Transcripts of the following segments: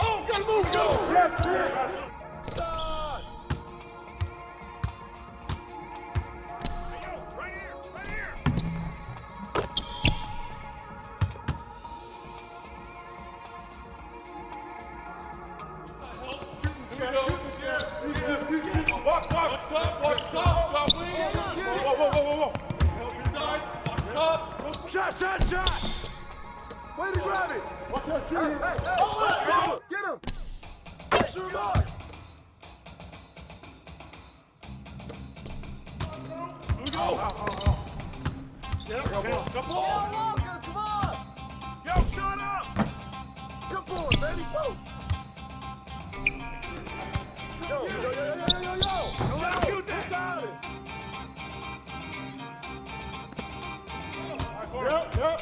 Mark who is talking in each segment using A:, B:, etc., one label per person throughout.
A: Oh, gotta move, go! Shot! Way to grab it! Hey, get him! Pressure him up! Come on! Yo, shut up! Come on, baby, go! Yo! Don't shoot that down! Yep.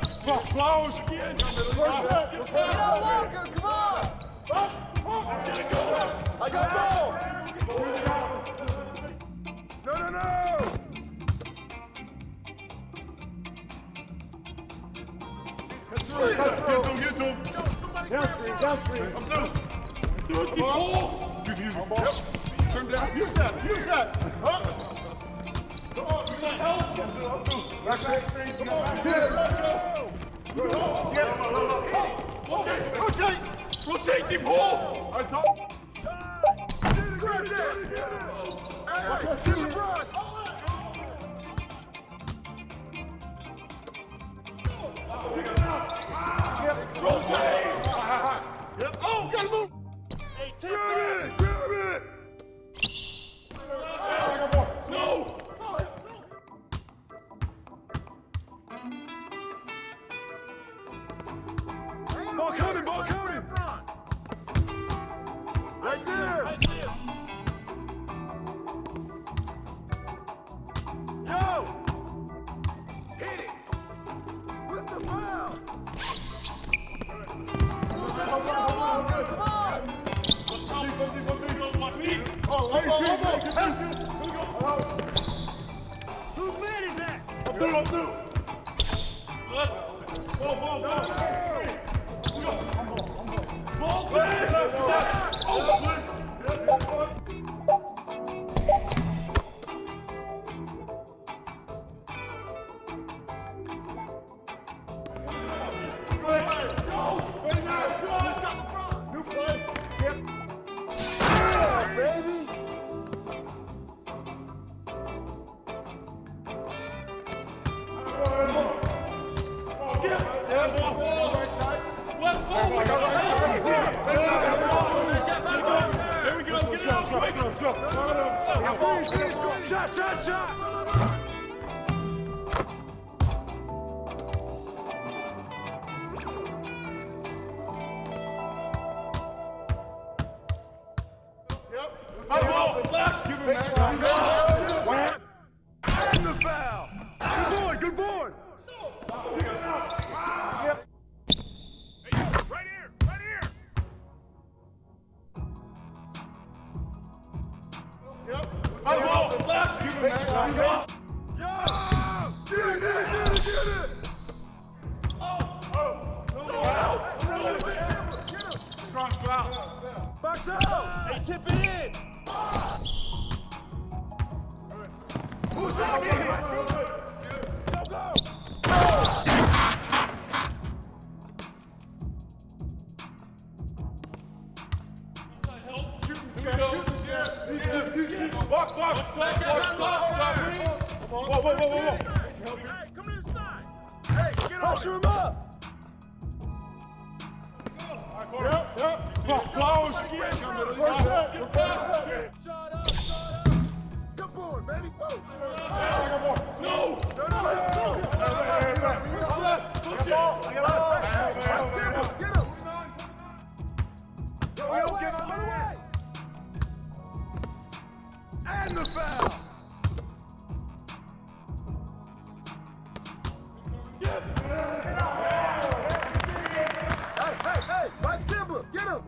A: Close. Walker, come on. I got ball. No. Get to him. Down three. I'm through. Do it, keep ball. Yep. Turn down. Use that. Huh? Come on, you got help. Back screen. Come on. Rotate the ball. I top. Get it. Hey, get LeBron. Rotate. Yep. Oh, gotta move. Hey, take it. Grab it. No. Ball coming! Right there! I see him! Yo! Hit it! What's the foul? Walker, come on! Whose man is that? I'm through! Ball back! New play. Yep. Baby. Skip. Ball. Right side. Left forward. There we go. Get it out quick. Go. Shot. Give him that. And the foul. Good boy. Yep. Hey, right here. Yep. Give him that. Yo! Get it. Get him. Strong foul. Box out. Hey, tip it in. Who's that? Go! Walk. Whoa. Hey, come to the side. Hey, get on. Pressure him up. Yep. Close. Shut up. Good boy, baby. No. Push it. Get him. Get out of the way. And the foul. Hey, Vice Kimber, get him.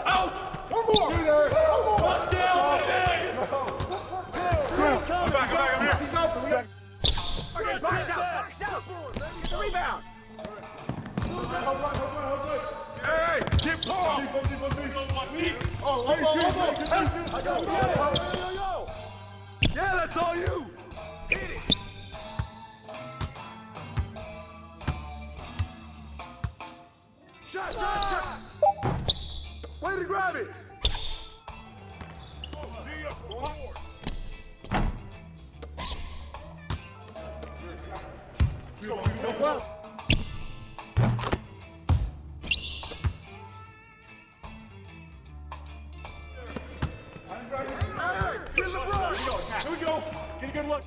A: Out! One more! One down! I'm back, I'm here. Box out! Rebound! Hey, get Paul! Oh, I got it! Yeah, that's all you! Hit it! Shot! Way to grab it! Get LeBron! Here we go! Get a good look!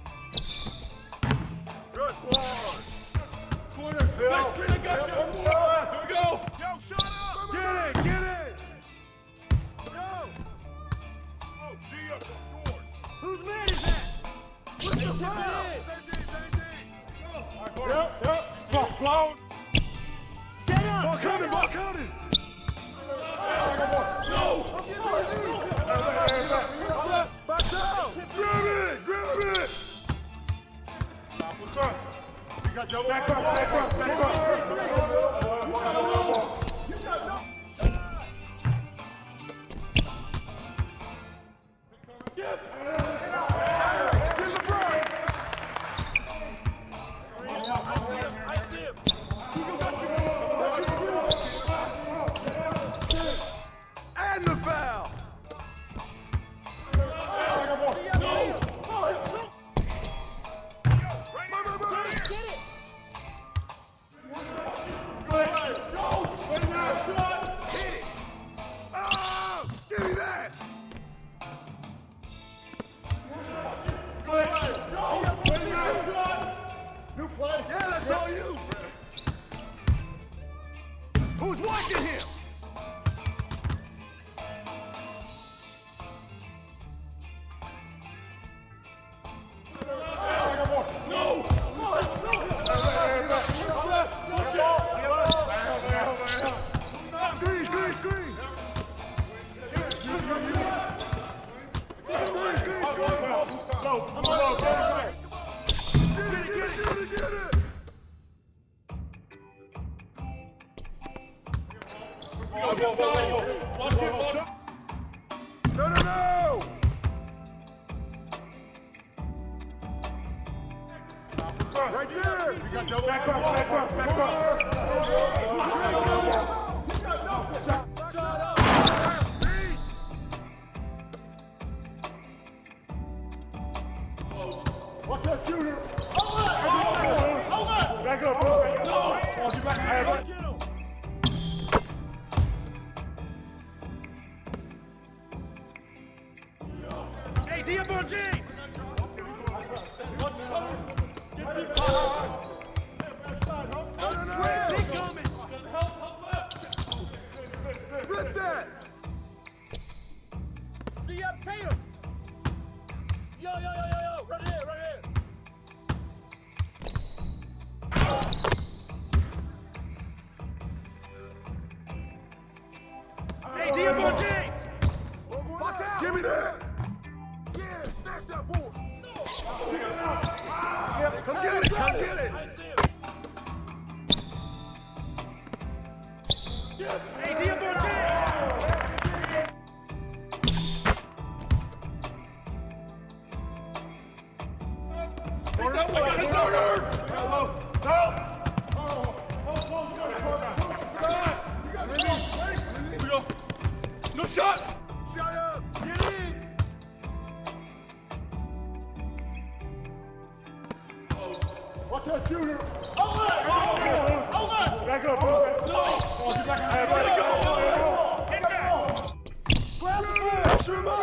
A: Good ball! Corner, Phil! Nice, I got you! Here we go! Yo, shut up! Get it! Go! Oh, G up, George! Whose man is that? What's the foul? 17! Yep! Blown! Set up! Ball coming! No! Box out! Grab it! You got double. Back up. You got double. Get LeBron. I see him. And the foul. No. Yeah, that's all you! Who's watching him? No! Screen! Go! Get it! Right there. You got double. Back up. Shut up. Watch that shooter. Hold it. Back up, bro. No. Get back. Get him. Hey, Diabo James. Watch the cover. Get deep. He's coming. Help left. Rip that. D-up Tatum. Yo. Right here. Hey, Diabo James. Watch out. Give me that. Yeah, snatch that board. Come get it. I see him. Hey, Diabo James. No shot! Shut up! Get in! Watch that shooter! Hold it! Back up, bro! No! Get back! Let it go! Hit that! Grab the ball! Shoot him up!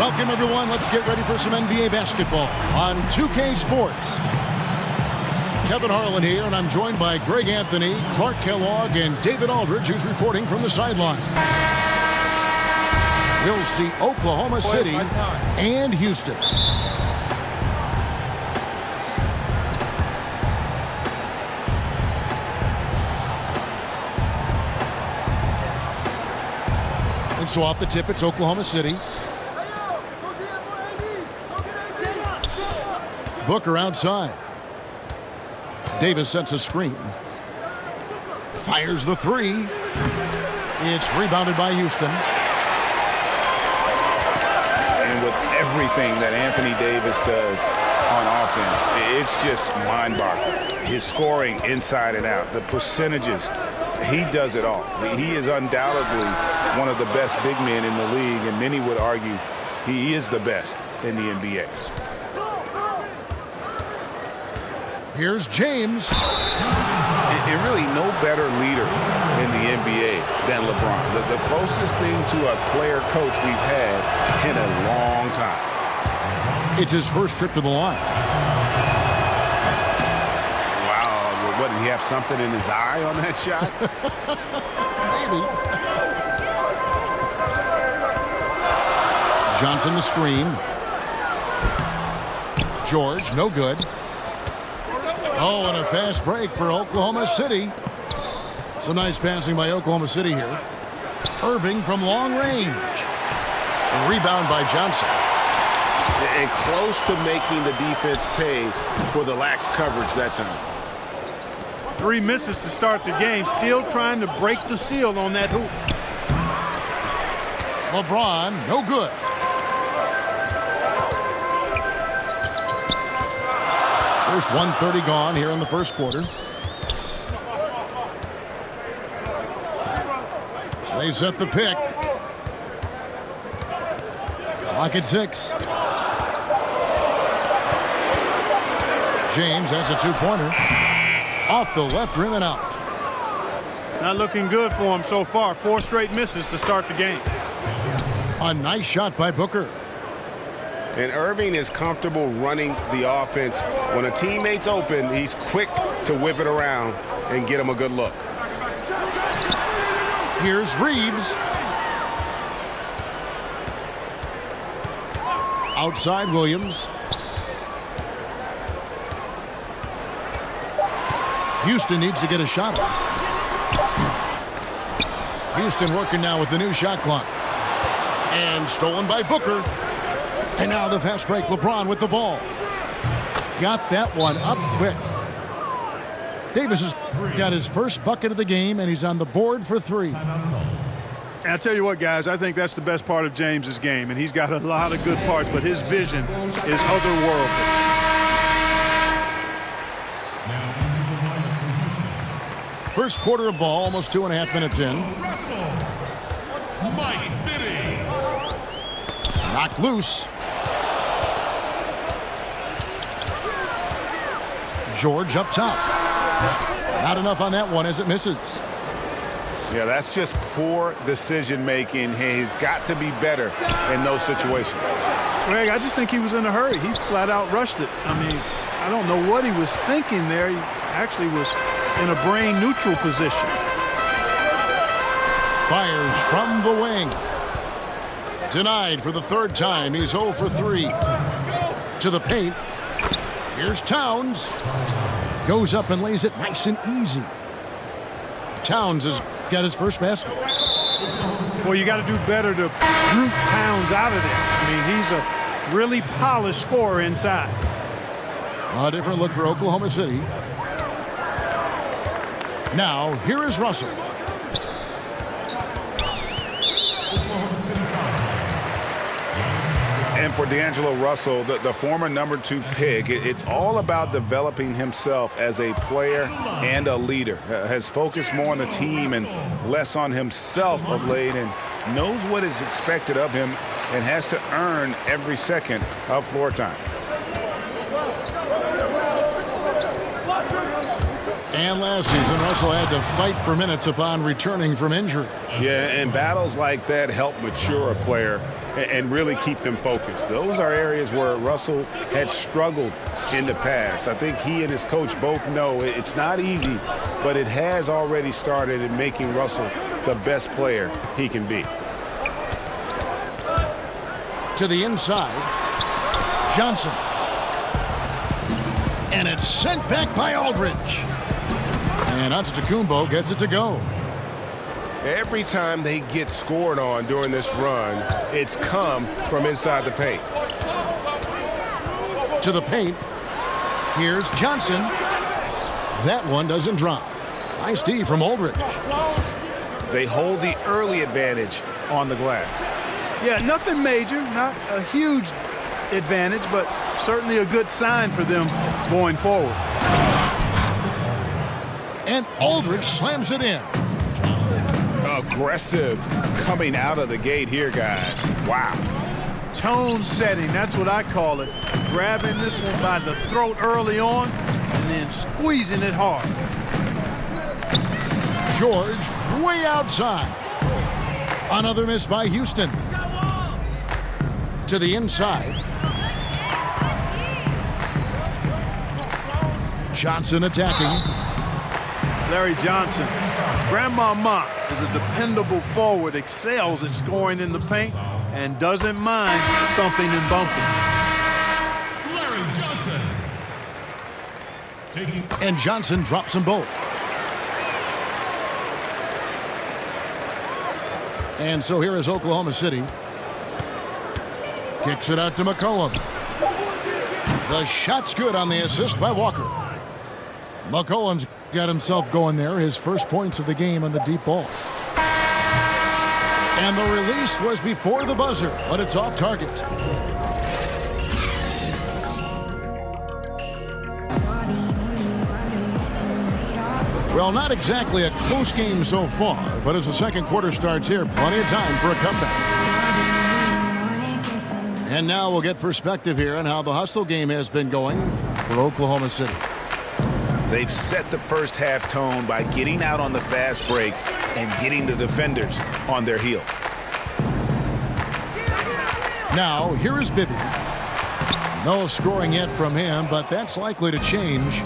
B: Welcome, everyone. Let's get ready for some NBA basketball on 2K Sports. Kevin Harlan here, and I'm joined by Greg Anthony, Clark Kellogg, and David Aldridge, who's reporting from the sideline. We'll see Oklahoma City and Houston. And so off the tip, it's Oklahoma City. Booker outside. Davis sets a screen. Fires the three. It's rebounded by Houston.
C: And with everything that Anthony Davis does on offense, it's just mind-boggling. His scoring inside and out, the percentages, he does it all. He is undoubtedly one of the best big men in the league, and many would argue he is the best in the NBA.
B: Here's James.
C: And really no better leader in the NBA than LeBron. The closest thing to a player coach we've had in a long time.
B: It's his first trip to the line.
C: Wow, what, did he have something in his eye on that shot?
B: Maybe. Johnson the screen. George, no good. Oh, and a fast break for Oklahoma City. Some nice passing by Oklahoma City here. Irving from long range. A rebound by Johnson.
C: And close to making the defense pay for the lax coverage that time.
D: 3 misses to start the game. Still trying to break the seal on that hoop.
B: LeBron, no good. First 1:30 gone here in the first quarter. They set the pick. Clock at 6. James has a two-pointer. Off the left rim and out.
D: Not looking good for him so far. 4 straight misses to start the game.
B: A nice shot by Booker.
C: And Irving is comfortable running the offense. When a teammate's open, he's quick to whip it around and get him a good look.
B: Here's Reeves. Outside Williams. Houston needs to get a shot off. Houston working now with the new shot clock. And stolen by Booker. And now the fast break. LeBron with the ball. Got that one up quick. Davis has got his first bucket of the game, and he's on the board for 3.
D: And I'll tell you what, guys, I think that's the best part of James's game. And he's got a lot of good parts, but his vision is otherworldly.
B: First quarter of ball, almost 2.5 minutes in. Knocked loose. George up top. Not enough on that one as it misses.
C: Yeah, that's just poor decision making. He's got to be better in those situations.
D: Greg, I just think he was in a hurry. He flat out rushed it. I mean, I don't know what he was thinking there. He actually was in a brain neutral position.
B: Fires from the wing. Denied for the 3rd time. He's 0 for 3. To the paint. Here's Towns. Goes up and lays it nice and easy. Towns has got his first basket.
D: Well, you got to do better to root Towns out of there. I mean, he's a really polished scorer inside.
B: A different look for Oklahoma City. Now, here is Russell.
C: And for D'Angelo Russell, the former number 2 pick, it's all about developing himself as a player and a leader. Has focused more on the team and less on himself of late, and knows what is expected of him and has to earn every second of floor time.
B: And last season, Russell had to fight for minutes upon returning from injury.
C: Yeah, and battles like that help mature a player and really keep them focused. Those are areas where Russell had struggled in the past. I think he and his coach both know it's not easy, but it has already started in making Russell the best player he can be.
B: To the inside, Johnson. And it's sent back by Aldridge. And Antetokounmpo gets it to go.
C: Every time they get scored on during this run, it's come from inside the paint.
B: To the paint. Here's Johnson. That one doesn't drop. Nice D from Aldridge.
C: They hold the early advantage on the glass.
D: Yeah, nothing major, not a huge advantage, but certainly a good sign for them going forward.
B: And Aldridge slams it in.
C: Aggressive coming out of the gate here, guys. Wow.
D: Tone setting, that's what I call it. Grabbing this one by the throat early on and then squeezing it hard.
B: George way outside. Another miss by Houston. To the inside. Johnson attacking.
D: Larry Johnson, Grandmama is a dependable forward, excels at scoring in the paint, and doesn't mind thumping and bumping.
A: Larry Johnson.
B: And Johnson drops them both. And so here is Oklahoma City. Kicks it out to McCollum. The shot's good on the assist by Walker. McCollum's got himself going there, his first points of the game on the deep ball. And the release was before the buzzer, but it's off target. Well, not exactly a close game so far, but as the second quarter starts here, plenty of time for a comeback. And now we'll get perspective here on how the hustle game has been going for Oklahoma City.
C: They've set the first half tone by getting out on the fast break and getting the defenders on their heels.
B: Now, here is Bibby. No scoring yet from him, but that's likely to change.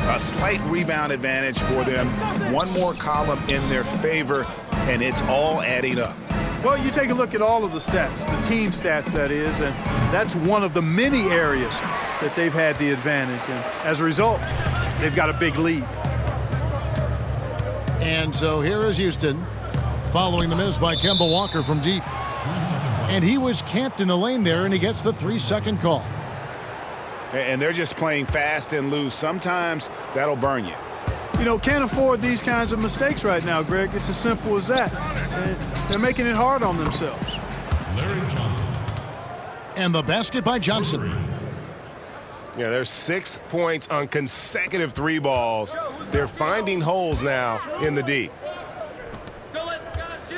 C: A slight rebound advantage for them. One more column in their favor, and it's all adding up.
D: Well, you take a look at all of the stats, the team stats, that is, and that's one of the many areas that they've had the advantage. And as a result, they've got a big lead.
B: And so here is Houston following the miss by Kemba Walker from deep. And he was camped in the lane there, and he gets the 3-second call.
C: And they're just playing fast and loose. Sometimes that'll burn you.
D: You know, can't afford these kinds of mistakes right now, Greg. It's as simple as that. And they're making it hard on themselves.
A: Larry Johnson.
B: And the basket by Johnson.
C: Yeah, there's 6 points on consecutive 3 balls. They're finding holes now in the D.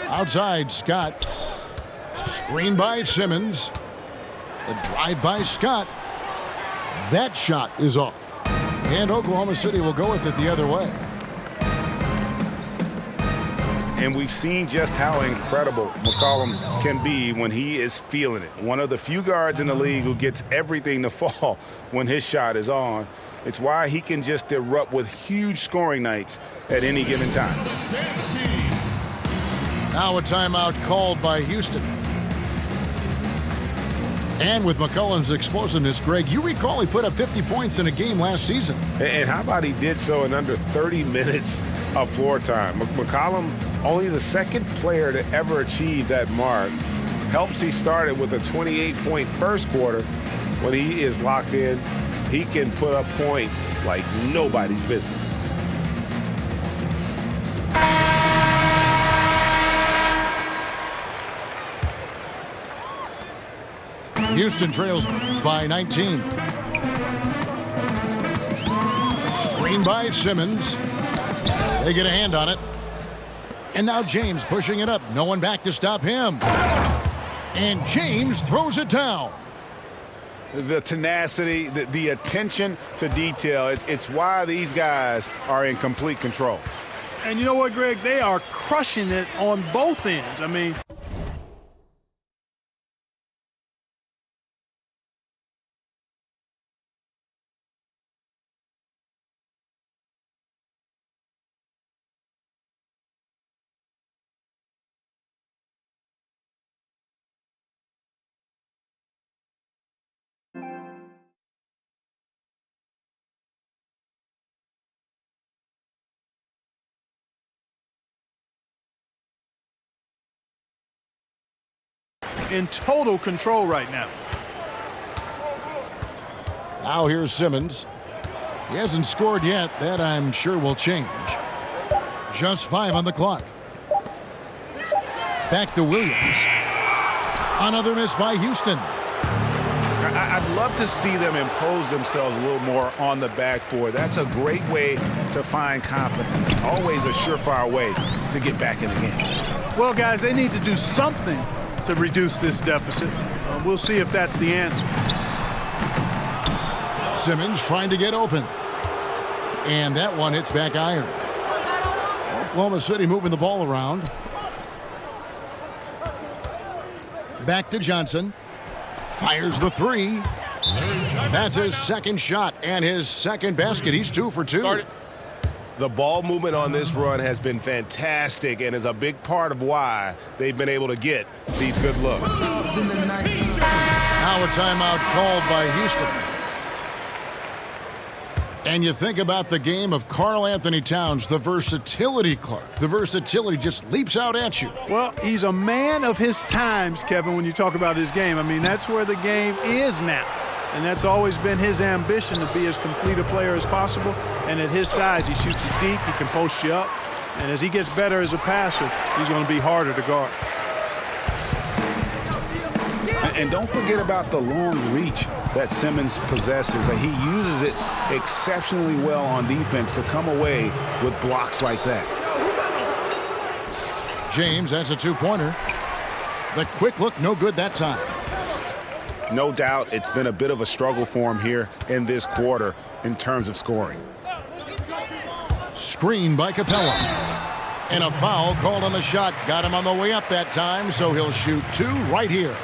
B: Outside, Scott. Screen by Simmons. The drive by Scott. That shot is off. And Oklahoma City will go with it the other way.
C: And we've seen just how incredible McCollum can be when he is feeling it. One of the few guards in the league who gets everything to fall when his shot is on. It's why he can just erupt with huge scoring nights at any given time.
B: Now a timeout called by Houston. And with McCollum's explosiveness, Greg, you recall he put up 50 points in a game last season.
C: And how about he did so in under 30 minutes of floor time? McCollum, only the second player to ever achieve that mark. Helps he started with a 28-point first quarter. When he is locked in, he can put up points like nobody's business.
B: Houston trails by 19. Screen by Simmons. They get a hand on it. And now James pushing it up. No one back to stop him. And James throws it down.
C: The tenacity, the attention to detail, it's why these guys are in complete control.
D: And you know what, Greg? They are crushing it on both ends. I mean, in total control right now.
B: Now here's Simmons. He hasn't scored yet. That, I'm sure, will change. Just 5 on the clock. Back to Williams. Another miss by Houston.
C: I'd love to see them impose themselves a little more on the backboard. That's a great way to find confidence. Always a surefire way to get back in the game.
D: Well, guys, they need to do something to reduce this deficit. We'll see if that's the answer.
B: Simmons trying to get open. And that one hits back iron. Oklahoma City moving the ball around. Back to Johnson. Fires the 3. That's his second shot and his second basket. He's 2 for 2.
C: The ball movement on this run has been fantastic and is a big part of why they've been able to get these good looks.
B: Now a timeout called by Houston. And you think about the game of Karl Anthony Towns, the versatility, Clark. The versatility just leaps out at you.
D: Well, he's a man of his times, Kevin, when you talk about his game. I mean, that's where the game is now. And that's always been his ambition, to be as complete a player as possible. And at his size, he shoots you deep, he can post you up. And as he gets better as a passer, he's going to be harder to guard.
C: And don't forget about the long reach that Simmons possesses. He uses it exceptionally well on defense to come away with blocks like that.
B: James, that's a 2-pointer. The quick look, no good that time.
C: No doubt it's been a bit of a struggle for him here in this quarter in terms of scoring.
B: Screen by Capella. And a foul called on the shot. Got him on the way up that time, so he'll shoot 2 right here.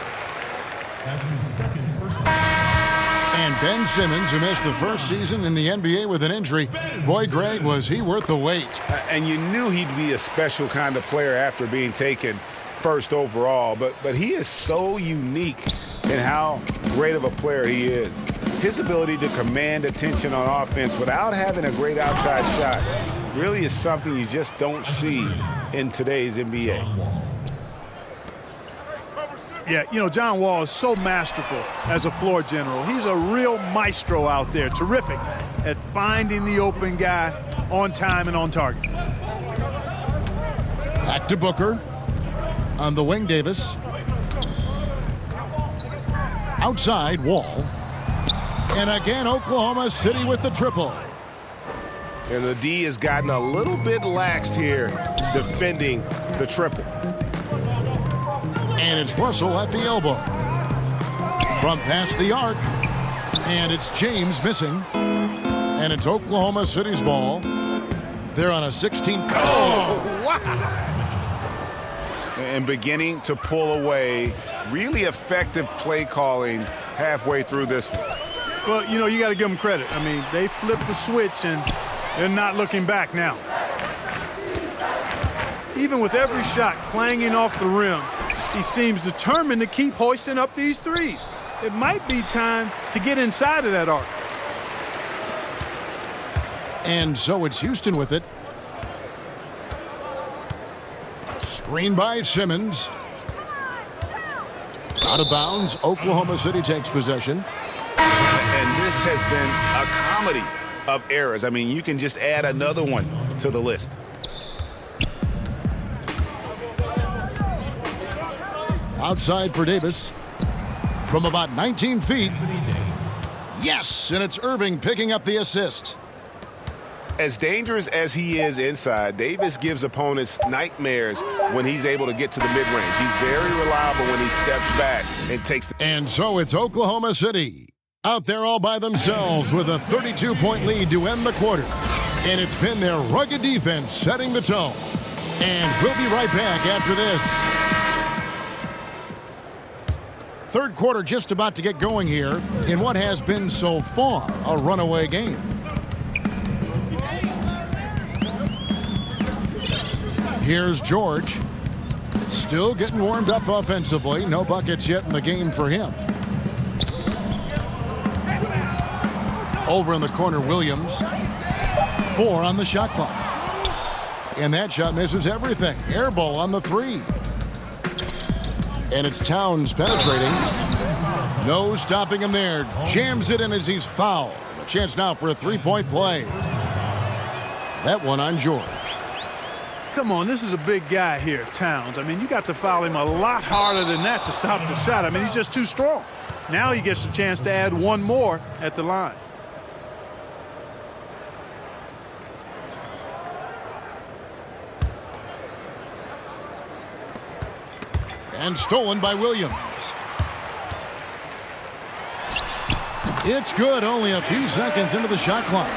E: That's his second personal.
B: And Ben Simmons, who missed the first season in the NBA with an injury. Boy, Greg, was he worth the wait.
C: And you knew he'd be a special kind of player after being taken first overall. But he is so unique in how great of a player he is. His ability to command attention on offense without having a great outside shot really is something you just don't see in today's NBA.
D: Yeah, you know, John Wall is so masterful as a floor general. He's a real maestro out there, terrific at finding the open guy on time and on target.
B: Back to Booker. On the wing, Davis. Outside, Wall. And again, Oklahoma City with the triple.
C: And the D has gotten a little bit laxed here defending the triple.
B: And it's Russell at the elbow. From past the arc. And it's James missing. And it's Oklahoma City's ball. They're on a 16.
C: Oh, wow. And beginning to pull away. Really effective play calling halfway through this one.
D: Well, you know, you got to give them credit. I mean, they flipped the switch, and they're not looking back now. Even with every shot clanging off the rim, he seems determined to keep hoisting up these threes. It might be time to get inside of that arc.
B: And so it's Houston with it. Screen by Simmons. Out of bounds. Oklahoma City takes possession.
C: And this has been a comedy of errors. I mean, you can just add another one to the list.
B: Outside for Davis. From about 19 feet. Yes, and it's Irving picking up the assist.
C: As dangerous as he is inside, Davis gives opponents nightmares when he's able to get to the mid-range. He's very reliable when he steps back and takes the...
B: And so it's Oklahoma City out there all by themselves with a 32-point lead to end the quarter. And it's been their rugged defense setting the tone. And we'll be right back after this. Third quarter just about to get going here in what has been so far a runaway game. Here's George. Still getting warmed up offensively. No buckets yet in the game for him. Over in the corner, Williams. 4 on the shot clock. And that shot misses everything. Air ball on the 3. And it's Towns penetrating. No stopping him there. Jams it in as he's fouled. A chance now for a three-point play. That one on George.
D: Come on, this is a big guy here, Towns. I mean, you got to foul him a lot harder than that to stop the shot. I mean, he's just too strong. Now he gets a chance to add one more at the line.
B: And stolen by Williams. It's good, only a few seconds into the shot clock.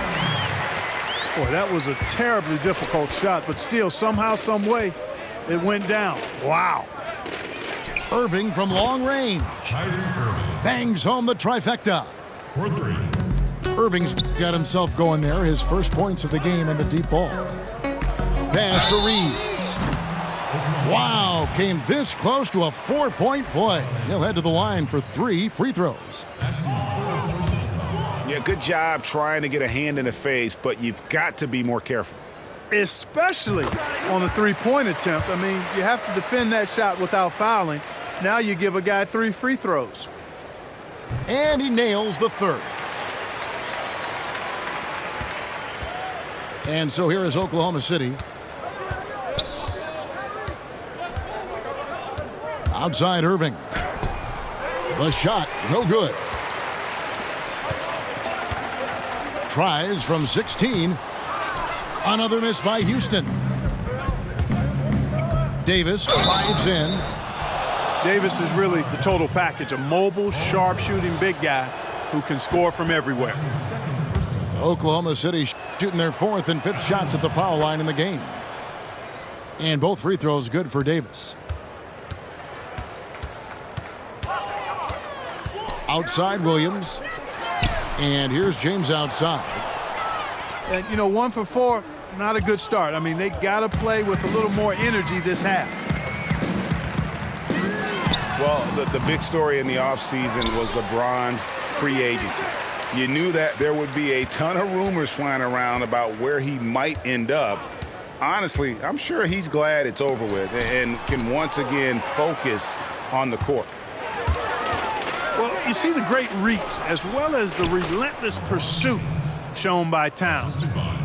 D: Boy, that was a terribly difficult shot, but still, somehow, some way, it went down. Wow.
B: Irving from long range. Bangs home the trifecta.
E: For three.
B: Irving's got himself going there. His first points of the game in the deep ball. Pass to Reeves. Wow, came this close to a four-point play. He'll head to the line for 3 free throws.
C: Yeah, good job trying to get a hand in the face, but you've got to be more careful.
D: Especially on the three-point attempt. I mean, you have to defend that shot without fouling. Now you give a guy 3 free throws.
B: And he nails the third. And so here is Oklahoma City. Outside Irving. The shot, no good. Tries from 16. Another miss by Houston. Davis drives in.
D: Davis is really the total package, a mobile, sharp-shooting big guy who can score from everywhere.
B: Oklahoma City shooting their 4th and 5th shots at the foul line in the game. And both free throws good for Davis. Outside Williams. And here's James outside.
D: And, you know, 1 for 4, not a good start. I mean, they got to play with a little more energy this half.
C: Well, the big story in the offseason was LeBron's free agency. You knew that there would be a ton of rumors flying around about where he might end up. Honestly, I'm sure he's glad it's over with and can once again focus on the court.
D: Well, you see the great reach as well as the relentless pursuit shown by Towns.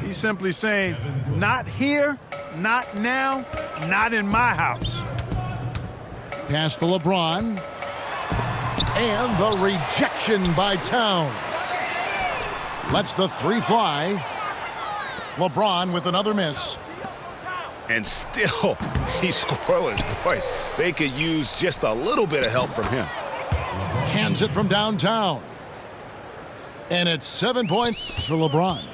D: He's simply saying, not here, not now, not in my house.
B: Pass to LeBron. And the rejection by Towns. Lets the 3 fly. LeBron with another miss.
C: And still, he's scoreless. Boy, they could use just a little bit of help from him.
B: Cans it from downtown. And it's 7 points for LeBron.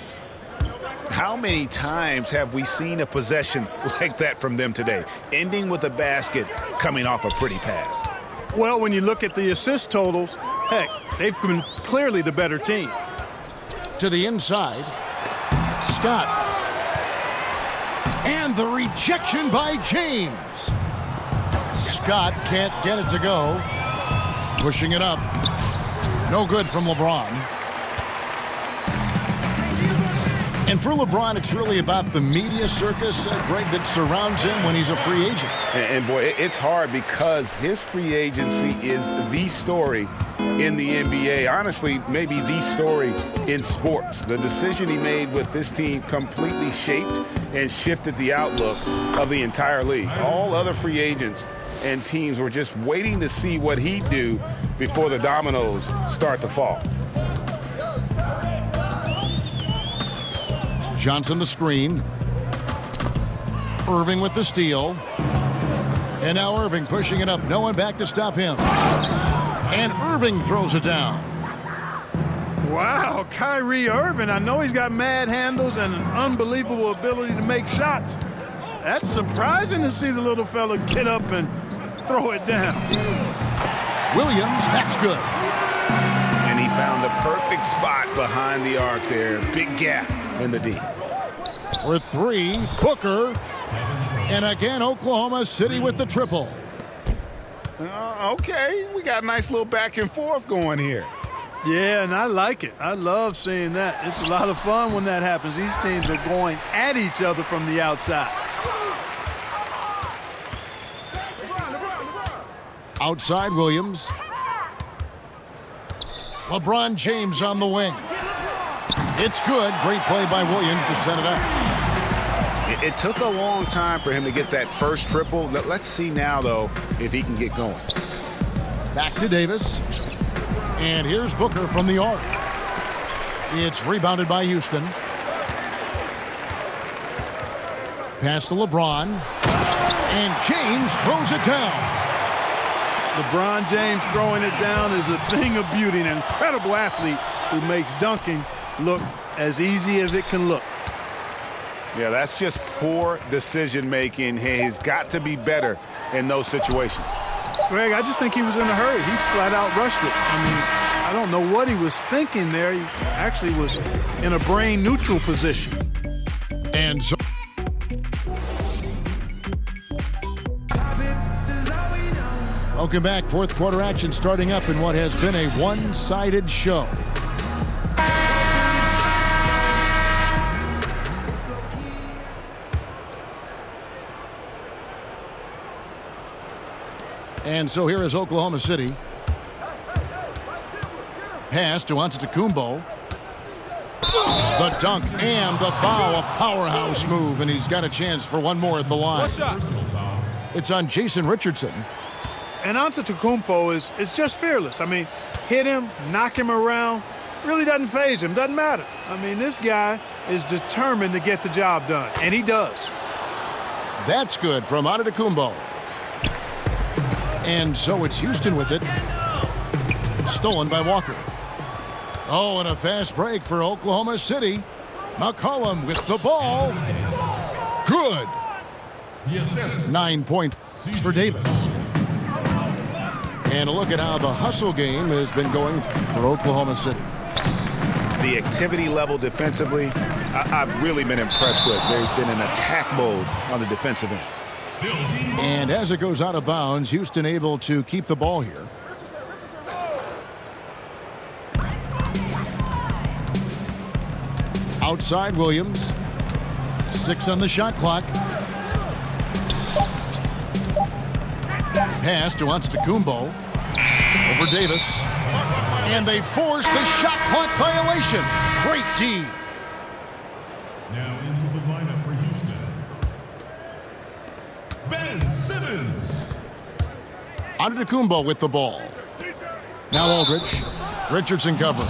C: How many times have we seen a possession like that from them today, ending with a basket coming off a pretty pass?
D: Well, when you look at the assist totals, heck, they've been clearly the better team.
B: To the inside. Scott. And the rejection by James. Scott can't get it to go. Pushing it up. No good from LeBron. And for LeBron, it's really about the media circus, Greg, that surrounds him when he's a free agent.
C: And boy, it's hard because his free agency is the story in the NBA. Honestly, maybe the story in sports. The decision he made with this team completely shaped and shifted the outlook of the entire league. All other free agents and teams were just waiting to see what he'd do before the dominoes start to fall.
B: Johnson the screen. Irving with the steal. And now Irving pushing it up. No one back to stop him. And Irving throws it down.
D: Wow, Kyrie Irving. I know he's got mad handles and an unbelievable ability to make shots. That's surprising to see the little fella get up and throw it down.
B: Williams, that's good.
C: And he found the perfect spot behind the arc there. Big gap in the D.
B: For 3, Booker. And again, Oklahoma City with the triple.
C: Okay, we got a nice little back and forth going here.
D: Yeah, and I like it. I love seeing that. It's a lot of fun when that happens. These teams are going at each other from the outside.
B: Outside Williams. LeBron James on the wing. It's good. Great play by Williams to set it up.
C: It took a long time for him to get that first triple. Let's see now, though, if he can get going.
B: Back to Davis. And here's Booker from the arc. It's rebounded by Houston. Pass to LeBron. And James throws it down.
D: LeBron James throwing it down is a thing of beauty. An incredible athlete who makes dunking look as easy as it can look.
C: Yeah, that's just poor decision-making. He's got to be better in those situations.
D: Greg, I just think he was in a hurry. He flat out rushed it. I mean, I don't know what he was thinking there. He actually was in a brain-neutral position.
B: And so welcome back. Fourth quarter action starting up in what has been a one-sided show. And so here is Oklahoma City. Pass to Antetokounmpo. The dunk and the foul, a powerhouse move, and he's got a chance for one more at the line. It's on Jason Richardson.
D: And Antetokounmpo is just fearless. I mean, hit him, knock him around, really doesn't faze him, doesn't matter. I mean, this guy is determined to get the job done, and he does.
B: That's good from Antetokounmpo. And so it's Houston with it. Stolen by Walker. Oh, and a fast break for Oklahoma City. McCollum with the ball. Good. 9 points for Davis. And a look at how the hustle game has been going for Oklahoma City.
C: The activity level defensively, I've really been impressed with. There's been an attack mode on the defensive end.
B: And as it goes out of bounds, Houston able to keep the ball here. Outside Williams. 6 on the shot clock. Pass to Antetokounmpo. Over Davis. And they force the shot clock violation. Great D.
E: Now into the lineup for Houston, Ben Simmons.
B: Antetokounmpo with the ball. Now Aldridge. Richardson covering.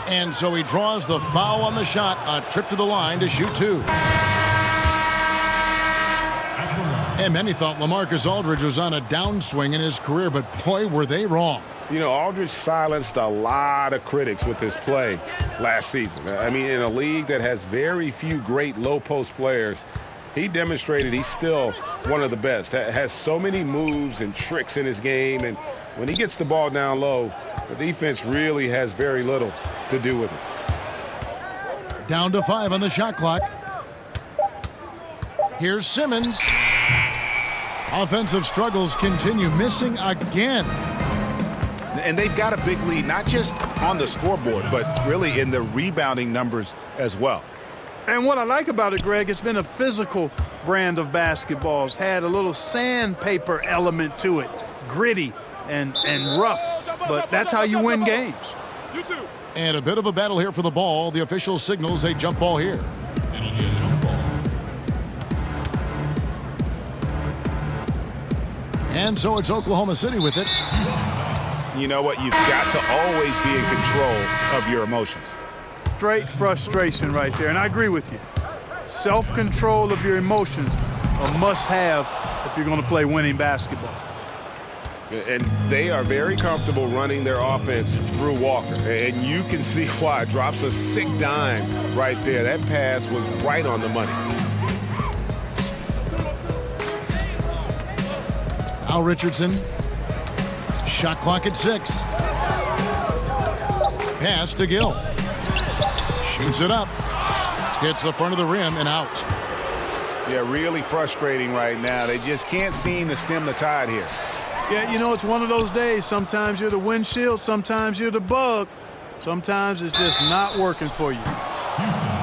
B: And so he draws the foul on the shot. A trip to the line to shoot 2. And many thought LaMarcus Aldridge was on a downswing in his career, but boy, were they wrong.
C: You know, Aldridge silenced a lot of critics with his play last season. I mean, in a league that has very few great low-post players, he demonstrated he's still one of the best. Has so many moves and tricks in his game, and when he gets the ball down low, the defense really has very little to do with it.
B: Down to 5 on the shot clock. Here's Simmons. Offensive struggles continue, missing again.
C: And they've got a big lead, not just on the scoreboard, but really in the rebounding numbers as well.
D: And what I like about it, Greg, it's been a physical brand of basketball. It's had a little sandpaper element to it, gritty and rough. But that's how you win games.
B: And a bit of a battle here for the ball. The official signals a jump ball here.
E: It'll be a jump ball.
B: And so it's Oklahoma City with it.
C: You know what? You've got to always be in control of your emotions.
D: Straight frustration right there, and I agree with you. Self-control of your emotions a must-have if you're going to play winning basketball.
C: And they are very comfortable running their offense through Walker. And you can see why. Drops a sick dime right there. That pass was right on the money.
B: Al Richardson. Shot clock at 6. Pass to Gill. Shoots it up. Hits the front of the rim and out.
C: Yeah, really frustrating right now. They just can't seem to stem the tide here.
D: Yeah, you know, it's one of those days. Sometimes you're the windshield, sometimes you're the bug. Sometimes it's just not working for you.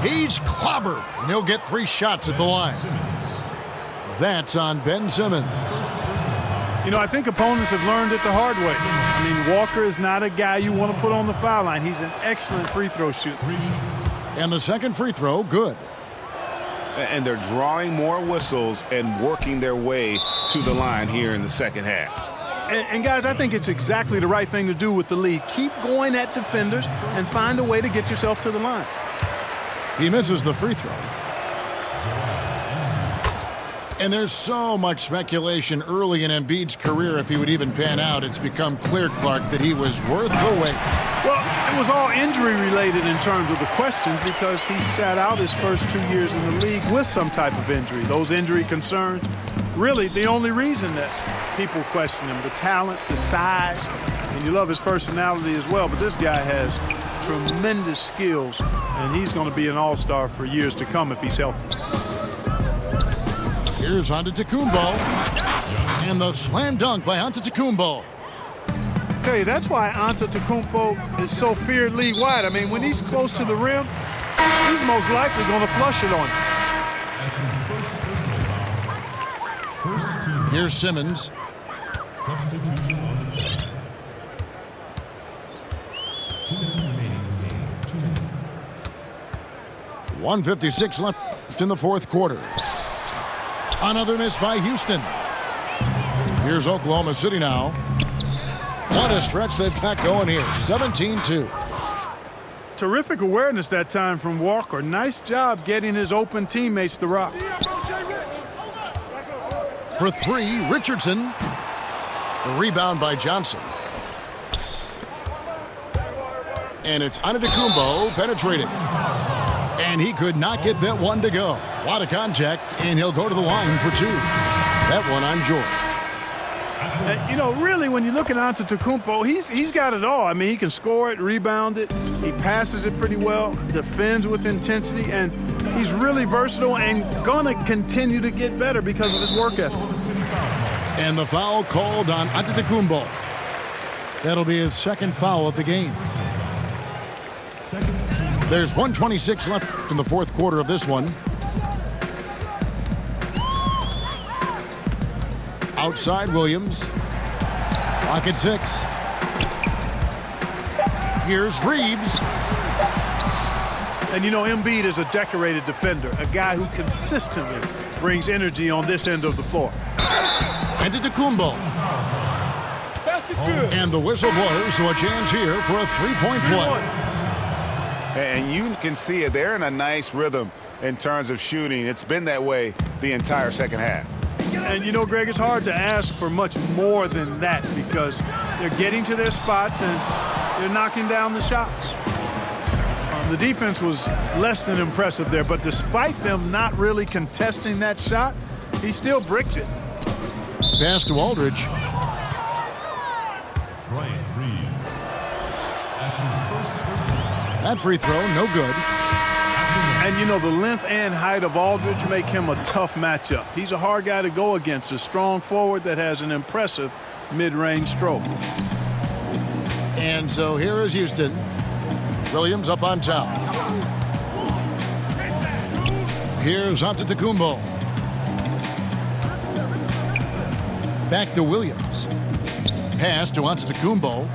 B: He's clobbered, and he'll get 3 shots at the line. That's on Ben Simmons.
D: You know, I think opponents have learned it the hard way. I mean, Walker is not a guy you want to put on the foul line. He's an excellent free throw shooter.
B: And the second free throw, good.
C: And they're drawing more whistles and working their way to the line here in the second half.
D: And guys, I think it's exactly the right thing to do with the lead. Keep going at defenders and find a way to get yourself to the line.
B: He misses the free throw. And there's so much speculation early in Embiid's career if he would even pan out. It's become clear, Clark, that he was worth the wait.
D: Well, it was all injury related in terms of the questions because he sat out his first 2 years in the league with some type of injury. Those injury concerns, really the only reason that people question him, the talent, the size, and you love his personality as well. But this guy has tremendous skills, and he's going to be an all-star for years to come if he's healthy.
B: Here's Antetokounmpo, and the slam dunk by Antetokounmpo.
D: Tell you, that's why Antetokounmpo is so feared league-wide. I mean, when he's close to the rim, he's most likely going to flush it on you.
E: First team.
B: Here's Simmons.
E: Substitution on the bench. 2 minutes remaining in the game. 2 minutes.
B: 1:56 left in the fourth quarter. Another miss by Houston. Here's Oklahoma City now. What a stretch they've got going here. 17-2.
D: Terrific awareness that time from Walker. Nice job getting his open teammates the rock.
B: For three, Richardson. The rebound by Johnson. And it's Antetokounmpo penetrating. And he could not get that one to go. A lot of contact, and he'll go to the line for two. That one on George.
D: You know, really, when you look at Antetokounmpo, he's got it all. I mean, he can score it, rebound it, he passes it pretty well, defends with intensity, and he's really versatile and gonna continue to get better because of his work ethic.
B: And the foul called on Antetokounmpo. That'll be his second foul of the game. There's 1:26 left in the fourth quarter of this one. Outside Williams. Clock at 6. Here's Reeves.
D: And you know, Embiid is a decorated defender, a guy who consistently brings energy on this end of the floor.
B: Antetokounmpo.
A: Basket's good.
B: And the whistle blows, so a chance here for a three-point play.
C: And you can see it. They're in a nice rhythm in terms of shooting. It's been that way the entire second half.
D: And you know, Greg, it's hard to ask for much more than that because they're getting to their spots and they're knocking down the shots. The defense was less than impressive there, but despite them not really contesting that shot, he still bricked it.
B: Pass to Aldridge.
E: Bryant Reeves. That's his first personal foul.
B: That free throw, no good.
D: And you know, the length and height of Aldridge make him a tough matchup. He's a hard guy to go against, a strong forward that has an impressive mid-range stroke.
B: And so here is Houston. Williams up on top. Here's Antetokounmpo. Back to Williams. Pass to Antetokounmpo.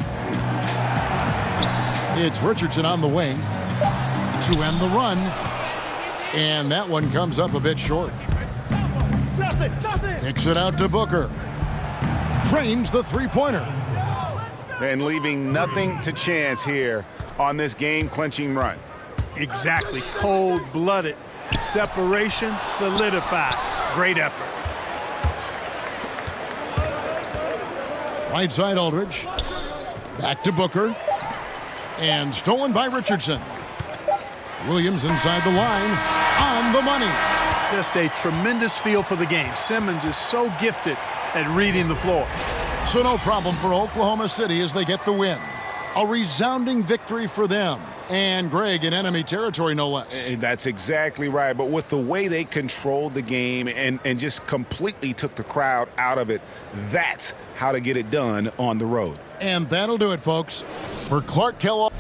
B: It's Richardson on the wing to end the run. And that one comes up a bit short. Kicks it out to Booker. Drains the three-pointer.
C: And leaving nothing to chance here on this game-clinching run.
D: Exactly. Cold-blooded. Separation solidified. Great effort.
B: Right side Aldridge. Back to Booker. And stolen by Richardson. Williams inside the line. On the money.
D: Just a tremendous feel for the game. Simmons is so gifted at reading the floor.
B: So no problem for Oklahoma City as they get the win. A resounding victory for them. And Greg in enemy territory, no less.
C: That's exactly right. But with the way they controlled the game and just completely took the crowd out of it, that's how to get it done on the road.
B: And that'll do it, folks. For Clark Kellogg.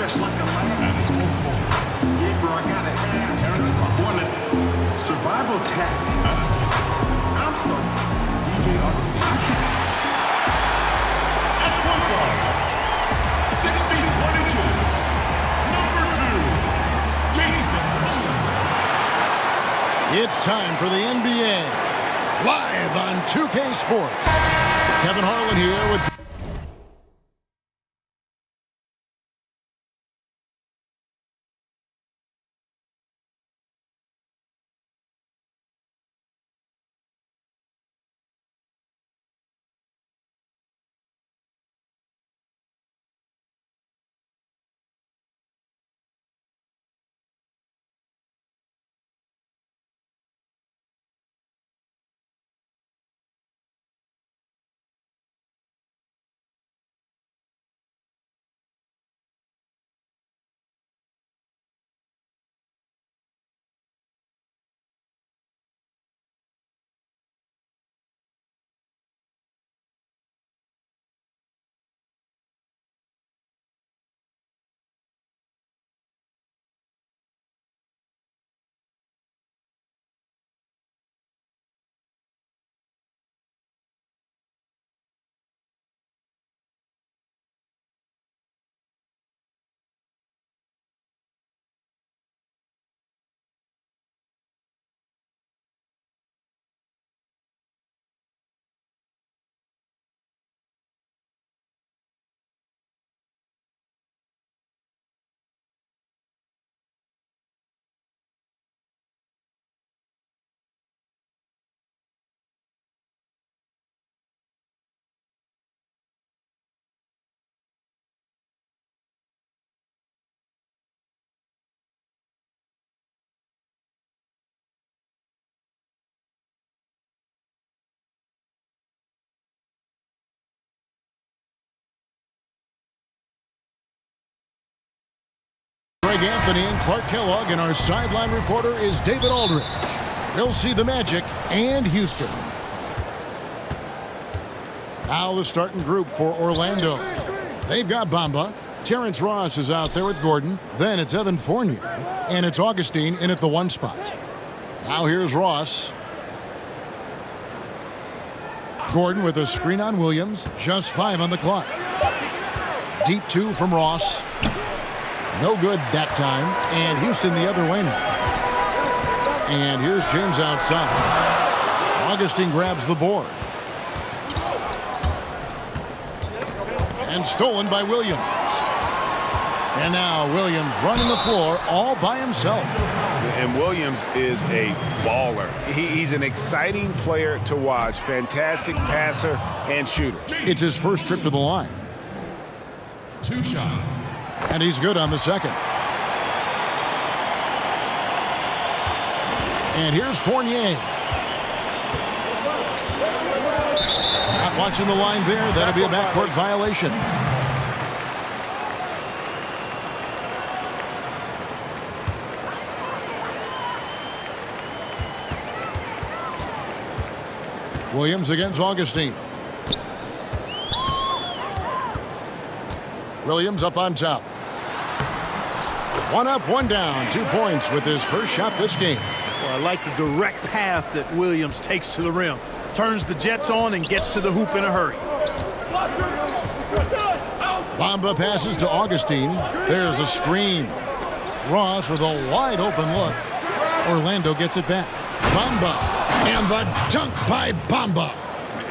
A: dressed like a man. Yeah, bro, I gotta have Terrence Ross. Survival tactics. I'm sorry. DJ Augustine. I can't. At point guard, 61 inches. Number 2, Jason Williams.
B: It's time for the NBA. Live on 2K Sports. Kevin Harlan here with... Greg Anthony and Clark Kellogg, and our sideline reporter is David Aldridge. We'll see the Magic and Houston. Now the starting group for Orlando. They've got Bamba. Terrence Ross is out there with Gordon. Then it's Evan Fournier. And it's Augustine in at the 1 spot. Now here's Ross. Gordon with a screen on Williams. Just 5 on the clock. Deep 2 from Ross. No good that time. And Houston the other way now. And here's James outside. Augustine grabs the board. And stolen by Williams. And now Williams running the floor all by himself.
C: And Williams is a baller. He's an exciting player to watch. Fantastic passer and shooter.
B: It's his first trip to the line.
E: 2 shots.
B: And he's good on the second. And here's Fournier. Not watching the line there. That'll be a backcourt violation. Williams against Augustine. Williams up on top. 1 up, 1 down. 2 points with his first shot this game.
D: Well, I like the direct path that Williams takes to the rim. Turns the Jets on and gets to the hoop in a hurry.
B: Bamba passes to Augustine. There's a screen. Ross with a wide open look. Orlando gets it back. Bamba. And the dunk by Bamba.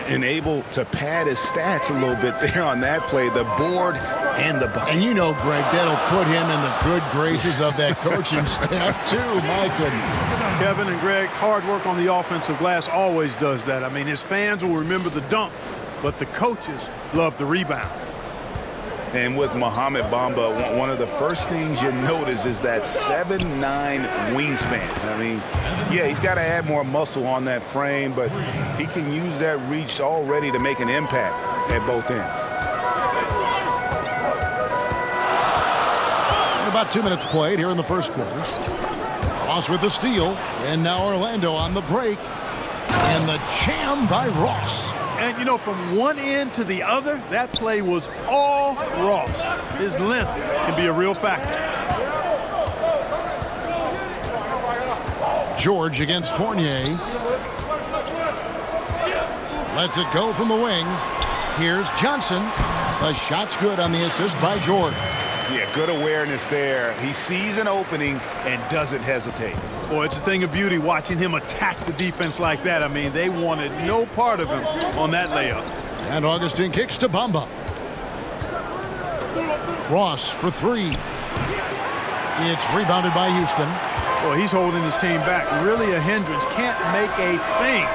C: And able to pad his stats a little bit there on that play. The board and the bucket.
B: And you know, Greg, that'll put him in the good graces of that coaching staff, too. My goodness.
D: Kevin and Greg, hard work on the offensive glass always does that. I mean, his fans will remember the dunk, but the coaches love the rebound.
C: And with Mohamed Bamba, one of the first things you notice is that 7'9" wingspan. I mean, yeah, he's got to add more muscle on that frame, but he can use that reach already to make an impact at both ends.
B: About 2 minutes played here in the first quarter. Ross with the steal, and now Orlando on the break. And the jam by Ross.
D: And, you know, from one end to the other, that play was all Ross. His length can be a real factor.
B: George against Fournier. Lets it go from the wing. Here's Johnson. The shot's good on the assist by George.
C: Yeah, good awareness there. He sees an opening and doesn't hesitate.
D: Boy, it's a thing of beauty watching him attack the defense like that. I mean, they wanted no part of him on that layup.
B: And Augustine kicks to Bamba. Ross for three. It's rebounded by Houston.
D: Boy, he's holding his team back. Really a hindrance. Can't make a thing.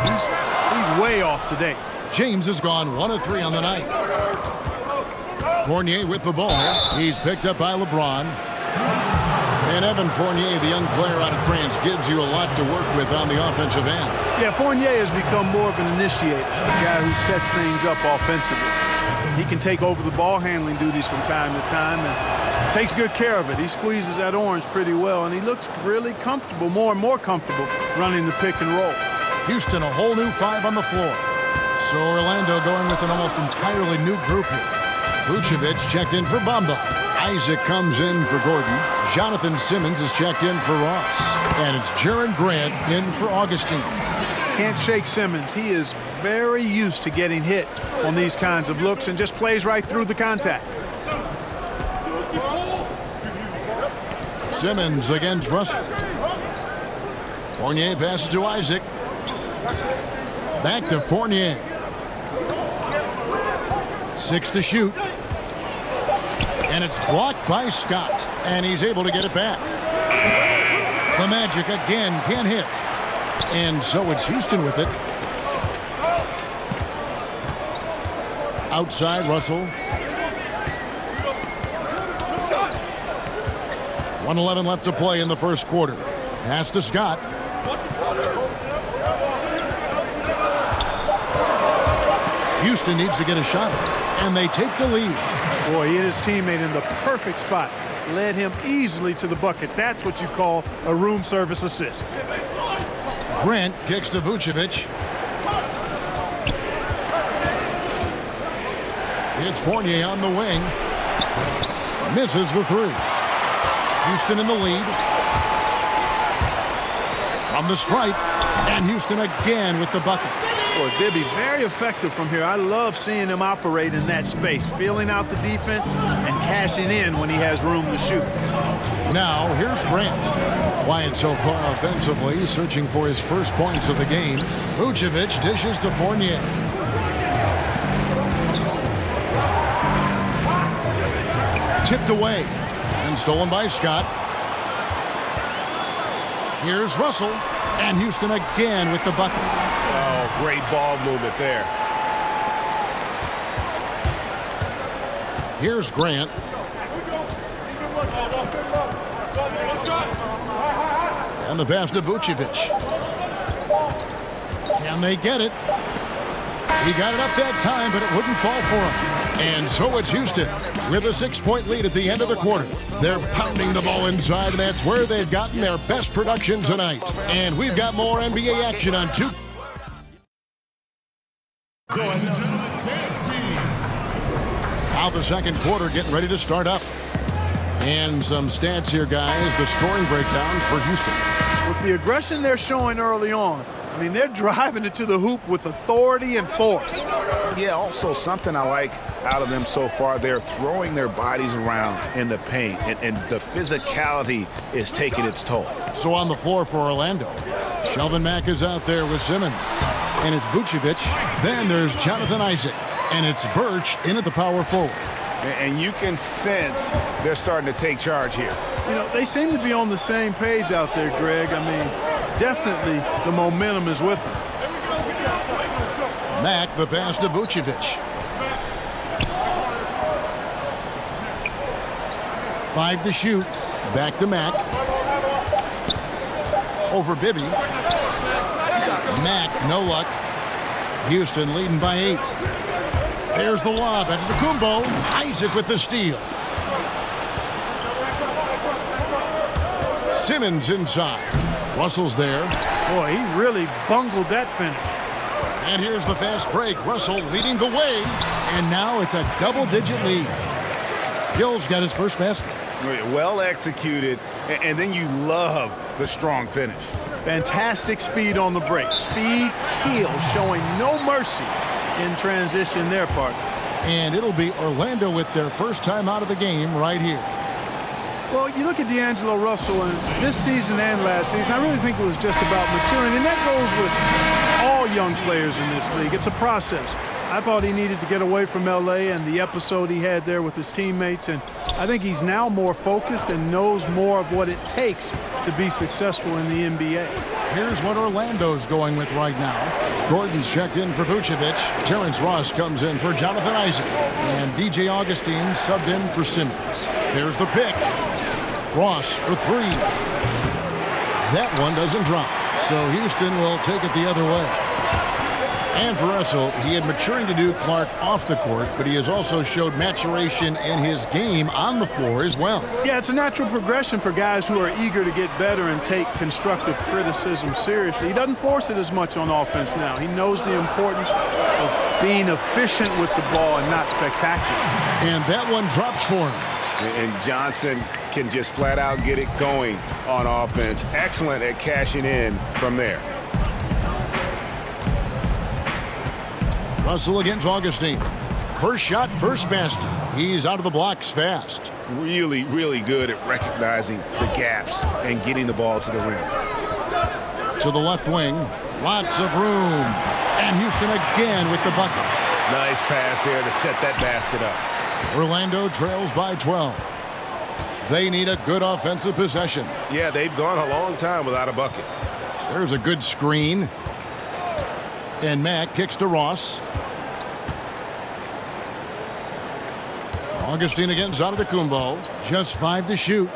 D: He's way off today.
B: James has gone 1 of 3 on the night. Fournier with the ball. He's picked up by LeBron. And Evan Fournier, the young player out of France, gives you a lot to work with on the offensive end.
D: Yeah, Fournier has become more of an initiator, a guy who sets things up offensively. He can take over the ball handling duties from time to time and takes good care of it. He squeezes that orange pretty well, and he looks really comfortable, more and more comfortable running the pick and roll.
B: Houston, a whole new 5 on the floor. So Orlando going with an almost entirely new group here. Vucevic checked in for Bamba. Isaac comes in for Gordon. Jonathan Simmons is checked in for Ross. And it's Jaron Grant in for Augustine.
D: Can't shake Simmons. He is very used to getting hit on these kinds of looks and just plays right through the contact.
B: Simmons against Russell. Fournier passes to Isaac. Back to Fournier. 6 to shoot. And it's blocked by Scott. And he's able to get it back. The Magic again can't hit. And so it's Houston with it. Outside Russell. 1:11 left to play in the first quarter. Pass to Scott. Houston needs to get a shot, and they take the lead.
D: Boy, he hit his teammate in the perfect spot. Led him easily to the bucket. That's what you call a room service assist.
B: Grant kicks to Vucevic. It's Fournier on the wing. Misses the three. Houston in the lead. From the stripe. And Houston again with the bucket.
D: Boy, Bibby, very effective from here. I love seeing him operate in that space, feeling out the defense and cashing in when he has room to shoot.
B: Now, here's Grant. Quiet so far offensively, searching for his first points of the game. Vucevic dishes to Fournier. Tipped away and stolen by Scott. Here's Russell, and Houston again with the bucket.
C: Oh, great ball movement there.
B: Here's Grant. And the pass to Vucevic. Can they get it? He got it up that time, but it wouldn't fall for him. And so it's Houston with a 6-point lead at the end of the quarter. They're pounding the ball inside, and that's where they've gotten their best production tonight. And we've got more NBA action on 2.
E: Ladies and gentlemen, dance team.
B: Now the second quarter getting ready to start up. And some stats here, guys. The scoring breakdown for Houston.
D: With the aggression they're showing early on, I mean, they're driving it to the hoop with authority and force.
C: Yeah, also something I like out of them so far, they're throwing their bodies around in the paint, and the physicality is taking its toll.
B: So on the floor for Orlando, Shelvin Mack is out there with Simmons. And it's Vucevic. Then there's Jonathan Isaac. And it's Birch in at the power forward.
C: And you can sense they're starting to take charge here.
D: You know, they seem to be on the same page out there, Greg. I mean, definitely the momentum is with them.
B: Mack, the pass to Vucevic. 5 to shoot. Back to Mack. Over Bibby. Mack, no luck. Houston leading by 8. There's the lob at Kumbo. Isaac with the steal. Simmons inside. Russell's there.
D: Boy, he really bungled that finish.
B: And here's the fast break. Russell leading the way. And now it's a double-digit lead. Gill's got his first basket.
C: Well executed, and then you love the strong finish.
D: Fantastic speed on the break. Speed kill, showing no mercy in transition there, partner.
B: And it'll be Orlando with their first time out of the game right here.
D: Well, you look at D'Angelo Russell, and this season and last season, I really think it was just about maturing, and that goes with all young players in this league. It's a process. I thought he needed to get away from L.A. and the episode he had there with his teammates, and I think he's now more focused and knows more of what it takes to be successful in the NBA.
B: Here's what Orlando's going with right now. Gordon's checked in for Vucevic. Terrence Ross comes in for Jonathan Isaac. And DJ Augustine subbed in for Simmons. There's the pick. Ross for three. That one doesn't drop. So Houston will take it the other way. And for Russell, he had maturing to do Clark off the court, but he has also showed maturation in his game on the floor as well.
D: Yeah, it's a natural progression for guys who are eager to get better and take constructive criticism seriously. He doesn't force it as much on offense now. He knows the importance of being efficient with the ball and not spectacular.
B: And that one drops for him.
C: And Johnson can just flat out get it going on offense. Excellent at cashing in from there.
B: Russell against Augustine. First shot, first basket. He's out of the blocks fast.
C: Really, really good at recognizing the gaps and getting the ball to the rim.
B: To the left wing. Lots of room. And Houston again with the bucket.
C: Nice pass there to set that basket up.
B: Orlando trails by 12. They need a good offensive possession.
C: Yeah, they've gone a long time without a bucket.
B: There's a good screen. And Mack kicks to Ross. Augustine against Antetokounmpo. Just 5 to shoot.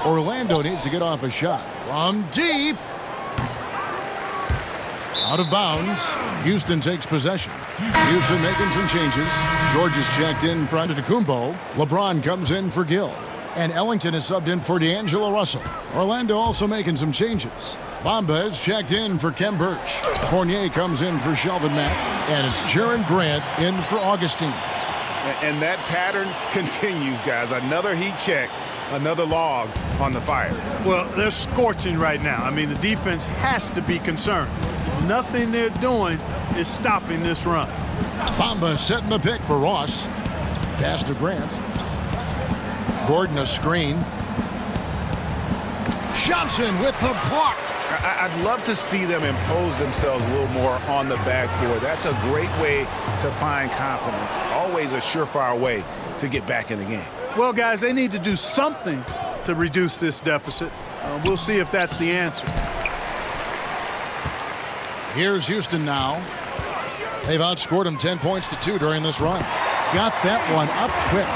B: Orlando needs to get off a shot. From deep. Out of bounds. Houston takes possession. Houston making some changes. George is checked in for Antetokounmpo. LeBron comes in for Gill. And Ellington is subbed in for D'Angelo Russell. Orlando also making some changes. Bamba is checked in for Kem Birch. Fournier comes in for Shelvin Mack. And it's Jaron Grant in for Augustine.
C: And that pattern continues, guys. Another heat check, another log on the fire.
D: Well, they're scorching right now. I mean, the defense has to be concerned. Nothing they're doing is stopping this run.
B: Bamba setting the pick for Ross. Pass to Grant. Gordon a screen. Johnson with the block.
C: I'd love to see them impose themselves a little more on the backboard. That's a great way to find confidence. Always a surefire way to get back in the game.
D: Well, guys, they need to do something to reduce this deficit. We'll see if that's the answer.
B: Here's Houston now. They've outscored them 10 points to 2 during this run. Got that one up quick.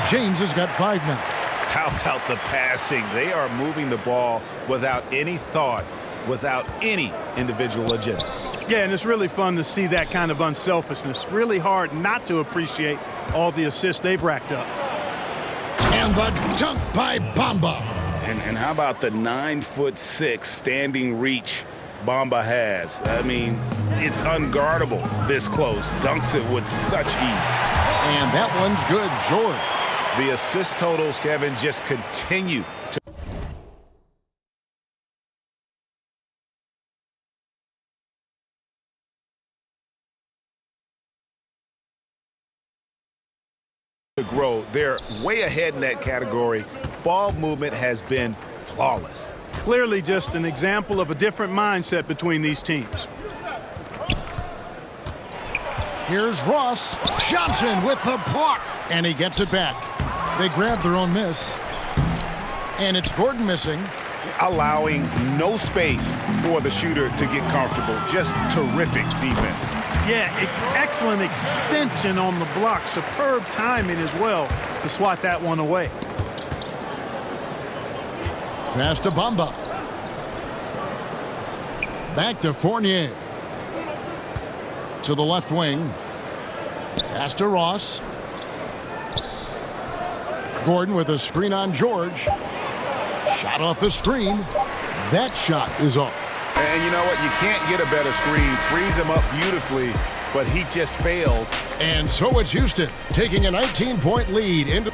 B: James has got 5 now.
C: How about the passing? They are moving the ball without any thought, without any individual agendas.
D: Yeah, and it's really fun to see that kind of unselfishness. Really hard not to appreciate all the assists they've racked up.
B: And the dunk by Bamba.
C: And how about the 9'6" standing reach Bamba has? I mean, it's unguardable this close. Dunks it with such ease.
B: And that one's good, George.
C: The assist totals, Kevin, just continue to grow. They're way ahead in that category. Ball movement has been flawless.
D: Clearly just an example of a different mindset between these teams.
B: Here's Ross. Johnson with the block. And he gets it back. They grab their own miss. And it's Gordon missing.
C: Allowing no space for the shooter to get comfortable. Just terrific defense.
D: Yeah, excellent extension on the block. Superb timing as well to swat that one away.
B: Pass to Bamba. Back to Fournier. To the left wing. Pass to Ross. Gordon with a screen on George. Shot off the screen. That shot is off.
C: And you know what? You can't get a better screen. Frees him up beautifully, but he just fails.
B: And so it's Houston taking a 19-point lead into...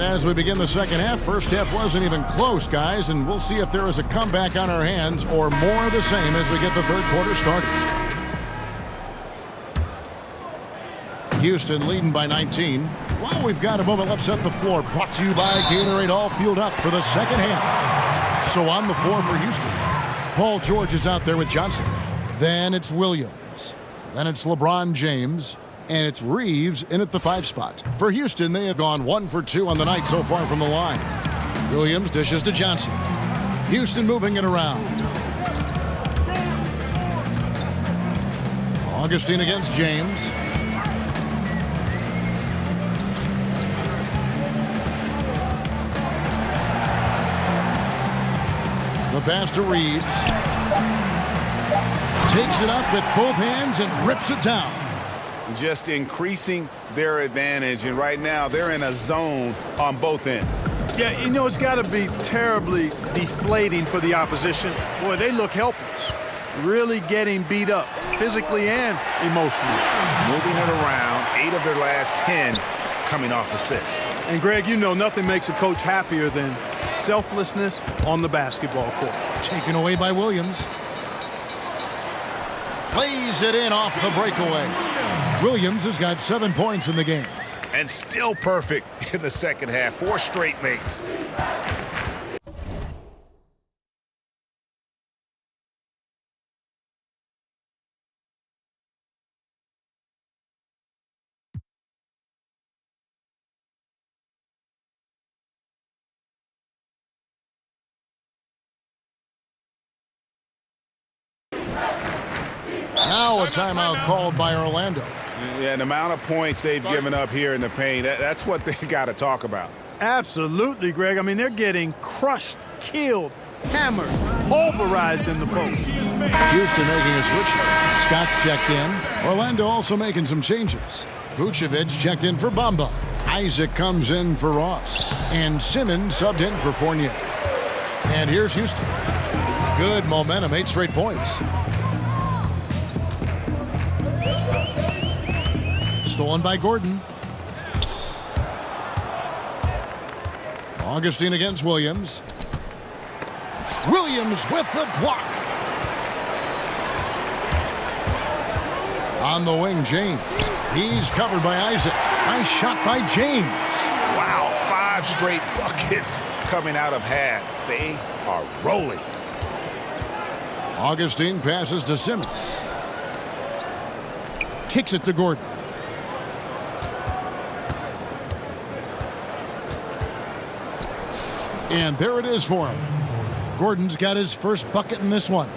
B: As we begin the second half, first half wasn't even close, guys, and we'll see if there is a comeback on our hands or more of the same as we get the third quarter started. Houston leading by 19. Well, we've got a moment. Let's set the floor. Brought to you by Gatorade, all fueled up for the second half. So on the floor for Houston, Paul George is out there with Johnson. Then it's Williams. Then it's LeBron James. And it's Reeves in at the 5 spot. For Houston, they have gone 1 for 2 on the night so far from the line. Williams dishes to Johnson. Houston moving it around. Augustine against James. The pass to Reeves. Takes it up with both hands and rips it down.
C: Just increasing their advantage, and right now they're in a zone on both ends.
D: Yeah, you know, it's got to be terribly deflating for the opposition. Boy, they look helpless, really getting beat up physically and emotionally.
C: Moving it around, 8 of their last 10 coming off assists.
D: And Greg, you know, nothing makes a coach happier than selflessness on the basketball court.
B: Taken away by Williams. Lays it in off the breakaway. Williams has got 7 points in the game.
C: And still perfect in the second half. 4 straight makes.
B: Now a timeout called by Orlando.
C: Yeah, the amount of points they've given up here in the paint, that's what they got to talk about.
D: Absolutely, Greg. I mean, they're getting crushed, killed, hammered, pulverized in the post.
B: Houston making a switch. Scott's checked in. Orlando also making some changes. Vucevic checked in for Bamba. Isaac comes in for Ross. And Simmons subbed in for Fournier. And here's Houston. Good momentum, 8 straight points. Stolen by Gordon. Augustine against Williams. Williams with the block. On the wing, James. He's covered by Isaac. Nice shot by James.
C: Wow, 5 straight buckets coming out of half. They are rolling.
B: Augustine passes to Simmons. Kicks it to Gordon. And there it is for him. Gordon's got his first bucket in this one.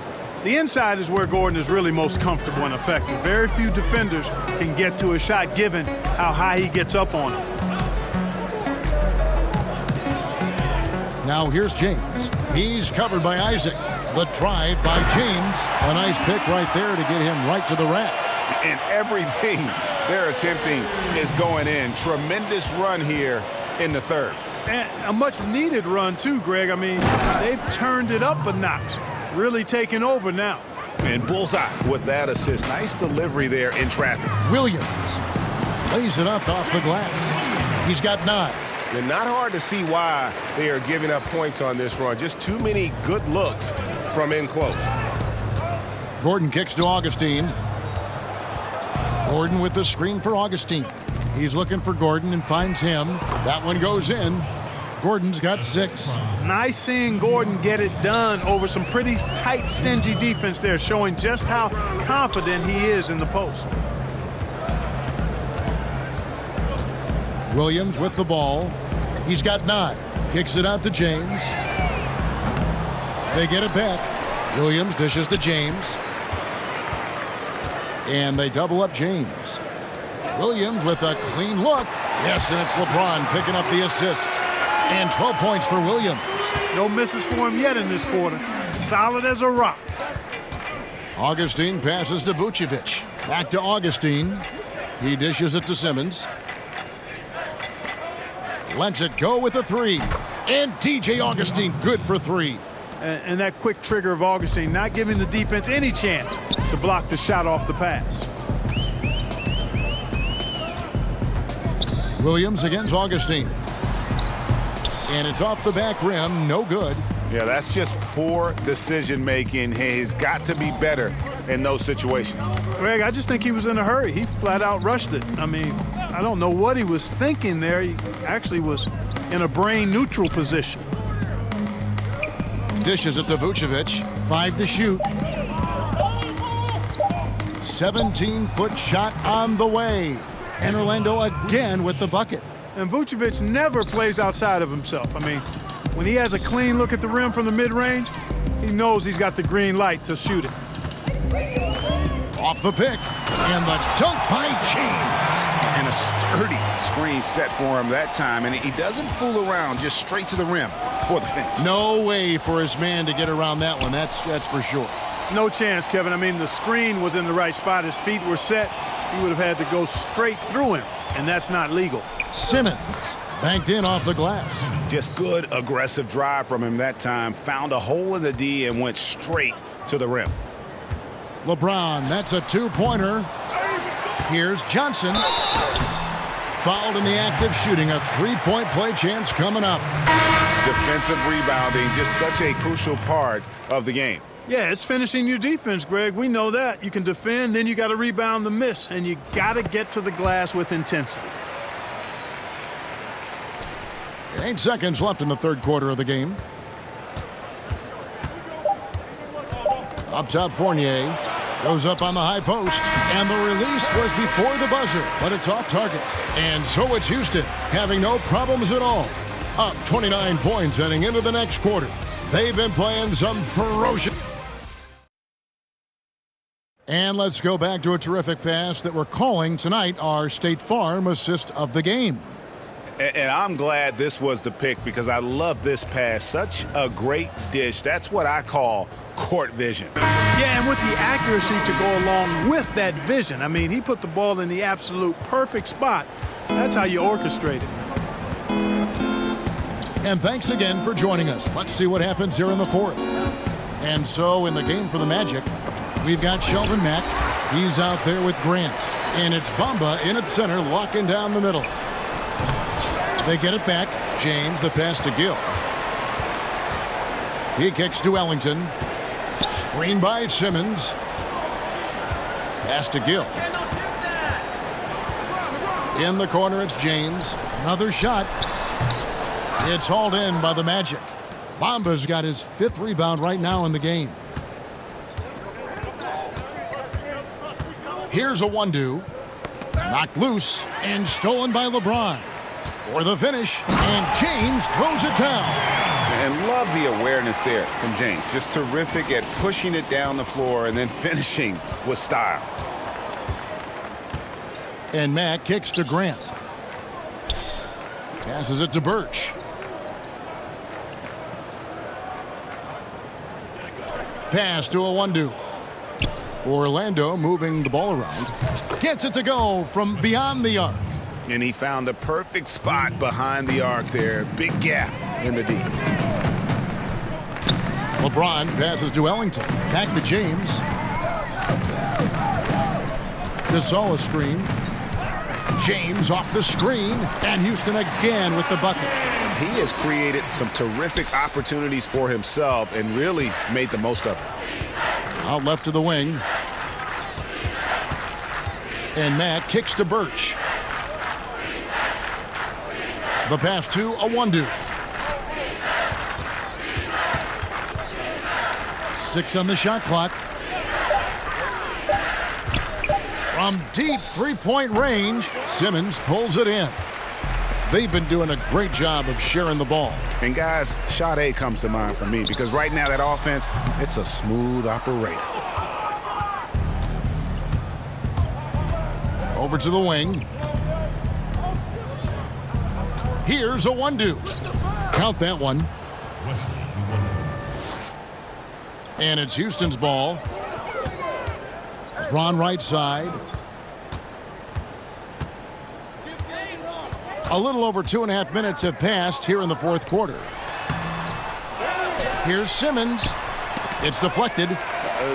D: The inside is where Gordon is really most comfortable and effective. Very few defenders can get to a shot given how high he gets up on it.
B: Now here's James. He's covered by Isaac. The drive by James. A nice pick right there to get him right to the rack.
C: And everything they're attempting is going in. Tremendous run here in the third.
D: And a much-needed run, too, Greg. I mean, they've turned it up a notch. Really taking over now.
C: And bullseye with that assist. Nice delivery there in traffic.
B: Williams lays it up off the glass. He's got 9.
A: And not hard to see why they are giving up points on this run. Just too many good looks from in close.
B: Gordon kicks to Augustine. Gordon with the screen for Augustine. He's looking for Gordon and finds him. That one goes in. Gordon's got 6.
D: Nice seeing Gordon get it done over some pretty tight, stingy defense there, showing just how confident he is in the post.
B: Williams with the ball. He's got 9. Kicks it out to James. They get it back. Williams dishes to James. And they double up James. Williams with a clean look. Yes, and it's LeBron picking up the assist. And 12 points for Williams.
D: No misses for him yet in this quarter. Solid as a rock.
B: Augustine passes to Vucevic. Back to Augustine. He dishes it to Simmons. Lets it go with a three. And TJ Augustine good for three.
D: And that quick trigger of Augustine, not giving the defense any chance to block the shot off the pass.
B: Williams against Augustine. And it's off the back rim, no good.
C: Yeah, that's just poor decision making. He's got to be better in those situations.
D: Greg, I just think he was in a hurry. He flat out rushed it. I mean, I don't know what he was thinking there. He actually was in a brain neutral position.
B: Dishes it to Vucevic. 5 to shoot. 17-foot shot on the way. And Orlando again with the bucket.
D: And Vucevic never plays outside of himself. I mean, when he has a clean look at the rim from the mid-range, he knows he's got the green light to shoot it.
B: Off the pick. And the dunk by James.
C: And a sturdy screen set for him that time. And he doesn't fool around, just straight to the rim for the finish.
B: No way for his man to get around that one. That's for sure.
D: No chance, Kevin. I mean, the screen was in the right spot. His feet were set. He would have had to go straight through him, and that's not legal.
B: Simmons banked in off the glass.
C: Just good aggressive drive from him that time. Found a hole in the D and went straight to the rim.
B: LeBron, that's a two-pointer. Here's Johnson. Fouled in the act of shooting. A three-point play chance coming up.
C: Defensive rebounding, just such a crucial part of the game.
D: Yeah, it's finishing your defense, Greg. We know that. You can defend, then you got to rebound the miss, and you got to get to the glass with intensity.
B: 8 seconds left in the third quarter of the game. Up top, Fournier goes up on the high post, and the release was before the buzzer, but it's off target. And so it's Houston, having no problems at all. Up 29 points heading into the next quarter. They've been playing some ferocious. And let's go back to a terrific pass that we're calling tonight our State Farm assist of the game.
C: And I'm glad this was the pick because I love this pass. Such a great dish. That's what I call court vision.
D: Yeah, and with the accuracy to go along with that vision. I mean, he put the ball in the absolute perfect spot. That's how you orchestrate it.
B: And thanks again for joining us. Let's see what happens here in the fourth. And so in the game for the Magic, we've got Shelvin Mack. He's out there with Grant. And it's Bamba in at center, locking down the middle. They get it back. James, the pass to Gill. He kicks to Ellington. Screen by Simmons. Pass to Gill. In the corner, it's James. Another shot. It's hauled in by the Magic. Bamba's got his 5th rebound right now in the game. Here's a 1-2. Knocked loose and stolen by LeBron. For the finish, and James throws it down.
C: And love the awareness there from James. Just terrific at pushing it down the floor and then finishing with style.
B: And Matt kicks to Grant. Passes it to Birch. Pass to a 1-2. Orlando moving the ball around. Gets it to go from beyond the arc.
C: And he found the perfect spot behind the arc there. Big gap in the D.
B: LeBron passes to Ellington. Back to James. Gasol a screen. James off the screen. And Houston again with the bucket.
C: He has created some terrific opportunities for himself and really made the most of it.
B: Out left to the wing. And Matt kicks to Birch. The pass to a 1-2. 6 on the shot clock. From deep three-point range, Simmons pulls it in. They've been doing a great job of sharing the ball.
C: And guys, shot A comes to mind for me because right now that offense, it's a smooth operator.
B: Over to the wing. Here's a 1-2. Count that one.
E: Wesley, you won.
B: And it's Houston's ball. LeBron right side. A little over 2.5 minutes have passed here in the fourth quarter. Here's Simmons. It's deflected.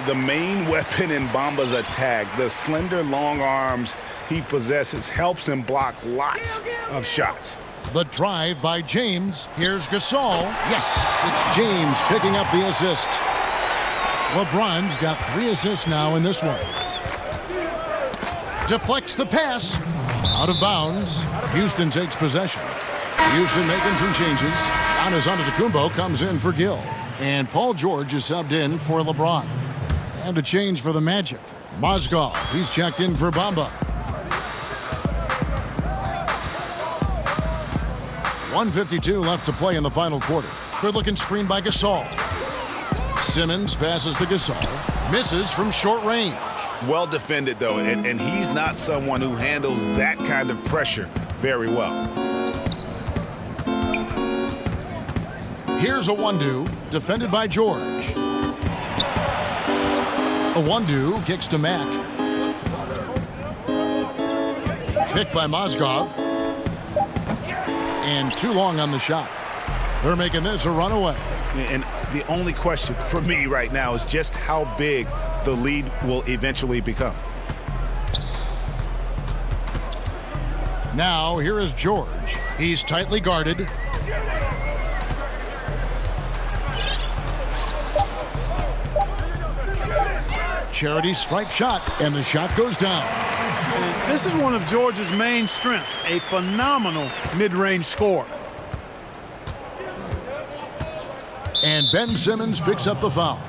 C: The main weapon in Bamba's attack, the slender long arms he possesses, helps him block lots of shots.
B: The drive by James. Here's Gasol. Yes, it's James picking up the assist. LeBron's got 3 assists now in this one. Deflects the pass. Out of bounds. Houston takes possession. Houston making some changes. Giannis Antetokounmpo comes in for Gill. And Paul George is subbed in for LeBron. And a change for the Magic. Mozgov, he's checked in for Bamba. 1:52 left to play in the final quarter. Good-looking screen by Gasol. Simmons passes to Gasol. Misses from short range.
C: Well defended, though, and he's not someone who handles that kind of pressure very well.
B: Here's a one-do, defended by George. A one-do kicks to Mack. Picked by Mozgov. And too long on the shot. They're making this a runaway.
C: And the only question for me right now is just how big the lead will eventually become.
B: Now, here is George. He's tightly guarded. Charity stripe shot, and the shot goes down.
D: And this is one of George's main strengths, a phenomenal mid-range score.
B: And Ben Simmons picks up the foul.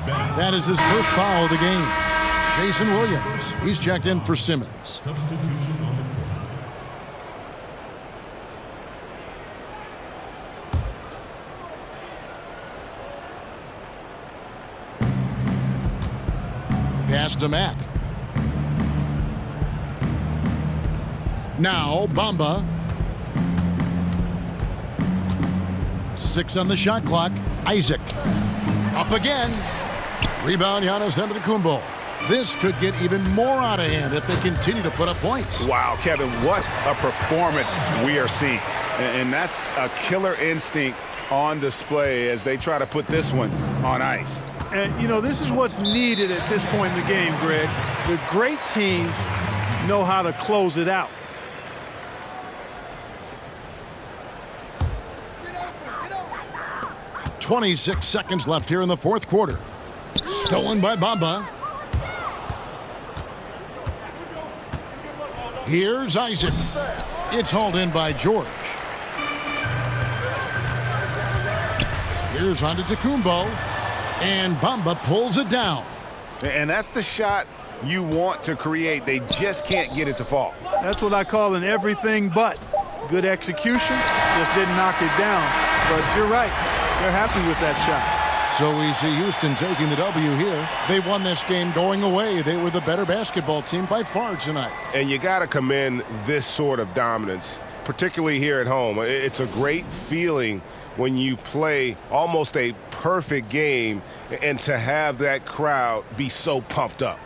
B: That is his first foul of the game. Jason Williams, he's checked in for Simmons.
E: Substitution on the court.
B: Pass to Mack. Now, Bamba. 6 on the shot clock. Isaac. Up again. Rebound, Giannis Antetokounmpo. This could get even more out of hand if they continue to put up points.
C: Wow, Kevin, what a performance we are seeing. And that's a killer instinct on display as they try to put this one on ice.
D: And, you know, this is what's needed at this point in the game, Greg. The great teams know how to close it out.
B: .26 seconds left here in the fourth quarter. Stolen by Bamba. Here's Isaac. It's hauled in by George. Here's Antetokounmpo. And Bamba pulls it down.
C: And that's the shot you want to create. They just can't get it to fall.
D: That's what I call an everything but. Good execution, just didn't knock it down. But you're right, they're happy with that shot.
B: So we see Houston taking the W here. They won this game going away. They were the better basketball team by far tonight.
F: And you got to commend this sort of dominance, particularly here at home. It's a great feeling when you play almost a perfect game and to have that crowd be so pumped up.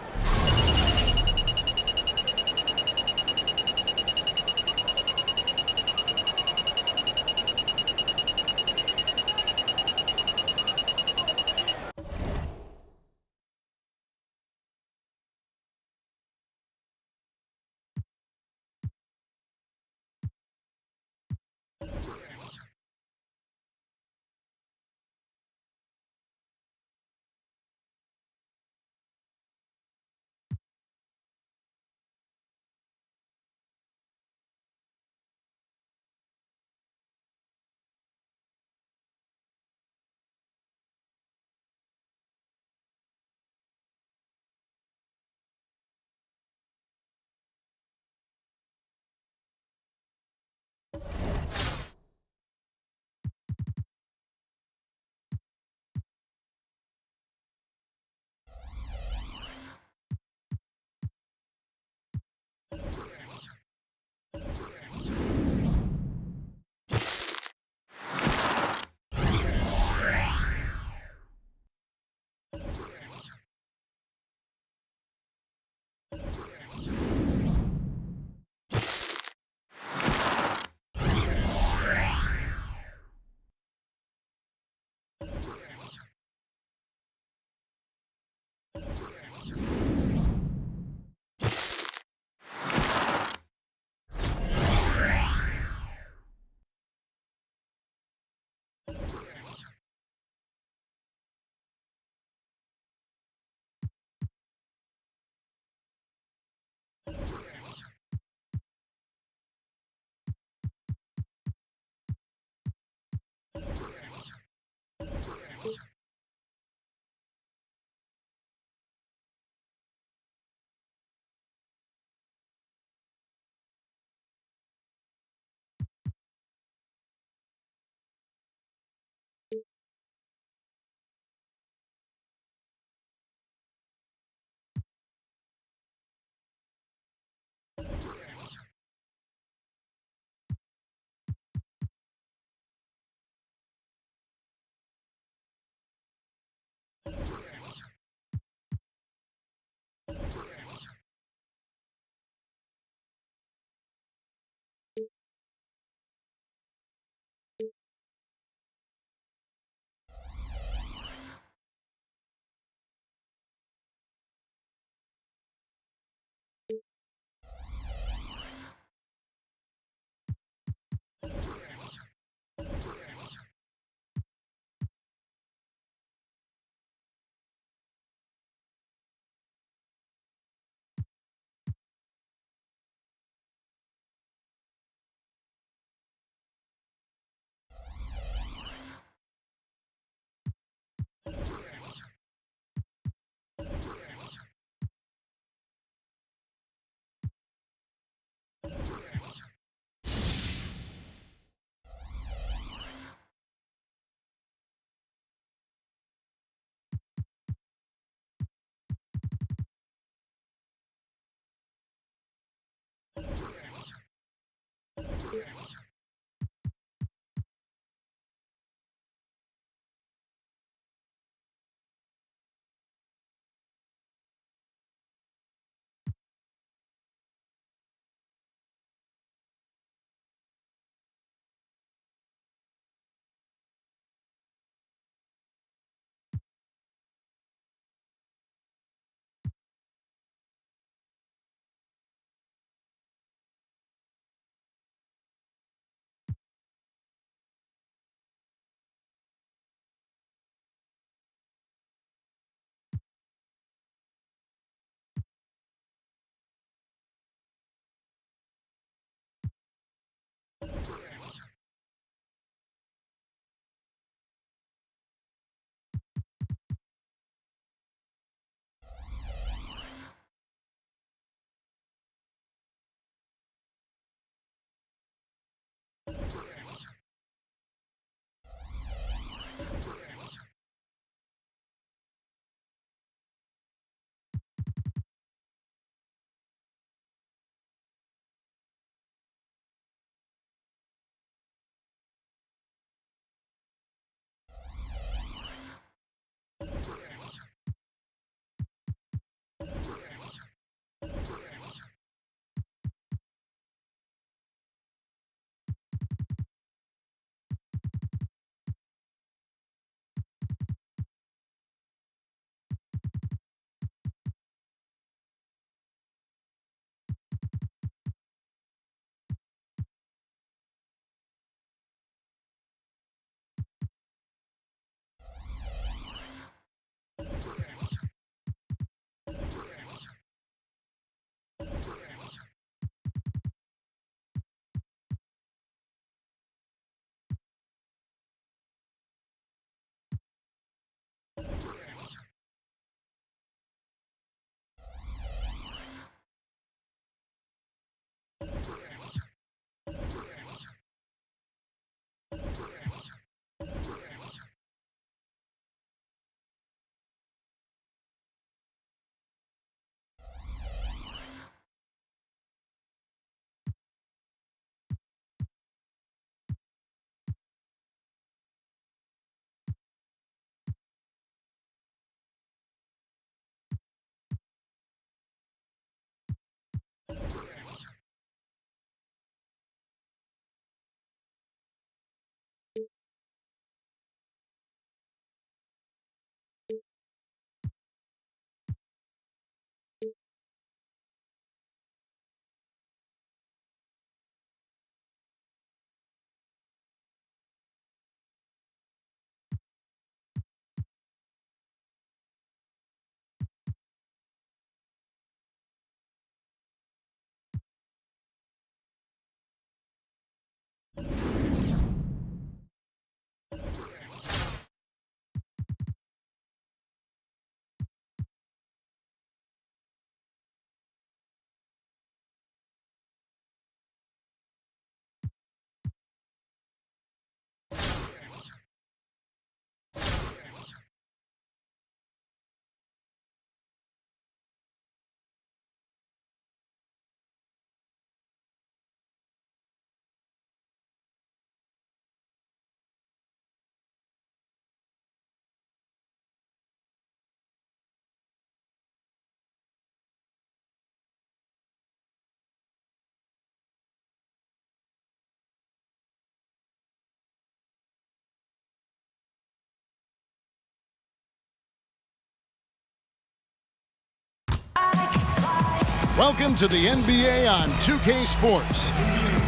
B: Welcome to the NBA on 2K Sports.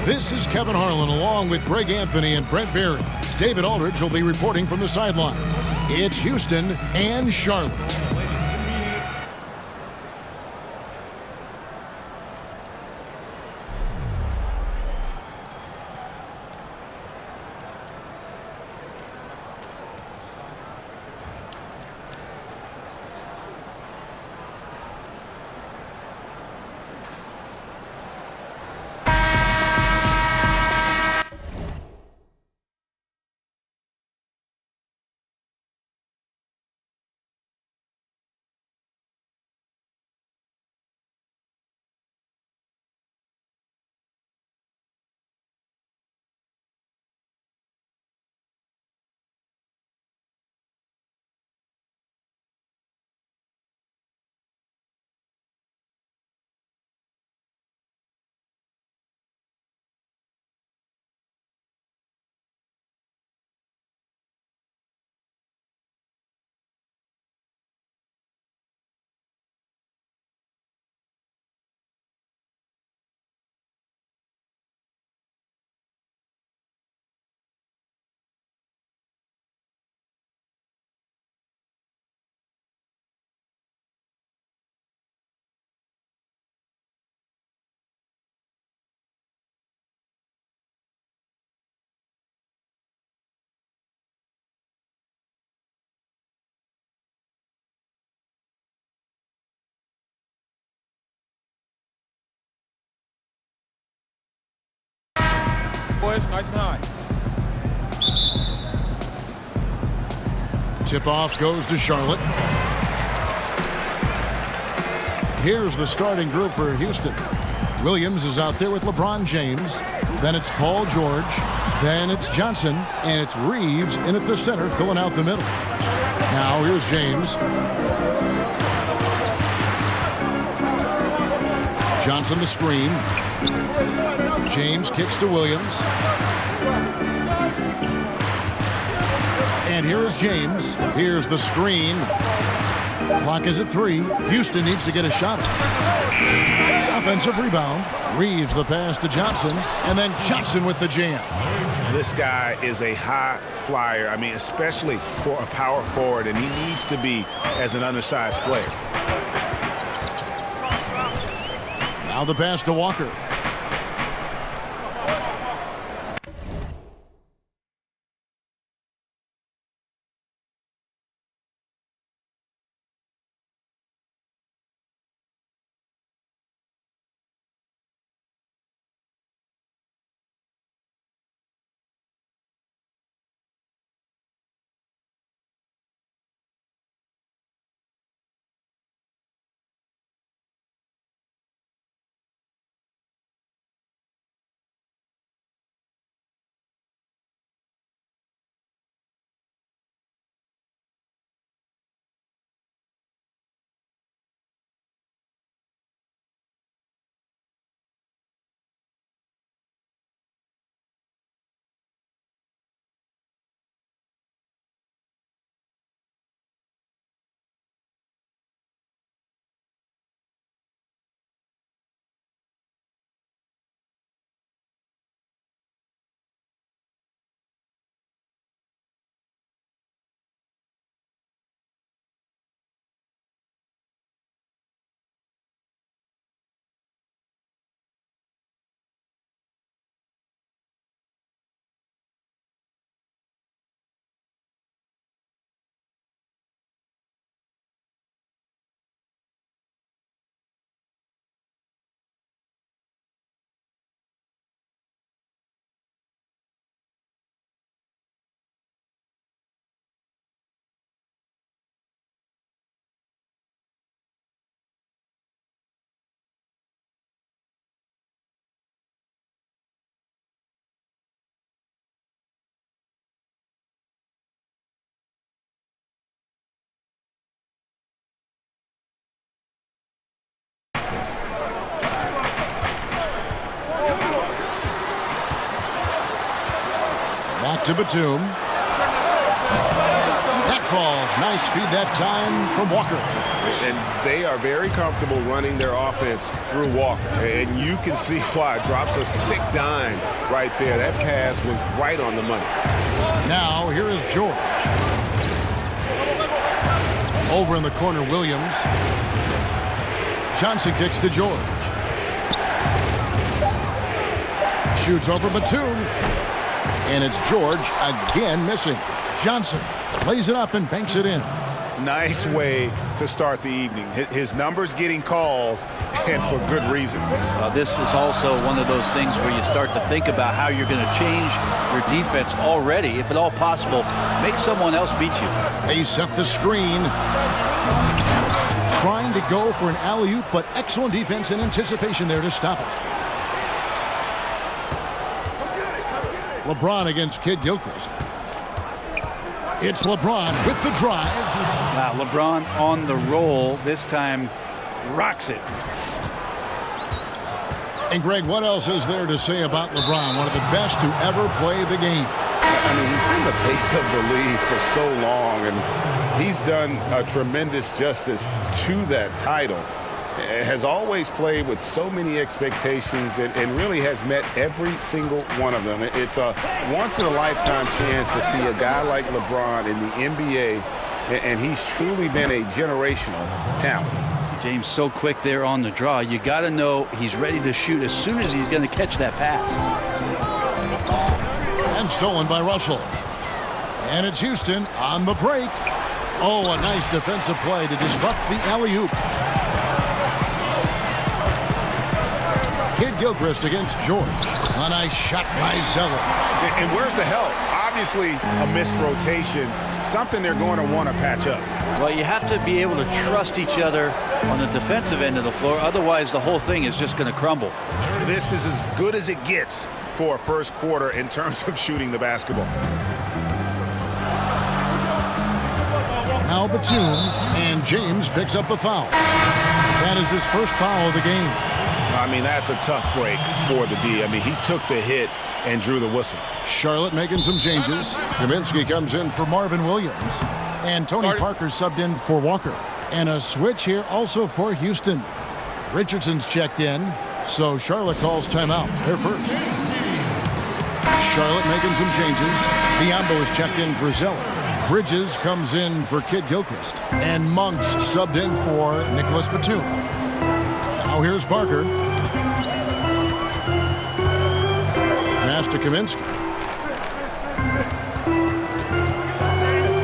B: This is Kevin Harlan along with Greg Anthony and Brent Berry. David Aldridge will be reporting from the sideline. It's Houston and Charlotte.
A: Boys, nice and high.
B: Tip-off goes to Charlotte. Here's the starting group for Houston. Williams is out there with LeBron James. Then it's Paul George. Then it's Johnson. And it's Reeves in at the center, filling out the middle. Now here's James. Johnson the screen. James kicks to Williams. And here is James. Here's the screen. Clock is at 3. Houston needs to get a shot. Offensive rebound. Reeves the pass to Johnson. And then Johnson with the jam.
C: This guy is a high flyer. I mean, especially for a power forward, and he needs to be as an undersized player.
B: Now the pass to Walker. Back to Batum. That falls. Nice feed that time from Walker.
F: And they are very comfortable running their offense through Walker. And you can see why. Drops a sick dime right there. That pass was right on the money.
B: Now here is George. Over in the corner, Williams. Johnson kicks to George. Shoots over Batum. And it's George again missing. Johnson lays it up and banks it in.
C: Nice way to start the evening. His numbers getting calls, and for good reason.
G: This is also one of those things where you start to think about how you're going to change your defense already. If at all possible, make someone else beat you.
B: They set the screen. Trying to go for an alley-oop, but excellent defense and anticipation there to stop it. LeBron against Kid Gilchrist. It's LeBron with the drive.
G: Wow, LeBron on the roll. This time rocks it.
B: And Greg, what else is there to say about LeBron? One of the best to ever play the game.
C: I mean, he's been the face of the league for so long, and he's done a tremendous justice to that title. Has always played with so many expectations and really has met every single one of them. It's a once-in-a-lifetime chance to see a guy like LeBron in the NBA, and he's truly been a generational talent.
G: James, so quick there on the draw. You got to know he's ready to shoot as soon as he's going to catch that pass.
B: And stolen by Russell. And it's Houston on the break. Oh, a nice defensive play to disrupt the alley-oop. Kid Gilchrist against George. A nice shot by Zeller.
C: And where's the help? Obviously, a missed rotation, something they're going to want to patch up.
G: Well, you have to be able to trust each other on the defensive end of the floor. Otherwise, the whole thing is just going to crumble.
C: This is as good as it gets for a first quarter in terms of shooting the basketball.
B: Now Batum, and James picks up the foul. That is his first foul of the game.
C: I mean, that's a tough break for the D. I mean, he took the hit and drew the whistle.
B: Charlotte making some changes. Kaminsky comes in for Marvin Williams. And Tony Parker subbed in for Walker. And a switch here also for Houston. Richardson's checked in, so Charlotte calls timeout. They're first. Charlotte making some changes. Biombo is checked in for Zeller. Bridges comes in for Kid Gilchrist. And Monks subbed in for Nicholas Batum. Now here's Parker. Pass to Kaminsky.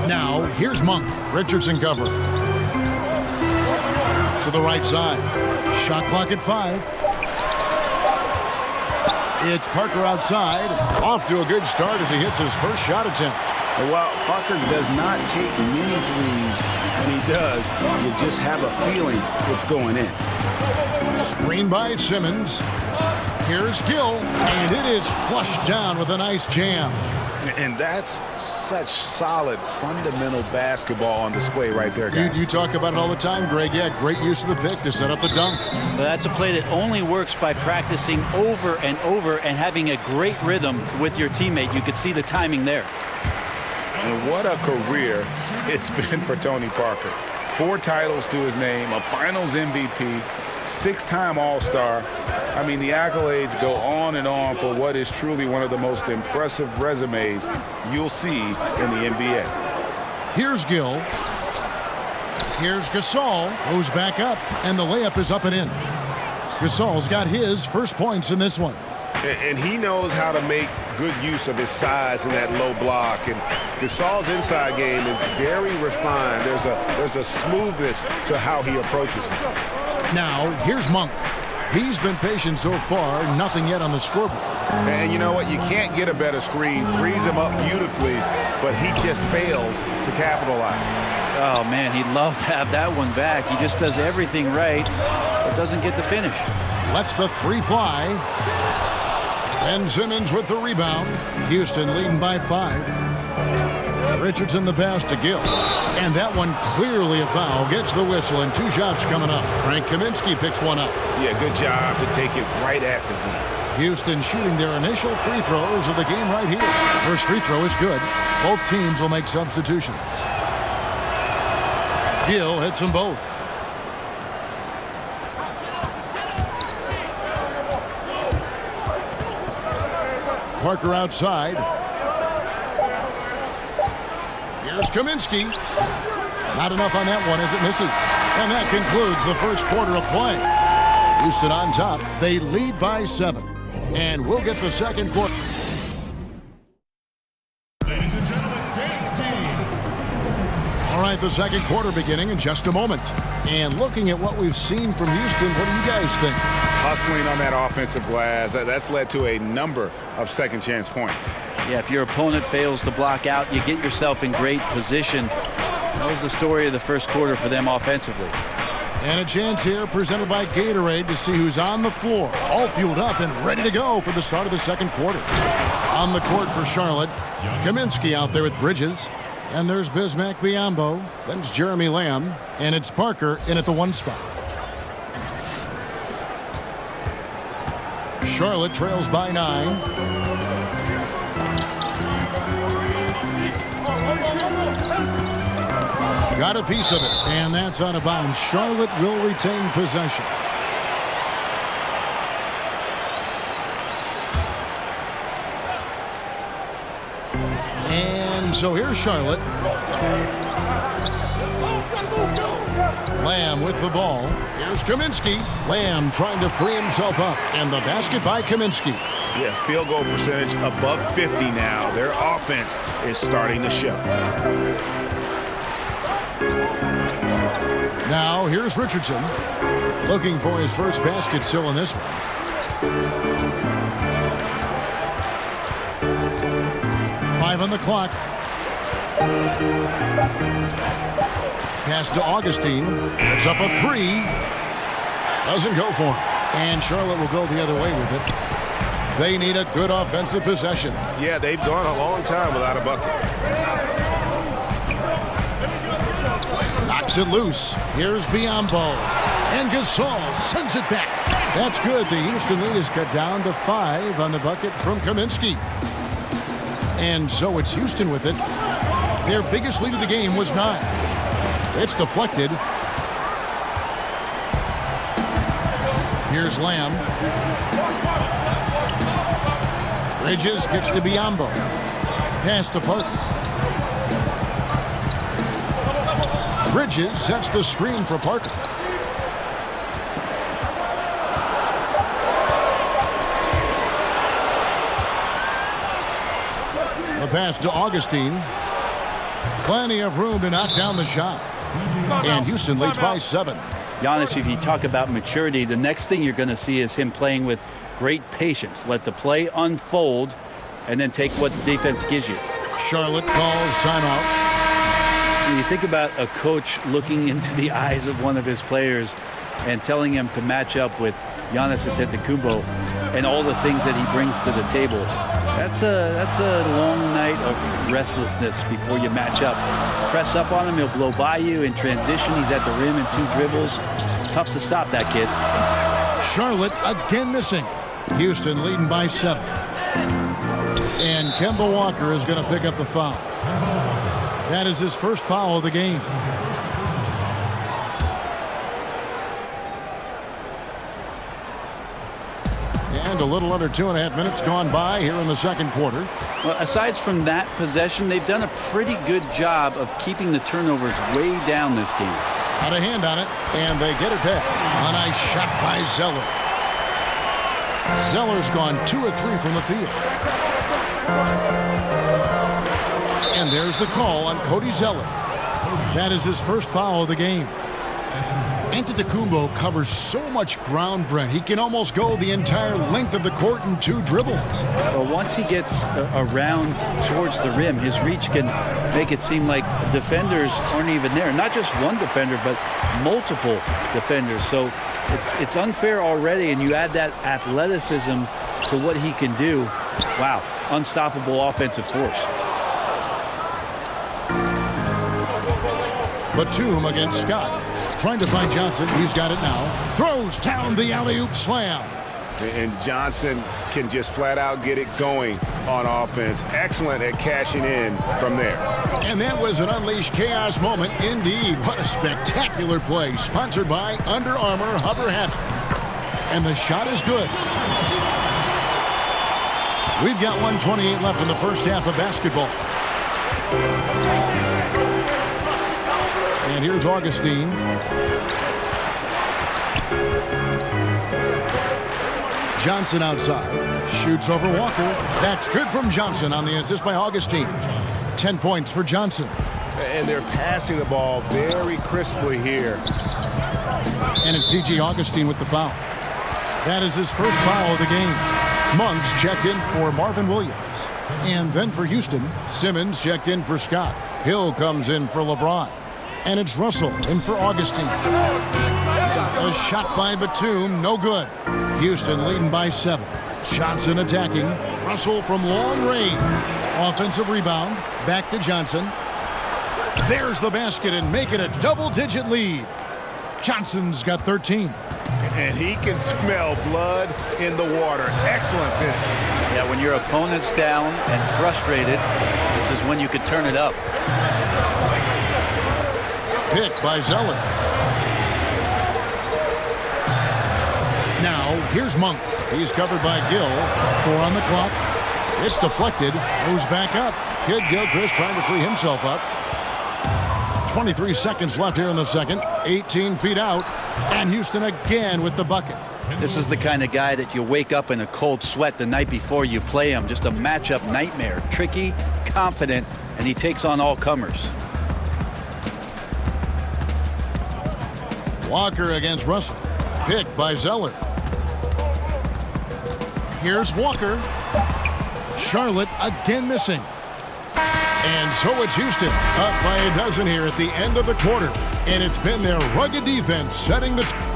B: Now here's Monk. Richardson cover. To the right side. Shot clock at 5. It's Parker outside. Off to a good start as he hits his first shot attempt.
C: Well, Parker does not take many threes. When he does, you just have a feeling it's going in.
B: Screen by Simmons. Here's Gill, and it is flushed down with a nice jam.
C: And that's such solid, fundamental basketball on display right there, guys.
B: You talk about it all the time, Greg. Yeah, great use of the pick to set up a dunk.
G: But that's a play that only works by practicing over and over and having a great rhythm with your teammate. You could see the timing there.
C: And what a career it's been for Tony Parker. 4 titles to his name, a Finals MVP, 6-time All-Star. I mean, the accolades go on and on for what is truly one of the most impressive resumes you'll see in the NBA.
B: Here's Gill. Here's Gasol, who's back up, and the layup is up and in. Gasol's got his first points in this one.
F: And he knows how to make good use of his size in that low block. And Gasol's inside game is very refined. There's a smoothness to how he approaches it.
B: Now, here's Monk. He's been patient so far, nothing yet on the scoreboard.
C: And you know what? You can't get a better screen. Frees him up beautifully, but he just fails to capitalize.
G: Oh, man, he'd love to have that one back. He just does everything right, but doesn't get the finish.
B: Lets the 3 fly. Ben Simmons with the rebound. Houston leading by 5. Richardson the pass to Gill. And that one clearly a foul. Gets the whistle and 2 shots coming up. Frank Kaminsky picks one up.
C: Yeah, good job to take it right at the D.
B: Houston shooting their initial free throws of the game right here. First free throw is good. Both teams will make substitutions. Gill hits them both. Parker outside. Here's Kaminsky. Not enough on that one as it misses. And that concludes the first quarter of play. Houston on top. They lead by 7. And we'll get the second quarter.
E: Ladies and gentlemen, dance team.
B: All right, the second quarter beginning in just a moment. And looking at what we've seen from Houston, what do you guys think?
C: Hustling on that offensive glass, that's led to a number of second chance points.
G: Yeah, if your opponent fails to block out, you get yourself in great position. That was the story of the first quarter for them offensively.
B: And a chance here presented by Gatorade to see who's on the floor. All fueled up and ready to go for the start of the second quarter. On the court for Charlotte, Kaminsky out there with Bridges. And there's Bismack Biyombo. Then it's Jeremy Lamb. And it's Parker in at the 1 spot. Charlotte trails by 9. Got a piece of it, and that's out of bounds. Charlotte will retain possession. And so here's Charlotte. Lamb with the ball. Here's Kaminsky. Lamb trying to free himself up, and the basket by Kaminsky.
C: Yeah, field goal percentage above 50 now. Their offense is starting to show.
B: Now, here's Richardson. Looking for his first basket still in this one. Five on the clock. Pass to Augustine. It's up a 3. Doesn't go for him. And Charlotte will go the other way with it. They need a good offensive possession.
F: Yeah, they've gone a long time without a bucket.
B: Knocks it loose. Here's Biyombo. And Gasol sends it back. That's good. The Houston lead is cut down to 5 on the bucket from Kaminsky. And so it's Houston with it. Their biggest lead of the game was 9. It's deflected. Here's Lamb. Bridges gets to Biyombo. Pass to Parker. Bridges sets the screen for Parker. The pass to Augustine. Plenty of room to knock down the shot. And Houston leads by 7.
G: Giannis, if you talk about maturity, the next thing you're going to see is him playing with great patience. Let the play unfold and then take what the defense gives you.
B: Charlotte calls timeout.
G: When you think about a coach looking into the eyes of one of his players and telling him to match up with Giannis Antetokounmpo and all the things that he brings to the table, that's a long night of restlessness before you match up. Press up on him, he'll blow by you. In transition, he's at the rim in 2 dribbles. Tough to stop that kid.
B: Charlotte again missing. Houston leading by 7. And Kemba Walker is going to pick up the foul. That is his first foul of the game. And a little under 2.5 minutes gone by here in the second quarter.
G: Well, aside from that possession, they've done a pretty good job of keeping the turnovers way down this game.
B: Got a hand on it, and they get it back. A nice shot by Zeller. Zeller's gone 2 of 3 from the field. And there's the call on Cody Zeller. That is his first foul of the game. Antetokounmpo covers so much ground, Brent. He can almost go the entire length of the court in 2 dribbles.
G: Well, once he gets around towards the rim, his reach can make it seem like defenders aren't even there. Not just one defender, but multiple defenders. So it's unfair already, and you add that athleticism to what he can do. Wow, unstoppable offensive force.
B: Batum against Scott. Trying to find Johnson. He's got it now. Throws down the alley-oop slam.
C: And Johnson can just flat out get it going on offense. Excellent at cashing in from there.
B: And that was an unleashed chaos moment indeed. What a spectacular play. Sponsored by Under Armour Hover Habit. And the shot is good. We've got 1:28 left in the first half of basketball. And here's Augustine. Johnson outside. Shoots over Walker. That's good from Johnson on the assist by Augustine. 10 points for Johnson.
F: And they're passing the ball very crisply here.
B: And it's D.J. Augustine with the foul. That is his first foul of the game. Monks checked in for Marvin Williams. And then for Houston, Simmons checked in for Scott. Hill comes in for LeBron. And it's Russell in for Augustine. A shot by Batum, no good. Houston leading by 7. Johnson attacking. Russell from long range. Offensive rebound. Back to Johnson. There's the basket and make it a double-digit lead. Johnson's got 13.
C: And he can smell blood in the water. Excellent finish.
G: Yeah, when your opponent's down and frustrated, this is when you could turn it up.
B: Pick by Zeller. Now, here's Monk. He's covered by Gill. 4 on the clock. It's deflected. Moves back up. Kid Gilchrist trying to free himself up. 23 seconds left here in the second. 18 feet out. And Houston again with the bucket.
G: This is the kind of guy that you wake up in a cold sweat the night before you play him. Just a matchup nightmare. Tricky, confident, and he takes on all comers.
B: Walker against Russell. Pick by Zeller. Here's Walker. Charlotte again missing. And so it's Houston up by a dozen here at the end of the quarter. And it's been their rugged defense setting the...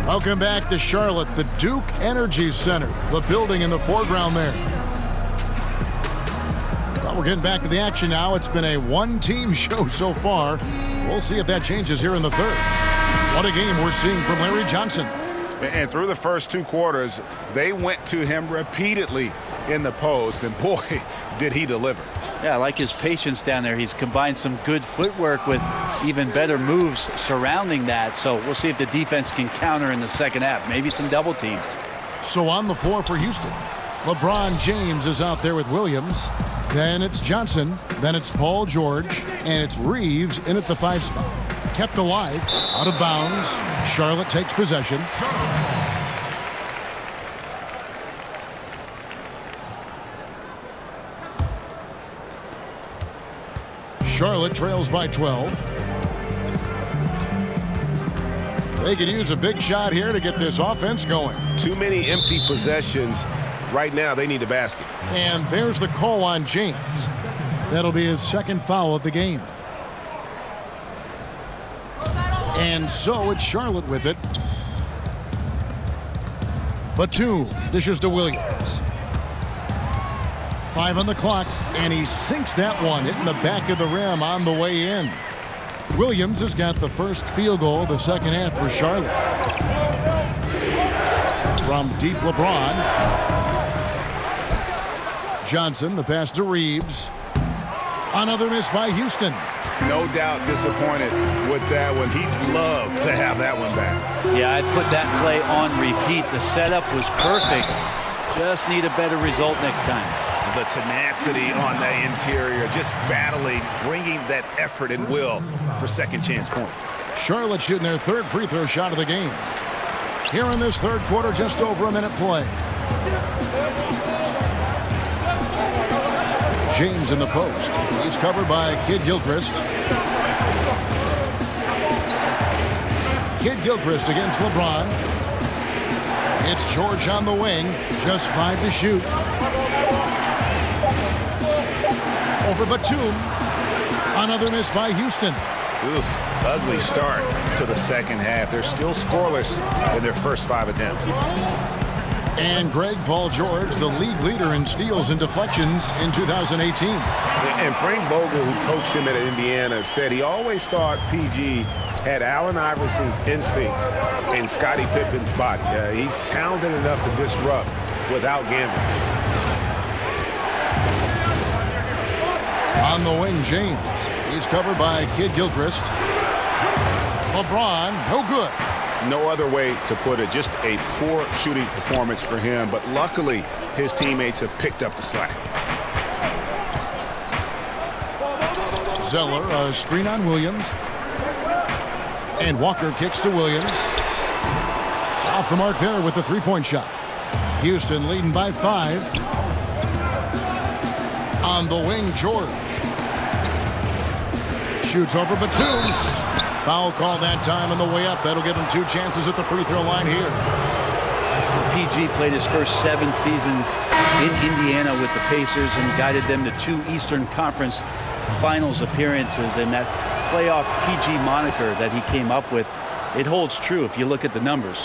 B: Welcome back to Charlotte, the Duke Energy Center, the building in the foreground there. Well, we're getting back to the action now. It's been a one-team show so far. We'll see if that changes here in the third. What a game we're seeing from Larry Johnson.
C: And through the first 2 quarters, they went to him repeatedly in the post, and boy, did he deliver.
G: Yeah, I like his patience down there. He's combined some good footwork with even better moves surrounding that. So we'll see if the defense can counter in the second half. Maybe some double teams.
B: So on the floor for Houston, LeBron James is out there with Williams. Then it's Johnson. Then it's Paul George. And it's Reeves in at the 5 spot. Kept alive. Out of bounds. Charlotte takes possession. Charlotte trails by 12. They could use a big shot here to get this offense going.
F: Too many empty possessions. Right now, they need a basket.
B: And there's the call on James. That'll be his second foul of the game. And so it's Charlotte with it. Batum dishes to Williams. 5 on the clock, and he sinks that one, hitting the back of the rim on the way in. Williams has got the first field goal of the second half for Charlotte. From deep LeBron. Johnson, the pass to Reeves. Another miss by Houston.
C: No doubt disappointed with that one. He'd love to have that one back.
G: Yeah, I'd put that play on repeat. The setup was perfect. Just need a better result next time.
C: The tenacity on the interior, just battling, bringing that effort and will for second chance points.
B: Charlotte shooting their third free throw shot of the game. Here in this third quarter, just over a minute play. James in the post. He's covered by Kid Gilchrist. Kid Gilchrist against LeBron. It's George on the wing. Just 5 to shoot. Over Batum. Another miss by Houston.
C: Oof, ugly start to the second half. They're still scoreless in their first 5 attempts.
B: And Greg Paul George, the league leader in steals and deflections in 2018.
C: And Frank Vogel, who coached him at Indiana, said he always thought PG had Allen Iverson's instincts in Scottie Pippen's body. He's talented enough to disrupt without gambling.
B: On the wing, James. He's covered by Kid Gilchrist. LeBron, no good.
C: No other way to put it. Just a poor shooting performance for him. But luckily, his teammates have picked up the slack.
B: Zeller, a screen on Williams. And Walker kicks to Williams. Off the mark there with the three-point shot. Houston leading by 5. On the wing, George. Shoots over Batum. Foul call that time on the way up. That'll give him 2 chances at the free throw line here.
G: PG played his first 7 seasons in Indiana with the Pacers and guided them to 2 Eastern Conference Finals appearances. And that playoff PG moniker that he came up with, it holds true if you look at the numbers.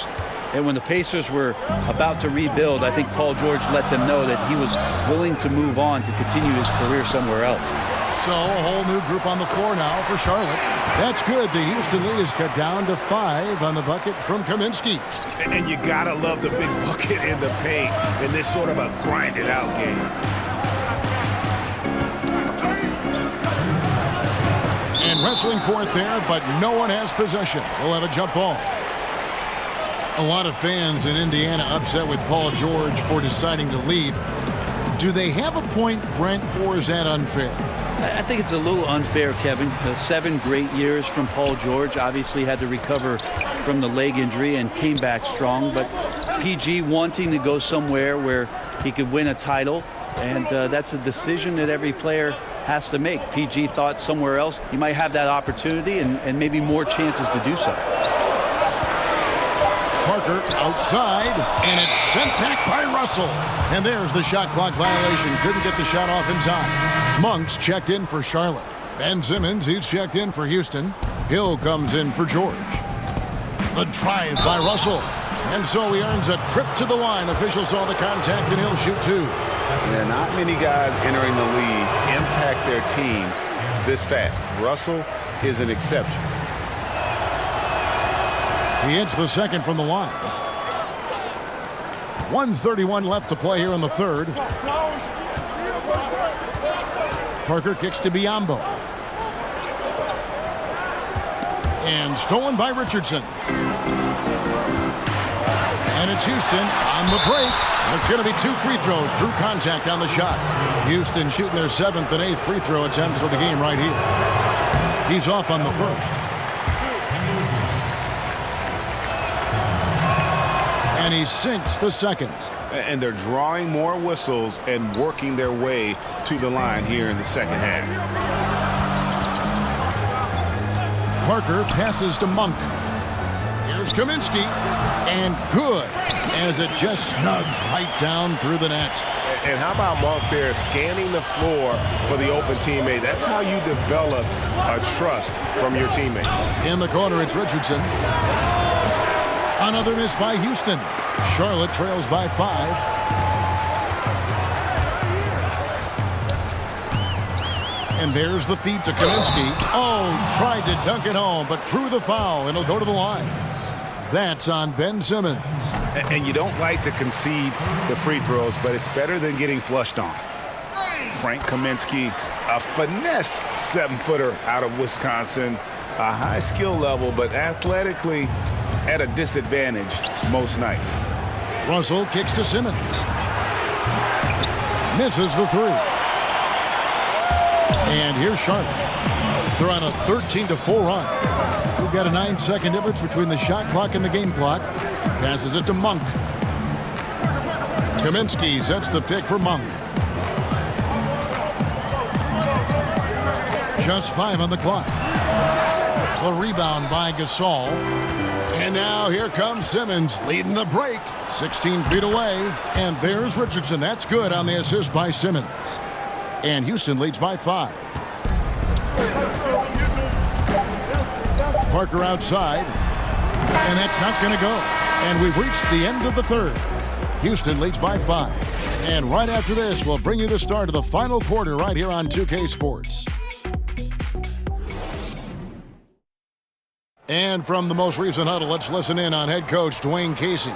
G: And when the Pacers were about to rebuild, I think Paul George let them know that he was willing to move on to continue his career somewhere else.
B: So a whole new group on the floor now for Charlotte. That's good. The Houston lead is cut down to 5 on the bucket from Kaminsky.
C: And you gotta love the big bucket in the paint in this sort of a grinded out game.
B: And wrestling for it there, but no one has possession. We'll have a jump ball. A lot of fans in Indiana upset with Paul George for deciding to leave. Do they have a point, Brent, or is that unfair?
G: I think it's a little unfair, Kevin. 7 great years from Paul George. Obviously had to recover from the leg injury and came back strong. But PG wanting to go somewhere where he could win a title. And that's a decision that every player has to make. PG thought somewhere else he might have that opportunity and maybe more chances to do so.
B: Parker outside, and it's sent back by Russell. And there's the shot clock violation. Couldn't get the shot off in time. Monk's checked in for Charlotte. Ben Simmons, he's checked in for Houston. Hill comes in for George. The drive by Russell. And so he earns a trip to the line. Officials saw the contact, and he'll shoot 2.
C: Yeah, not many guys entering the league impact their teams this fast. Russell is an exception.
B: He hits the second from the line. 1:31 left to play here in the third. Parker kicks to Biyombo. And stolen by Richardson. And it's Houston on the break. It's going to be 2 free throws. Drew contact on the shot. Houston shooting their 7th and 8th free throw attempts for the game right here. He's off on the first. And he sinks the second.
C: And they're drawing more whistles and working their way to the line here in the second half.
B: Parker passes to Monk. Here's Kaminsky. And good, as it just snugs right down through the net.
C: And how about Monk there scanning the floor for the open teammate? That's how you develop a trust from your teammates.
B: In the corner, it's Richardson. Another miss by Houston. Charlotte trails by 5. And there's the feed to Kaminsky. Oh, tried to dunk it home, but drew the foul, and he'll go to the line. That's on Ben Simmons.
C: And you don't like to concede the free throws, but it's better than getting flushed on. Frank Kaminsky, a finesse 7-footer out of Wisconsin. A high skill level, but athletically at a disadvantage most nights.
B: Russell kicks to Simmons. Misses the 3. And here's Charlotte. They're on a 13-4 run. We've got a 9-second difference between the shot clock and the game clock. Passes it to Monk. Kaminsky sets the pick for Monk. Just 5 on the clock. The rebound by Gasol. And now here comes Simmons leading the break. 16 feet away. And there's Richardson. That's good on the assist by Simmons. And Houston leads by 5. Parker outside, and that's not going to go. And we've reached the end of the third. Houston leads by 5. And right after this, we'll bring you the start of the final quarter right here on 2K Sports. And from the most recent huddle, let's listen in on head coach Dwayne Casey.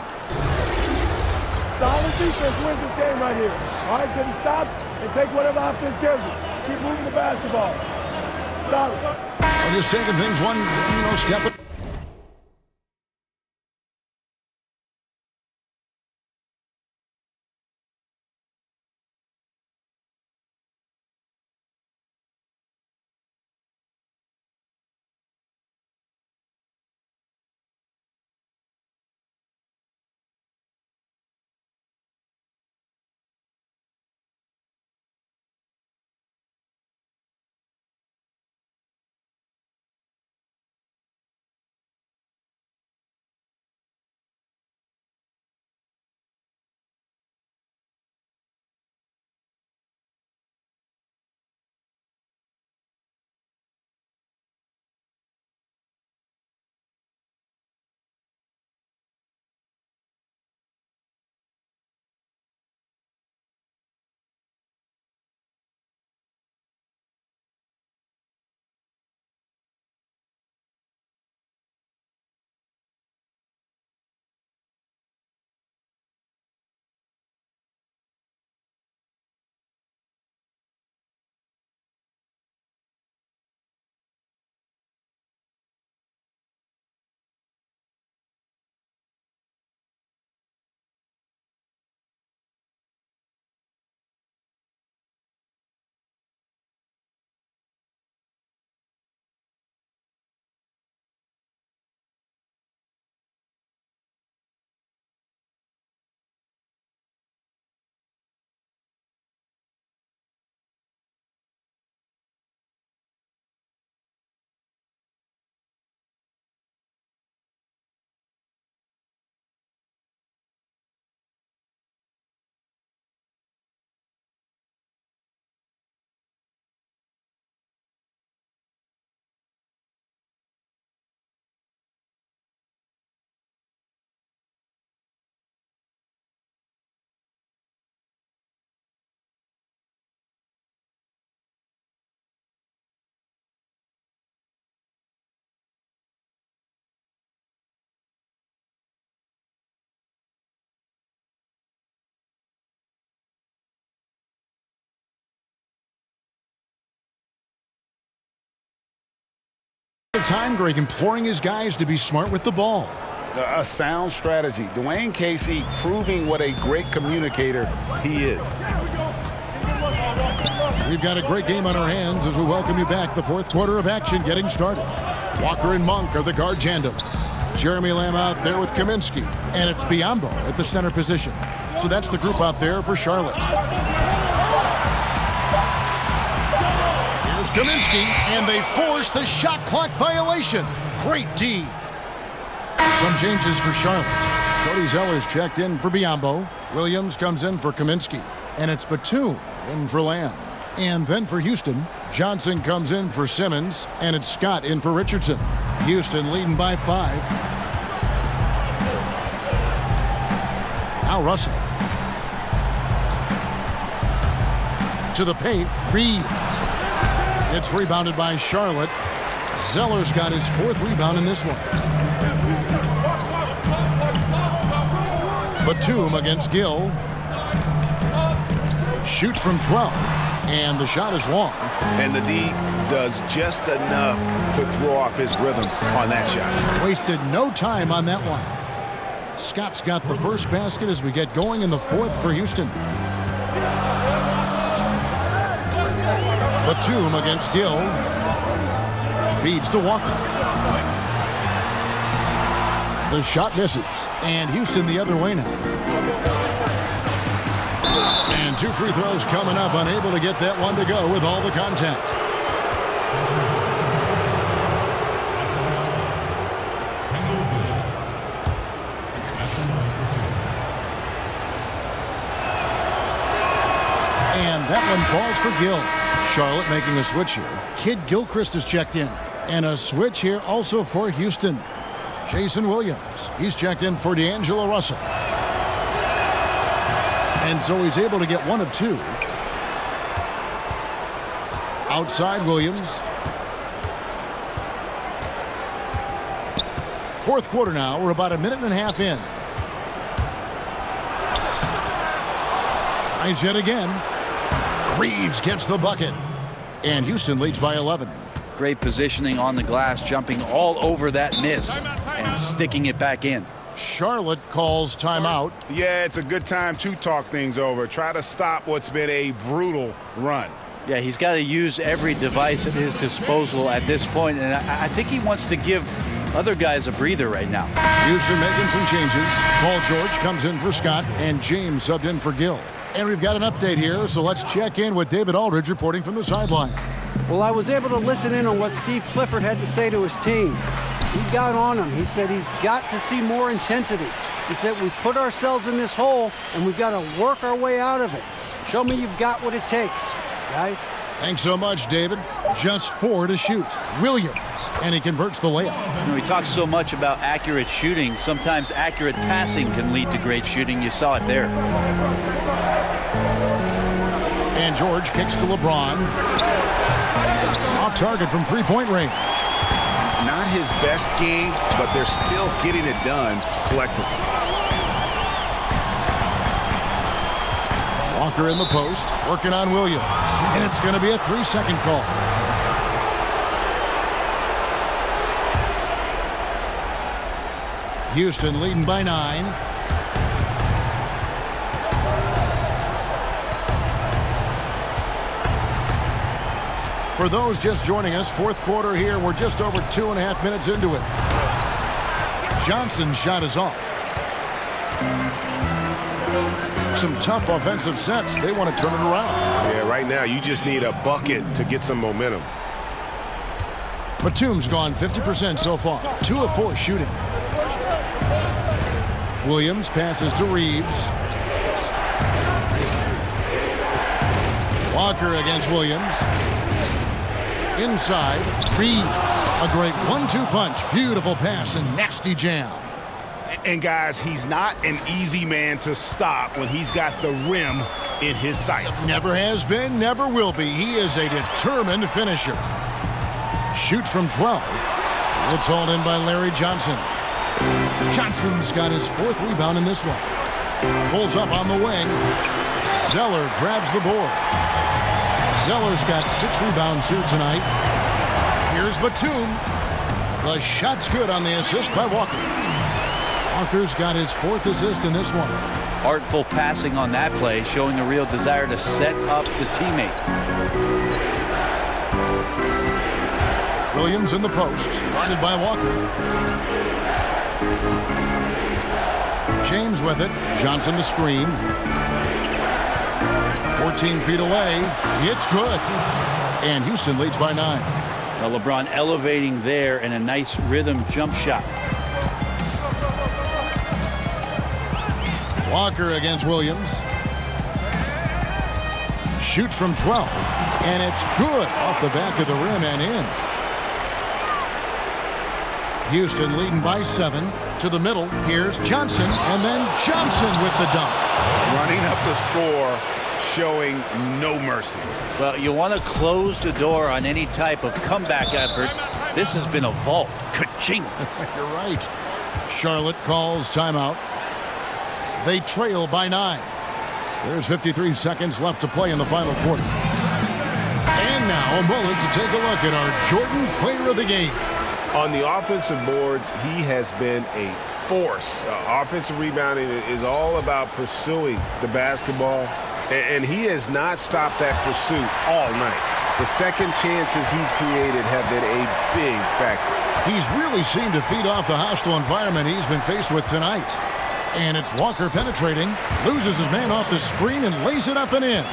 H: Solid defense wins this game right here. All right, getting stops and take whatever offense gives us. Keep moving the basketball. Solid.
B: We're just taking things one, step at time, Greg, imploring his guys to be smart with the ball.
C: A sound strategy. Dwayne Casey proving what a great communicator he is.
B: We've got a great game on our hands as we welcome you back. The fourth quarter of action getting started. Walker and Monk are the guard tandem. Jeremy Lamb out there with Kaminsky. And it's Biyombo at the center position. So that's the group out there for Charlotte. Here's Kaminsky, and they force the shot clock violation. Great D. Some changes for Charlotte. Cody Zeller's checked in for Biyombo. Williams comes in for Kaminsky. And it's Batum in for Lamb. And then for Houston, Johnson comes in for Simmons. And it's Scott in for Richardson. Houston leading by 5. Now Russell. To the paint, Reeves. It's rebounded by Charlotte. Zeller's got his 4th rebound in this one. Batum against Gill. Shoots from 12. And the shot is long.
C: And the D does just enough to throw off his rhythm on that shot.
B: Wasted no time on that one. Scott's got the first basket as we get going in the 4th for Houston. Batum against Gill. Feeds to Walker. The shot misses. And Houston the other way now. And 2 free throws coming up. Unable to get that one to go with all the contact. And that one falls for Gill. Charlotte making a switch here. Kid Gilchrist is checked in. And a switch here also for Houston. Jason Williams. He's checked in for D'Angelo Russell. And so he's able to get one of two. Outside Williams. Fourth quarter now. We're about a minute and a half in. Tries yet again. Reeves gets the bucket. And Houston leads by 11.
G: Great positioning on the glass, jumping all over that miss and sticking it back in.
B: Charlotte calls timeout.
C: Yeah, it's a good time to talk things over. Try to stop what's been a brutal run.
G: Yeah, he's got to use every device at his disposal at this point, and I think he wants to give other guys a breather right now.
B: Houston making some changes. Paul George comes in for Scott, and James subbed in for Gill. And we've got an update here, so let's check in with David Aldridge reporting from the sideline.
I: Well, I was able to listen in on what Steve Clifford had to say to his team. He got on him. He said he's got to see more intensity. He said we've put ourselves in this hole, and we've got to work our way out of it. Show me you've got what it takes, guys.
B: Thanks so much, David. Just 4 to shoot. Williams, and he converts the layup.
G: You know, he talks so much about accurate shooting. Sometimes accurate passing can lead to great shooting. You saw it there.
B: And George kicks to LeBron. Off target from three-point range.
C: Not his best game, but they're still getting it done collectively.
B: Walker in the post, working on Williams. And it's going to be a 3-second call. Houston leading by 9. For those just joining us, fourth quarter here. We're just over 2.5 minutes into it. Johnson's shot is off. Some tough offensive sets. They want to turn it around.
F: Yeah, right now you just need a bucket to get some momentum.
B: Batum's gone 50% so far. 2 of 4 shooting. Williams passes to Reeves. Walker against Williams. Inside, Reeves. A great 1-2 punch. Beautiful pass and nasty jam.
C: And guys, he's not an easy man to stop when he's got the rim in his sights.
B: Never has been, never will be. He is a determined finisher. Shoots from 12. It's hauled in by Larry Johnson. Johnson's got his 4th rebound in this one. Pulls up on the wing. Zeller grabs the board. Zeller's got 6 rebounds here tonight. Here's Batum. The shot's good on the assist by Walker. Walker's got his 4th assist in this one.
G: Artful passing on that play, showing a real desire to set up the teammate.
B: Williams in the post, guarded by Walker. James with it. Johnson to screen. 14 feet away. It's good. And Houston leads by 9.
G: Now LeBron elevating there and a nice rhythm jump shot.
B: Walker against Williams. Shoots from 12. And it's good off the back of the rim and in. Houston leading by 7. To the middle. Here's Johnson. And then Johnson with the dunk.
C: Running up the score, showing no mercy.
G: Well, you want to close the door on any type of comeback effort. This has been a vault. Ka-ching.
B: You're right. Charlotte calls timeout. They trail by 9. There's 53 seconds left to play in the final quarter. And now a moment to take a look at our Jordan Player of the Game.
F: On the offensive boards, he has been a force. Offensive rebounding is all about pursuing the basketball, and he has not stopped that pursuit all night. The second chances he's created have been a big factor.
B: He's really seemed to feed off the hostile environment he's been faced with tonight. And it's Walker penetrating, loses his man off the screen and lays it up and in.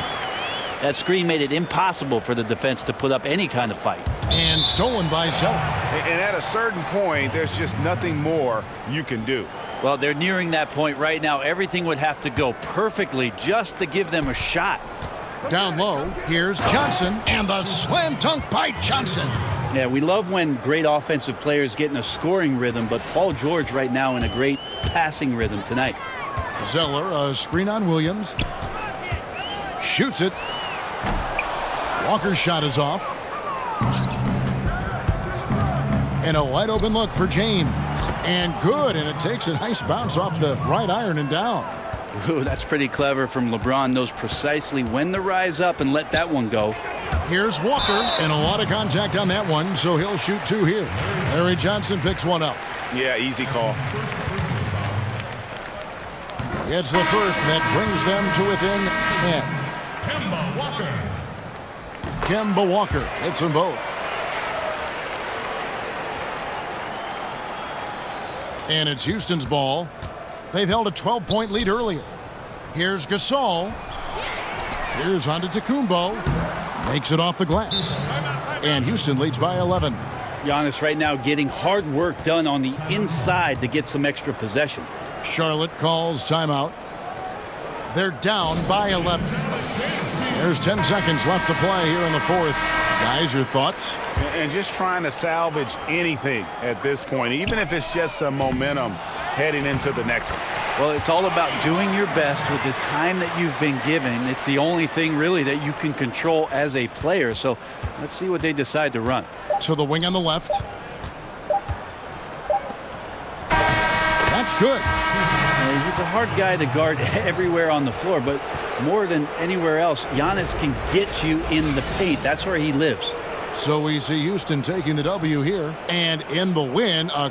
G: That screen made it impossible for the defense to put up any kind of fight.
B: And stolen by Zeller.
C: And at a certain point, there's just nothing more you can do.
G: Well, they're nearing that point right now. Everything would have to go perfectly just to give them a shot.
B: Down low, here's Johnson, and the slam dunk by Johnson.
G: Yeah, we love when great offensive players get in a scoring rhythm, but Paul George right now in a great passing rhythm tonight.
B: Zeller, a screen on Williams. Shoots it. Walker's shot is off. And a wide open look for James. And good, and it takes a nice bounce off the right iron and down.
G: Ooh, that's pretty clever from LeBron. Knows precisely when to rise up and let that one go.
B: Here's Walker, and a lot of contact on that one, so he'll shoot two here. Larry Johnson picks one up.
C: Yeah, easy call.
B: It's the first that brings them to within 10. Kemba Walker hits them both. And it's Houston's ball. They've held a 12-point lead earlier. Here's Gasol. Here's Antetokounmpo. Makes it off the glass. And Houston leads by 11.
G: Giannis right now getting hard work done on the inside to get some extra possession.
B: Charlotte calls timeout. They're down by 11. There's 10 seconds left to play here in the fourth. Guys, your thoughts?
C: And just trying to salvage anything at this point, even if it's just some momentum heading into the next one.
G: Well, it's all about doing your best with the time that you've been given. It's the only thing really that you can control as a player. So let's see what they decide to run.
B: To the wing on the left. That's good.
G: He's a hard guy to guard everywhere on the floor, but more than anywhere else, Giannis can get you in the paint. That's where he lives.
B: So we see Houston taking the W here, and in the win, a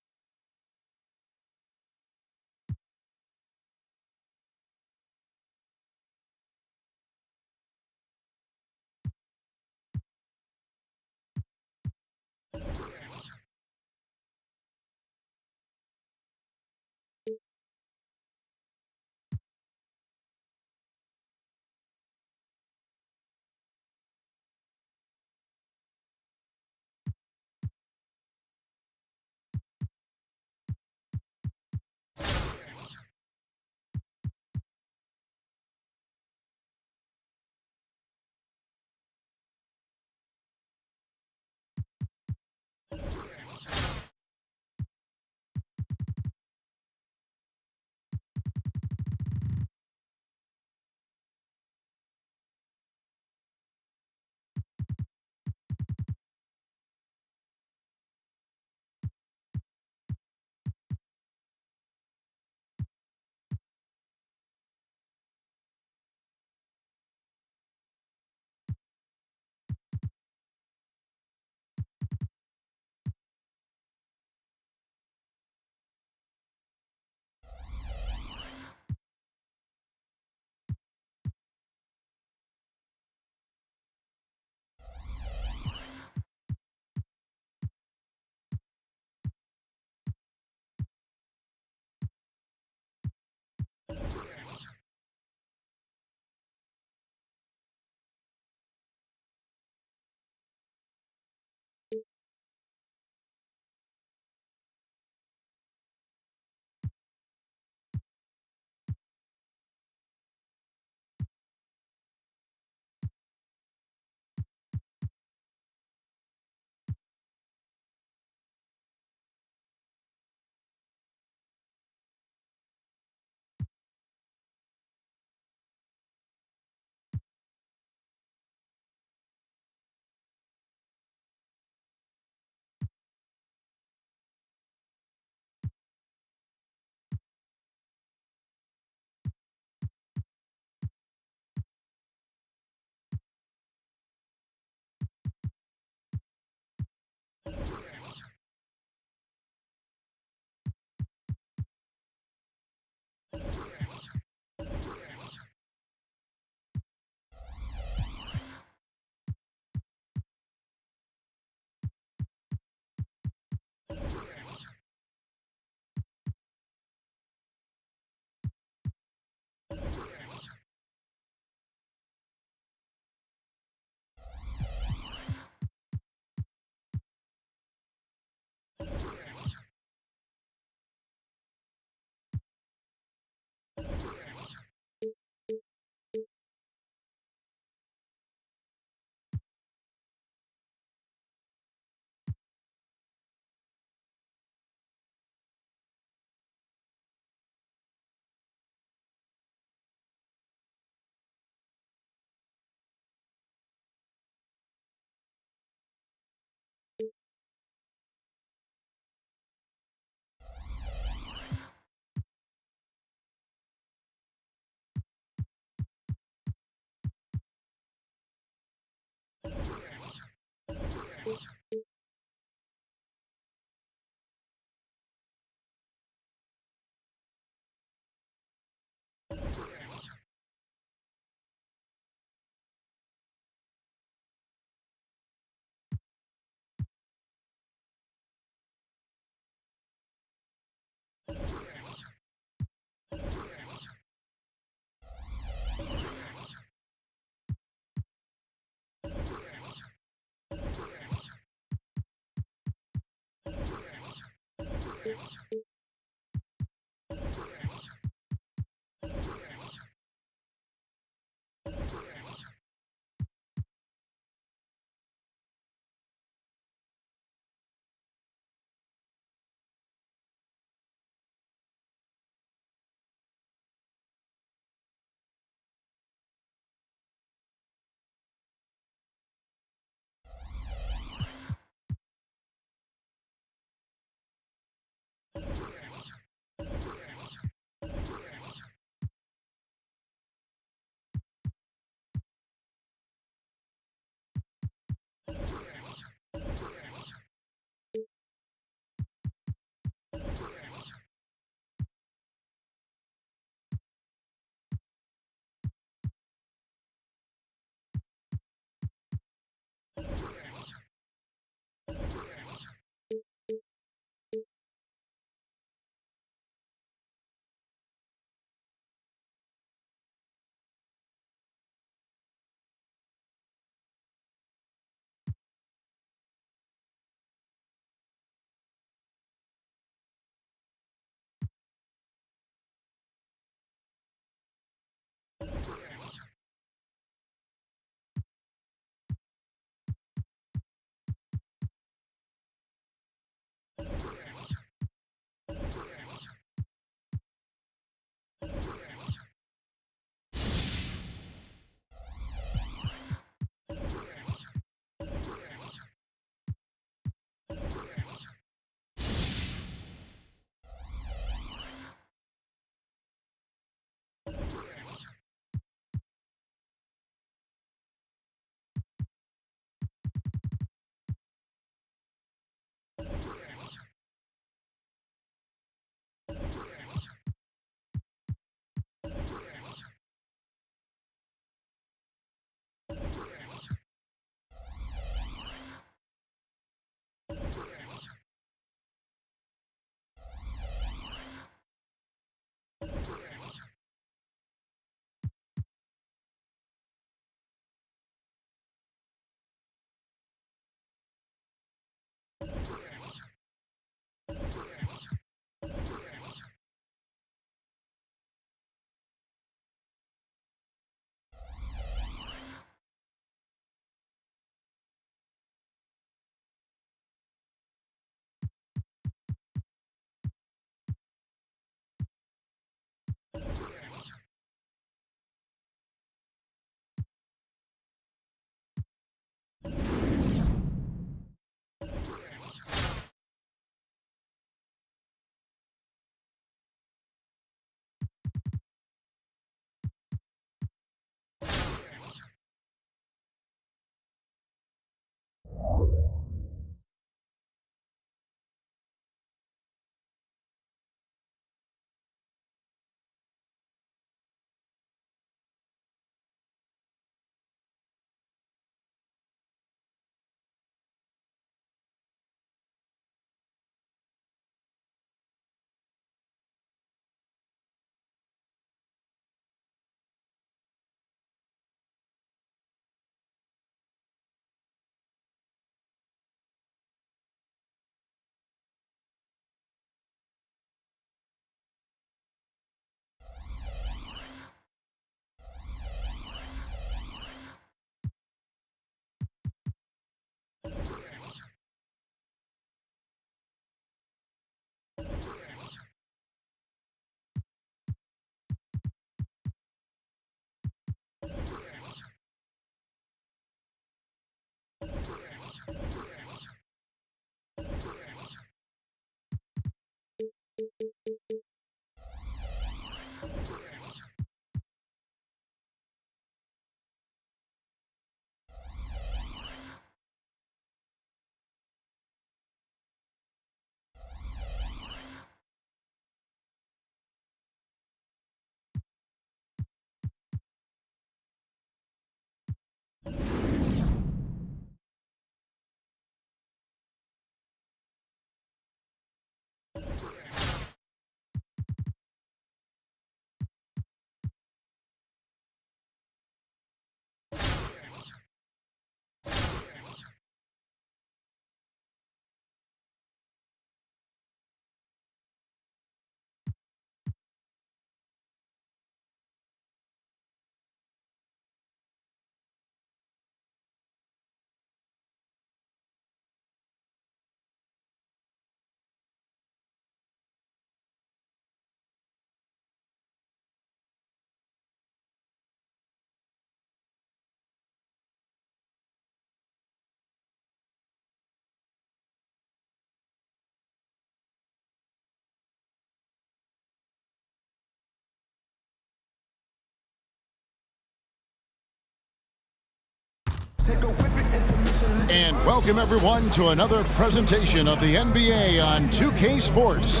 B: And welcome everyone to another presentation of the NBA on 2K Sports.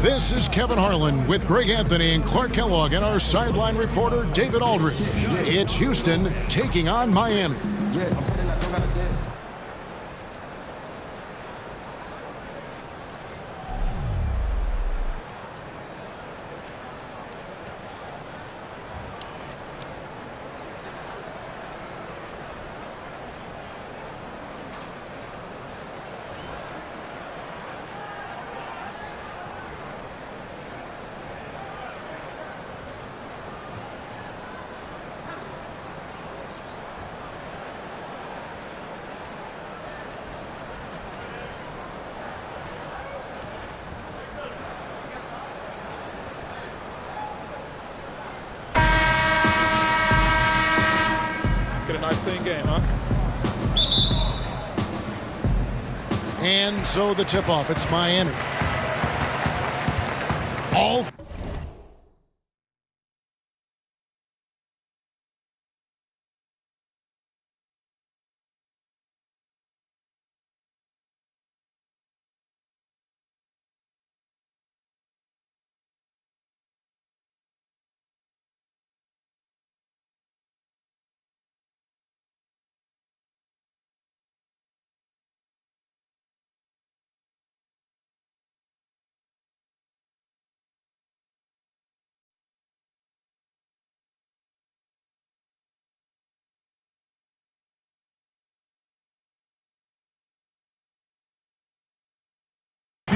B: This is Kevin Harlan with Greg Anthony and Clark Kellogg and our sideline reporter David Aldridge. It's Houston taking on Miami.
A: Get a nice clean game, huh?
B: And so the tip-off, it's Miami. All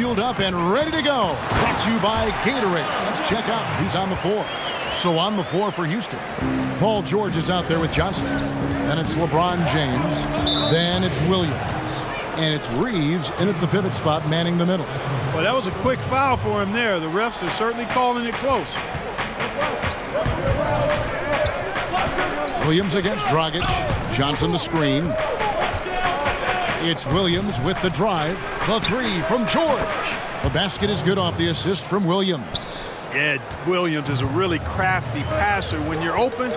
B: fueled up and ready to go. Brought to you by Gatorade. Let's check out who's on the floor. So on the floor for Houston, Paul George is out there with Johnson. Then it's LeBron James. Then it's Williams. And it's Reeves in at the pivot spot, manning the middle.
D: Well, that was a quick foul for him there. The refs are certainly calling it close.
B: Williams against Dragic. Johnson the screen. It's Williams with the drive. The three from George. The basket is good off the assist from Williams.
D: Yeah, Williams is a really crafty passer. When you're open,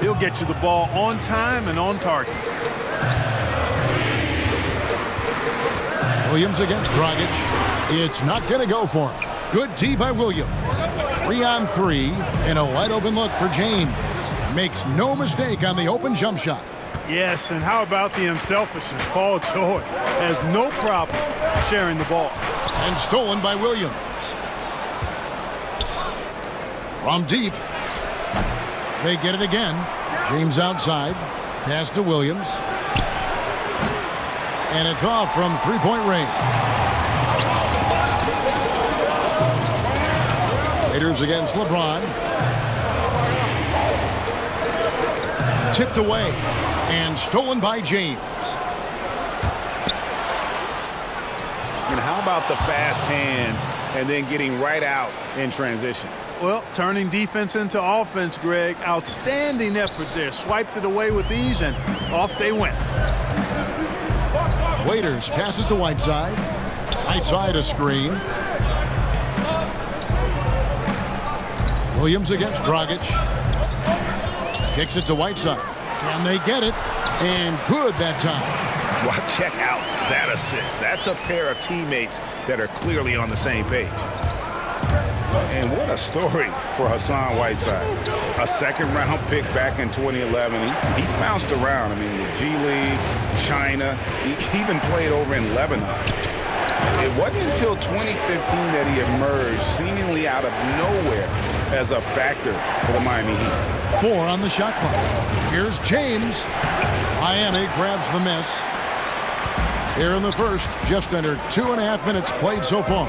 D: he'll get you the ball on time and on target.
B: Williams against Dragic. It's not going to go for him. Good D by Williams. 3-on-3 and a wide open look for James. Makes no mistake on the open jump shot.
D: Yes, and how about the unselfishness? Paul George has no problem sharing the ball.
B: And stolen by Williams. From deep. They get it again. James outside. Pass to Williams. And it's off from three-point range. Raiders against LeBron. Tipped away. And stolen by James.
C: And how about the fast hands and then getting right out in transition?
D: Well, turning defense into offense, Greg. Outstanding effort there. Swiped it away with ease, and off they went.
B: Waiters passes to Whiteside. Whiteside a screen. Williams against Dragic. Kicks it to Whiteside. Can they get it? And good that time.
C: Well, check out that assist. That's a pair of teammates that are clearly on the same page. And what a story for Hassan Whiteside. A second-round pick back in 2011. He's bounced around. I mean, the G League, China. He even played over in Lebanon. It wasn't until 2015 that he emerged seemingly out of nowhere as a factor for the Miami Heat.
B: 4 on the shot clock. Here's James. Miami grabs the miss. Here in the first, just under 2.5 minutes played so far.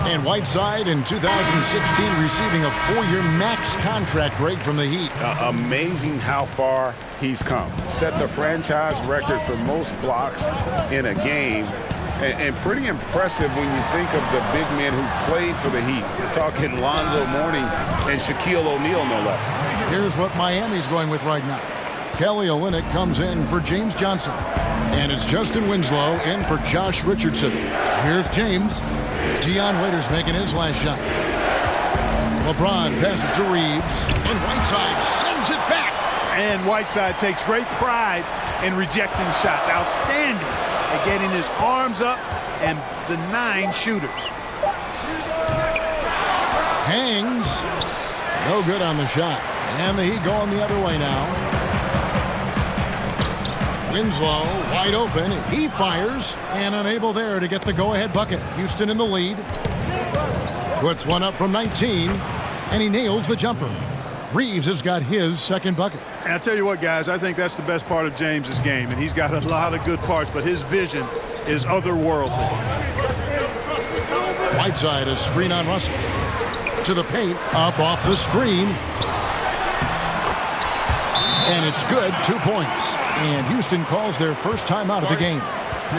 B: And Whiteside in 2016 receiving a 4-year max contract grade from the Heat.
C: Amazing how far he's come. Set the franchise record for most blocks in a game. And pretty impressive when you think of the big men who played for the Heat. We're talking Lonzo Mourning and Shaquille O'Neal, no less.
B: Here's what Miami's going with right now. Kelly Olynyk comes in for James Johnson. And it's Justin Winslow in for Josh Richardson. Here's James. Dion Waiters making his last shot. LeBron passes to Reeves. And Whiteside sends it back.
D: And Whiteside takes great pride in rejecting shots. Outstanding at getting his arms up and denying shooters.
B: Hangs. No good on the shot. And the Heat going the other way now. Winslow wide open. He fires and unable there to get the go-ahead bucket. Houston in the lead. Puts one up from 19 and he nails the jumper. Reeves has got his second bucket.
D: And I'll tell you what, guys, I think that's the best part of James's game, and he's got a lot of good parts, but his vision is otherworldly.
B: Whiteside a screen on Russell. To the paint, up off the screen. And it's good, 2 points. And Houston calls their first timeout of the game.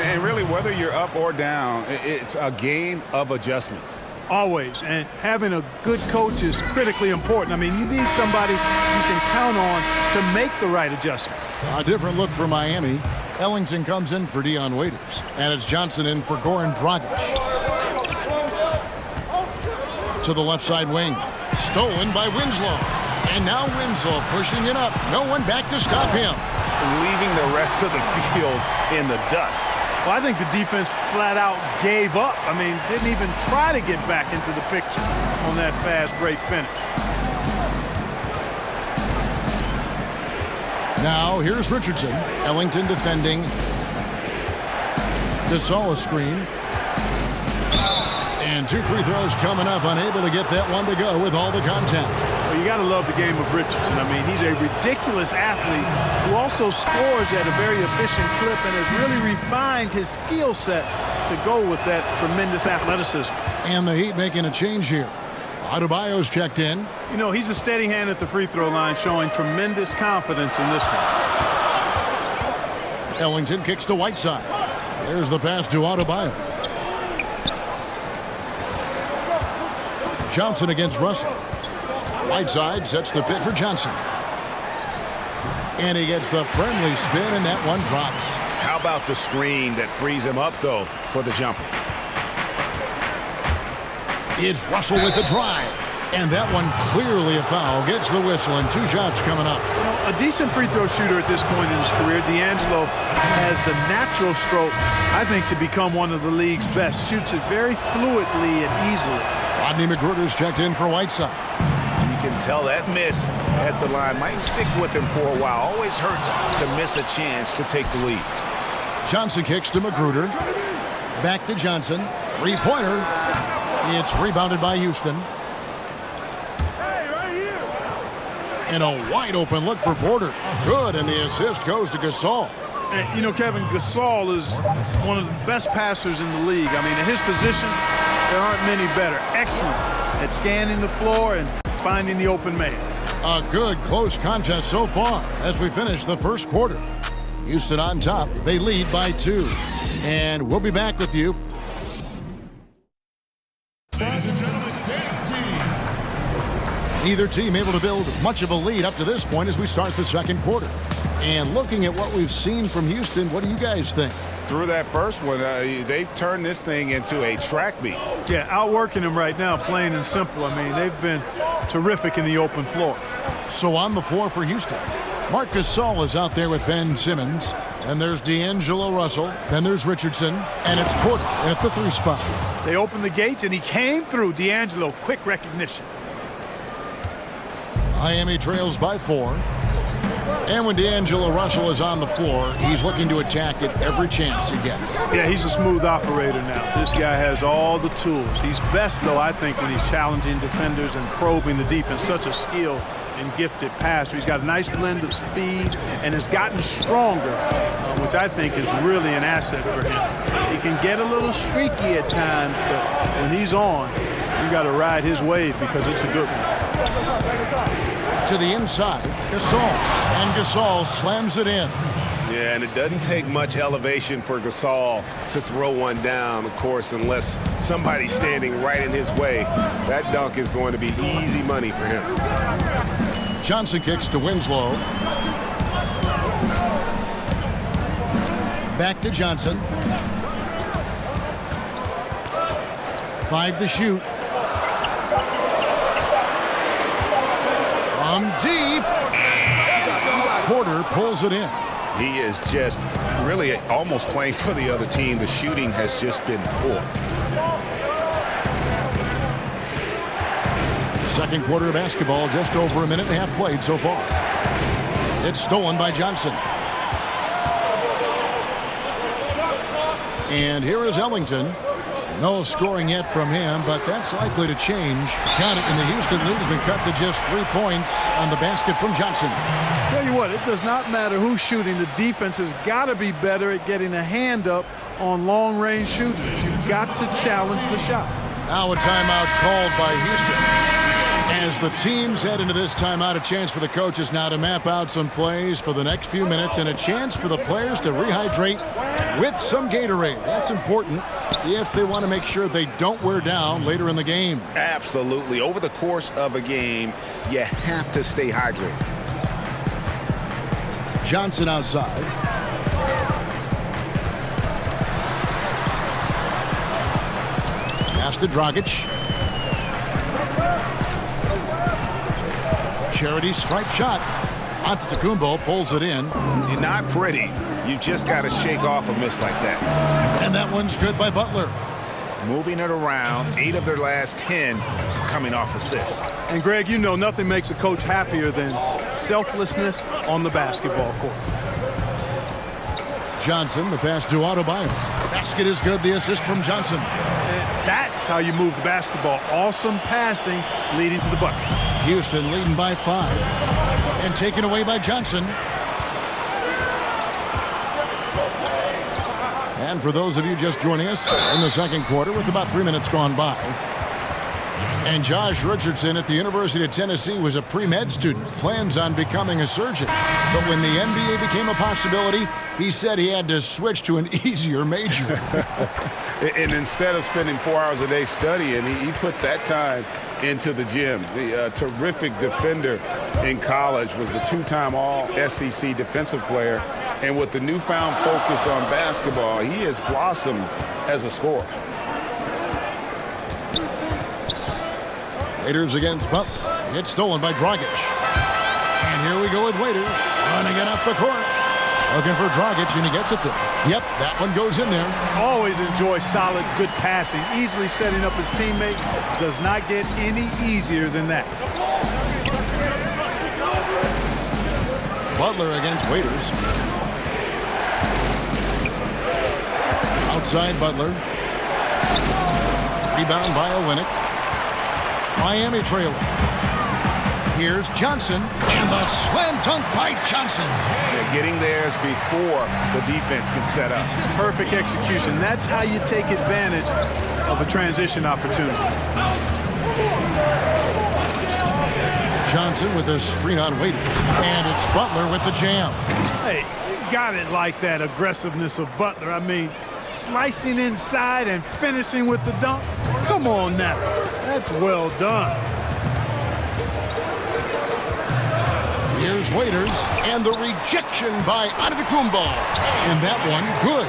C: And really, whether you're up or down, it's a game of adjustments.
D: Always. And having a good coach is critically important. I mean, you need somebody you can count on to make the right adjustment.
B: A different look for Miami. Ellington comes in for Dion Waiters. And it's Johnson in for Goran Dragic. To the left side wing. Stolen by Winslow. And now Winslow pushing it up. No one back to stop him.
C: Leaving the rest of the field in the dust.
D: Well, I think the defense flat out gave up. I mean, didn't even try to get back into the picture on that fast break finish.
B: Now here's Richardson. Ellington defending. Gasol a screen. And 2 free throws coming up. Unable to get that one to go with all the contact.
D: Well, you got to love the game of Richardson. I mean, he's a ridiculous athlete who also scores at a very efficient clip and has really refined his skill set to go with that tremendous athleticism.
B: And the Heat making a change here. Adebayo's checked in.
D: You know, he's a steady hand at the free throw line, showing tremendous confidence in this one.
B: Ellington kicks to Whiteside. There's the pass to Adebayo. Johnson against Russell. Whiteside sets the pick for Johnson. And he gets the friendly spin, and that one drops.
C: How about the screen that frees him up, though, for the jumper?
B: It's Russell with the drive. And that one clearly a foul. Gets the whistle, and 2 shots coming up.
D: You know, a decent free throw shooter at this point in his career. D'Angelo has the natural stroke, I think, to become one of the league's best. Shoots it very fluidly and easily.
B: Rodney McGruder's checked in for Whiteside.
C: You can tell that miss at the line might stick with him for a while. Always hurts to miss a chance to take the lead.
B: Johnson kicks to McGruder. Back to Johnson. 3-pointer. It's rebounded by Houston. And a wide open look for Porter. Good, and the assist goes to Gasol.
D: And, you know, Kevin, Gasol is one of the best passers in the league. I mean, in his position, there aren't many better. Excellent at scanning the floor and finding the open man.
B: A good close contest so far as we finish the first quarter. Houston on top. They lead by 2. And we'll be back with you.
E: Ladies and gentlemen, dance team.
B: Neither team able to build much of a lead up to this point as we start the second quarter. And looking at what we've seen from Houston, what do you guys think?
C: Through that first one, they've turned this thing into a track meet.
D: Yeah, outworking them right now, plain and simple. I mean, they've been terrific in the open floor.
B: So on the floor for Houston, Marc Gasol is out there with Ben Simmons. And there's D'Angelo Russell. Then there's Richardson. And it's Porter at the 3 spot.
D: They opened the gates, and he came through. D'Angelo, quick recognition.
B: Miami trails by 4. And when D'Angelo Russell is on the floor, he's looking to attack at every chance he gets.
D: Yeah, he's a smooth operator now. This guy has all the tools. He's best, though, I think, when he's challenging defenders and probing the defense. Such a skilled and gifted passer. He's got a nice blend of speed and has gotten stronger, which I think is really an asset for him. He can get a little streaky at times, but when he's on, you got to ride his wave because it's a good one.
B: To the inside, Gasol. And Gasol slams it in.
F: Yeah, and it doesn't take much elevation for Gasol to throw one down, of course, unless somebody's standing right in his way. That dunk is going to be easy money for him.
B: Johnson kicks to Winslow. Back to Johnson. 5 to shoot. From deep. Porter pulls it in.
C: He is just really almost playing for the other team. The shooting has just been poor.
B: Second quarter of basketball, just over a minute and a half played so far. It's stolen by Johnson. And here is Ellington. No scoring yet from him, but that's likely to change. Count it, and the Houston lead has been cut to just 3 points on the basket from Johnson.
D: Tell you what, it does not matter who's shooting. The defense has got to be better at getting a hand up on long-range shooters. You've got to challenge the shot.
B: Now a timeout called by Houston. As the teams head into this timeout, a chance for the coaches now to map out some plays for the next few minutes and a chance for the players to rehydrate with some Gatorade. That's important if they want to make sure they don't wear down later in the game.
C: Absolutely. Over the course of a game, you have to stay hydrated.
B: Johnson outside. Pass to Dragic. Charity stripe shot. Antetokounmpo pulls it in.
C: You're not pretty. You've just got to shake off a miss like that.
B: And that one's good by Butler.
C: Moving it around, 8 of their last 10 coming off assists.
D: And Greg, you know nothing makes a coach happier than selflessness on the basketball court.
B: Johnson, the pass to Adebayo. The basket is good, the assist from Johnson.
D: And that's how you move the basketball. Awesome passing leading to the bucket.
B: Houston leading by 5 and taken away by Johnson. And for those of you just joining us in the second quarter with about 3 minutes gone by. And Josh Richardson at the University of Tennessee was a pre-med student, plans on becoming a surgeon. But when the NBA became a possibility, he said he had to switch to an easier major.
C: And instead of spending 4 hours a day studying, he put that time into the gym. The terrific defender in college, was the 2-time All-SEC defensive player. And with the newfound focus on basketball, he has blossomed as a scorer.
B: Waiters against Butler. It's stolen by Dragic. And here we go with Waiters running it up the court. Looking for Dragic, and he gets it there. Yep, that one goes in there.
D: Always enjoy solid, good passing. Easily setting up his teammate. Does not get any easier than that.
B: Butler against Waiters. Outside Butler. Rebound by Olynyk. Miami trailing. Here's Johnson, and the slam dunk by Johnson.
C: They're getting theirs before the defense can set up.
D: Perfect execution. That's how you take advantage of a transition opportunity.
B: Johnson with a screen on Waiters, and it's Butler with the jam.
D: Hey, you got it like that aggressiveness of Butler. I mean, slicing inside and finishing with the dunk. Come on now. That's well done.
B: Here's Waiters, and the rejection by Antetokounmpo. And that one, good.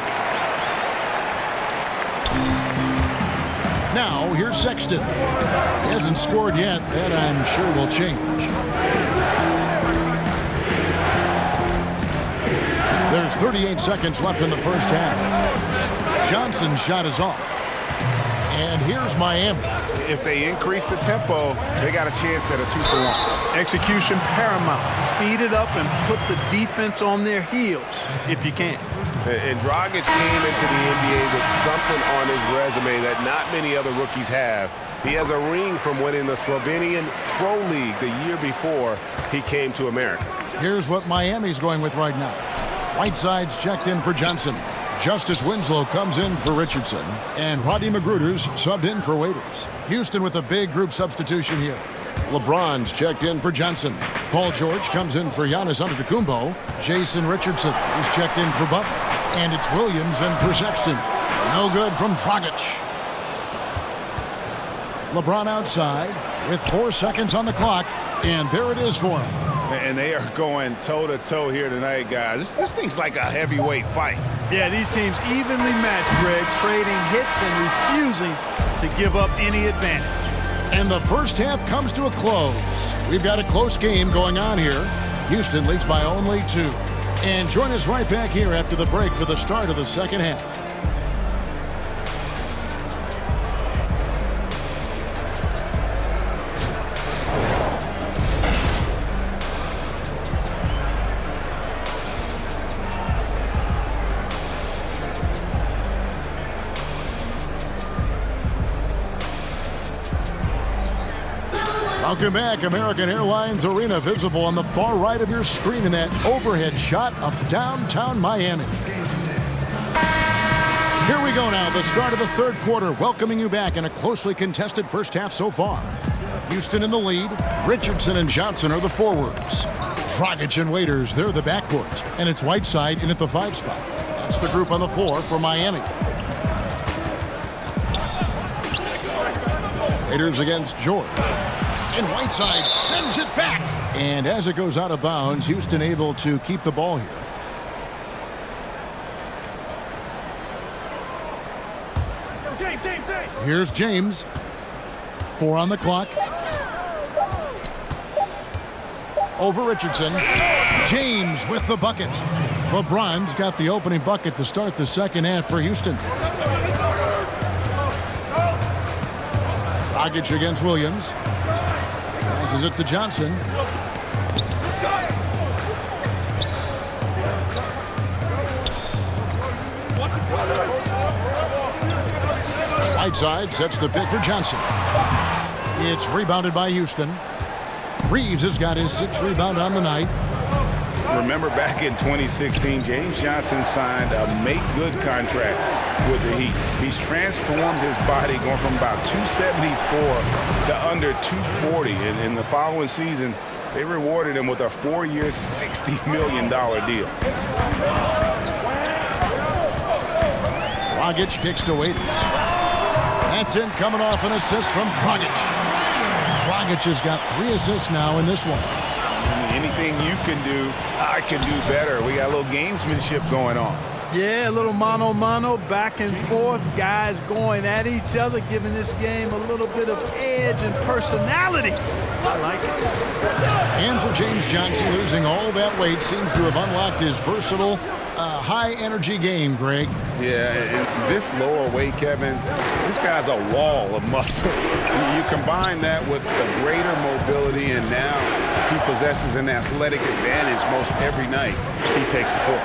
B: Now, here's Sexton. He hasn't scored yet. That, I'm sure, will change. There's 38 seconds left in the first half. Johnson's shot is off. And here's Miami.
C: If they increase the tempo, they got a chance at a 2-for-1.
D: Execution paramount. Speed it up and put the defense on their heels if you can.
F: And Dragic came into the NBA with something on his resume that not many other rookies have. He has a ring from winning the Slovenian Pro League the year before he came to America.
B: Here's what Miami's going with right now. Whiteside's checked in for Johnson. Justice Winslow comes in for Richardson. And Rodney Magruder's subbed in for Waiters. Houston with a big group substitution here. LeBron's checked in for Johnson. Paul George comes in for Giannis Antetokounmpo. Jason Richardson is checked in for Butler. And it's Williams in for Sexton. No good from Dragic. LeBron outside with 4 seconds on the clock. And there it is for him.
C: And they are going toe-to-toe here tonight, guys. This thing's like a heavyweight fight.
D: Yeah, these teams evenly matched, Greg, trading hits and refusing to give up any advantage.
B: And the first half comes to a close. We've got a close game going on here. Houston leads by only 2. And join us right back here after the break for the start of the second half. Welcome back. American Airlines Arena visible on the far right of your screen in that overhead shot of downtown Miami. Here we go now, the start of the third quarter, welcoming you back in a closely contested first half so far. Houston in the lead. Richardson and Johnson are the forwards. Dragic and Waiters, they're the backcourt. And it's Whiteside in at the 5 spot. That's the group on the floor for Miami. Waiters against George. And Whiteside sends it back. And as it goes out of bounds, Houston able to keep the ball here. Here's James. 4 on the clock. Over Richardson. James with the bucket. LeBron's got the opening bucket to start the second half for Houston. Dragic against Williams. Passes it to Johnson. Whiteside sets the pick for Johnson. It's rebounded by Houston. Reeves has got his 6th rebound on the night.
C: Remember back in 2016, James Johnson signed a make-good contract with the Heat. He's transformed his body, going from about 274 to under 240. And in the following season, they rewarded him with a 4-year, $60 million deal.
B: Dragic kicks to Waiters. That's in, coming off an assist from Dragic. Dragic has got 3 assists now in this one.
C: Anything you can do, I can do better. We got a little gamesmanship going on.
D: Yeah, a little mano-mano, back and forth, guys going at each other, giving this game a little bit of edge and personality. I like it.
B: And for James Johnson, losing all that weight seems to have unlocked his versatile, high-energy game, Greg.
C: Yeah, and this lower weight, Kevin, this guy's a wall of muscle. You combine that with the greater mobility, and now he possesses an athletic advantage most every night he takes the floor.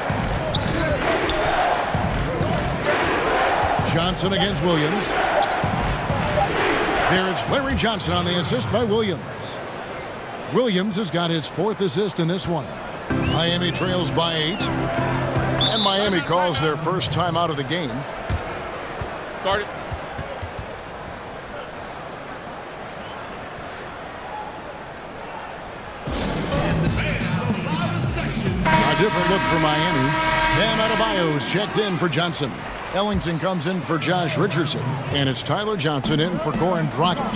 B: Johnson against Williams. There's Larry Johnson on the assist by Williams. Williams has got his 4th assist in this one. Miami trails by 8. And Miami calls their first time out of the game.
A: Start it.
B: A different look for Miami. Bam Adebayo's checked in for Johnson. Ellington comes in for Josh Richardson. And it's Tyler Johnson in for Goran Dragic.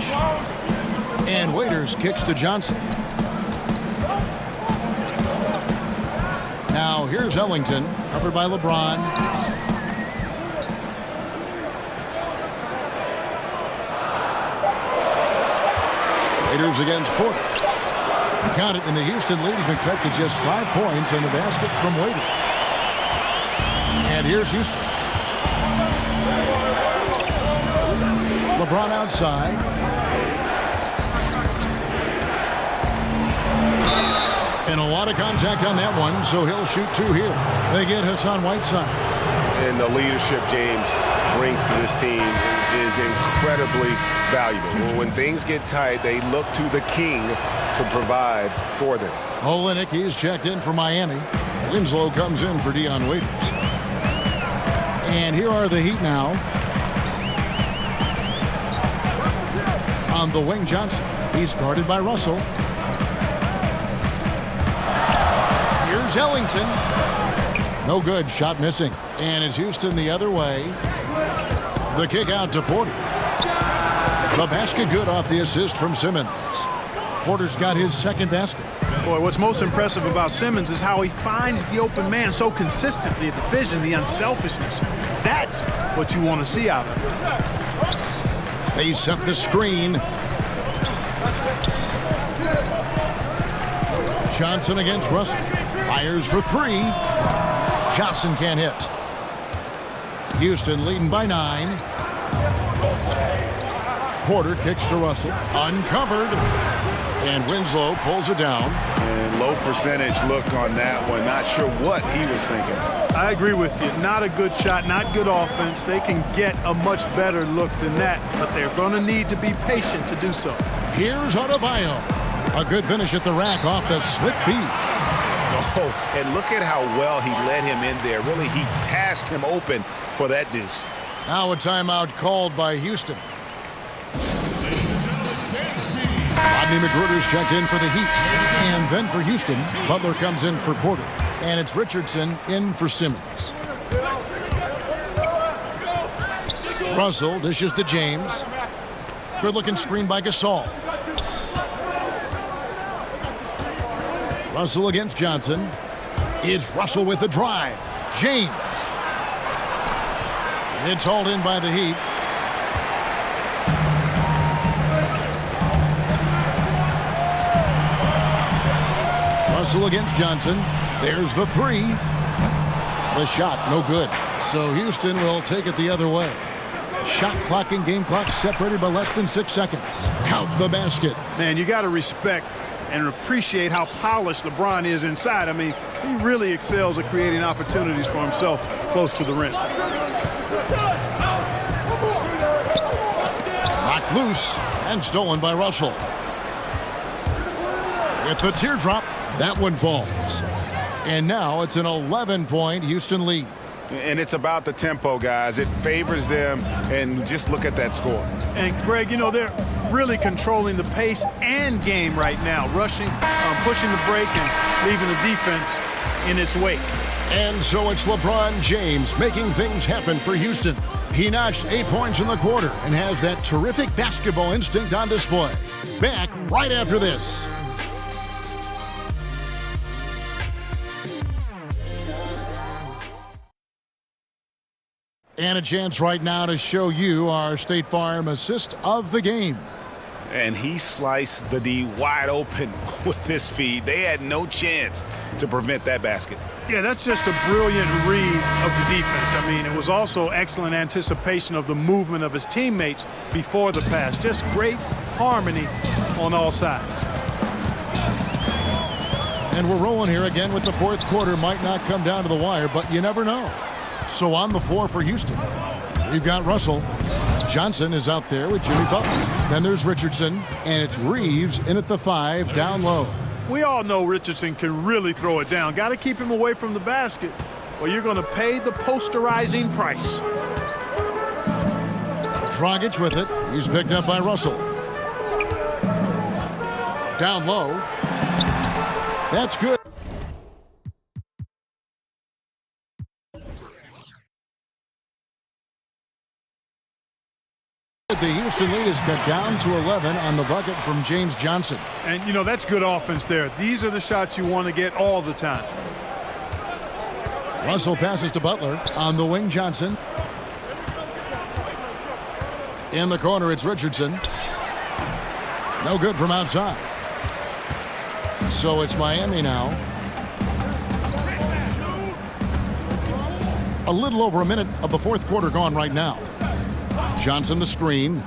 B: And Waiters kicks to Johnson. Here's Ellington, covered by LeBron. Raiders against Porter. Count it, and the Houston lead has been cut to just 5 points in the basket from Waiters. And here's Houston. LeBron outside. And a lot of contact on that one, so he'll shoot 2 here. They get Hassan Whiteside.
F: And the leadership James brings to this team is incredibly valuable. When things get tight, they look to the king to provide for them.
B: Olenek, he's checked in for Miami. Winslow comes in for Dion Waiters. And here are the Heat now. On the wing, Johnson. He's guarded by Russell. Here's Ellington. No good. Shot missing. And it's Houston the other way. The kick out to Porter. The basket good off the assist from Simmons. Porter's got his second basket.
D: Boy, what's most impressive about Simmons is how he finds the open man so consistently. The vision, the unselfishness. That's what you want to see out of him.
B: They set the screen. Johnson against Russell. Fires for 3. Johnson can't hit. Houston leading by 9. Porter kicks to Russell. Uncovered. And Winslow pulls it down.
C: And low percentage look on that one. Not sure what he was thinking.
D: I agree with you. Not a good shot, not good offense. They can get a much better look than that, but they're going to need to be patient to do so.
B: Here's Adebayo. A good finish at the rack off the slick feed.
C: Oh, and look at how well he led him in there. Really, he passed him open for that deuce.
B: Now a timeout called by Houston. Rodney McGruder's checked in for the Heat. And then for Houston, Butler comes in for Porter. And it's Richardson in for Simmons. Russell dishes to James. Good-looking screen by Gasol. Russell against Johnson. It's Russell with the drive. James. It's hauled in by the Heat. Russell against Johnson. There's the 3. The shot, no good. So Houston will take it the other way. Shot clock and game clock separated by less than 6 seconds. Count the basket.
D: Man, you got to respect and appreciate how polished LeBron is inside. I mean, he really excels at creating opportunities for himself close to the rim.
B: Knocked loose and stolen by Russell. With the teardrop, that one falls. And now it's an 11-point Houston lead.
C: And it's about the tempo, guys. It favors them, and just look at that score.
D: And, Greg, you know, they're really controlling the pace and game right now, rushing, pushing the break, and leaving the defense in its wake.
B: And so it's LeBron James making things happen for Houston. He notched 8 points in the quarter and has that terrific basketball instinct on display. Back right after this. And a chance right now to show you our State Farm assist of the game.
C: And he sliced the D wide open with this feed. They had no chance to prevent that basket.
D: Yeah, that's just a brilliant read of the defense. I mean, it was also excellent anticipation of the movement of his teammates before the pass. Just great harmony on all sides.
B: And we're rolling here again with the fourth quarter. Might not come down to the wire, but you never know. So on the floor for Houston, we've got Russell. Johnson is out there with Jimmy Butler. Then there's Richardson, and it's Reeves in at the 5, down low.
D: We all know Richardson can really throw it down. Got to keep him away from the basket, or you're going to pay the posterizing price.
B: Dragic with it. He's picked up by Russell. Down low. That's good. The Houston lead is cut down to 11 on the bucket from James Johnson.
D: And, you know, that's good offense there. These are the shots you want to get all the time.
B: Russell passes to Butler. On the wing, Johnson. In the corner, it's Richardson. No good from outside. So it's Miami now. A little over a minute of the fourth quarter gone right now. Johnson the screen.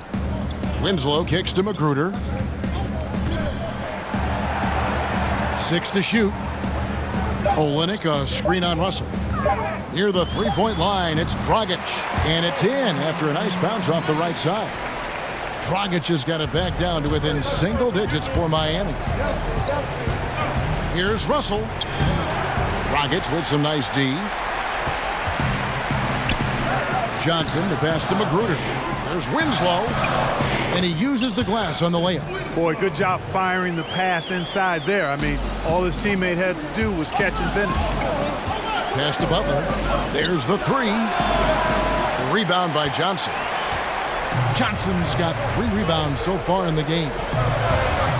B: Winslow kicks to Magruder. 6 to shoot. Olynyk a screen on Russell. Near the three-point line, it's Dragic. And it's in after a nice bounce off the right side. Dragic has got it back down to within single digits for Miami. Here's Russell. Dragic with some nice D. Johnson, the pass to Magruder. There's Winslow. And he uses the glass on the layup.
D: Boy, good job firing the pass inside there. I mean, all his teammate had to do was catch and finish.
B: Pass to Butler. There's the three. The rebound by Johnson. Johnson's got 3 rebounds so far in the game.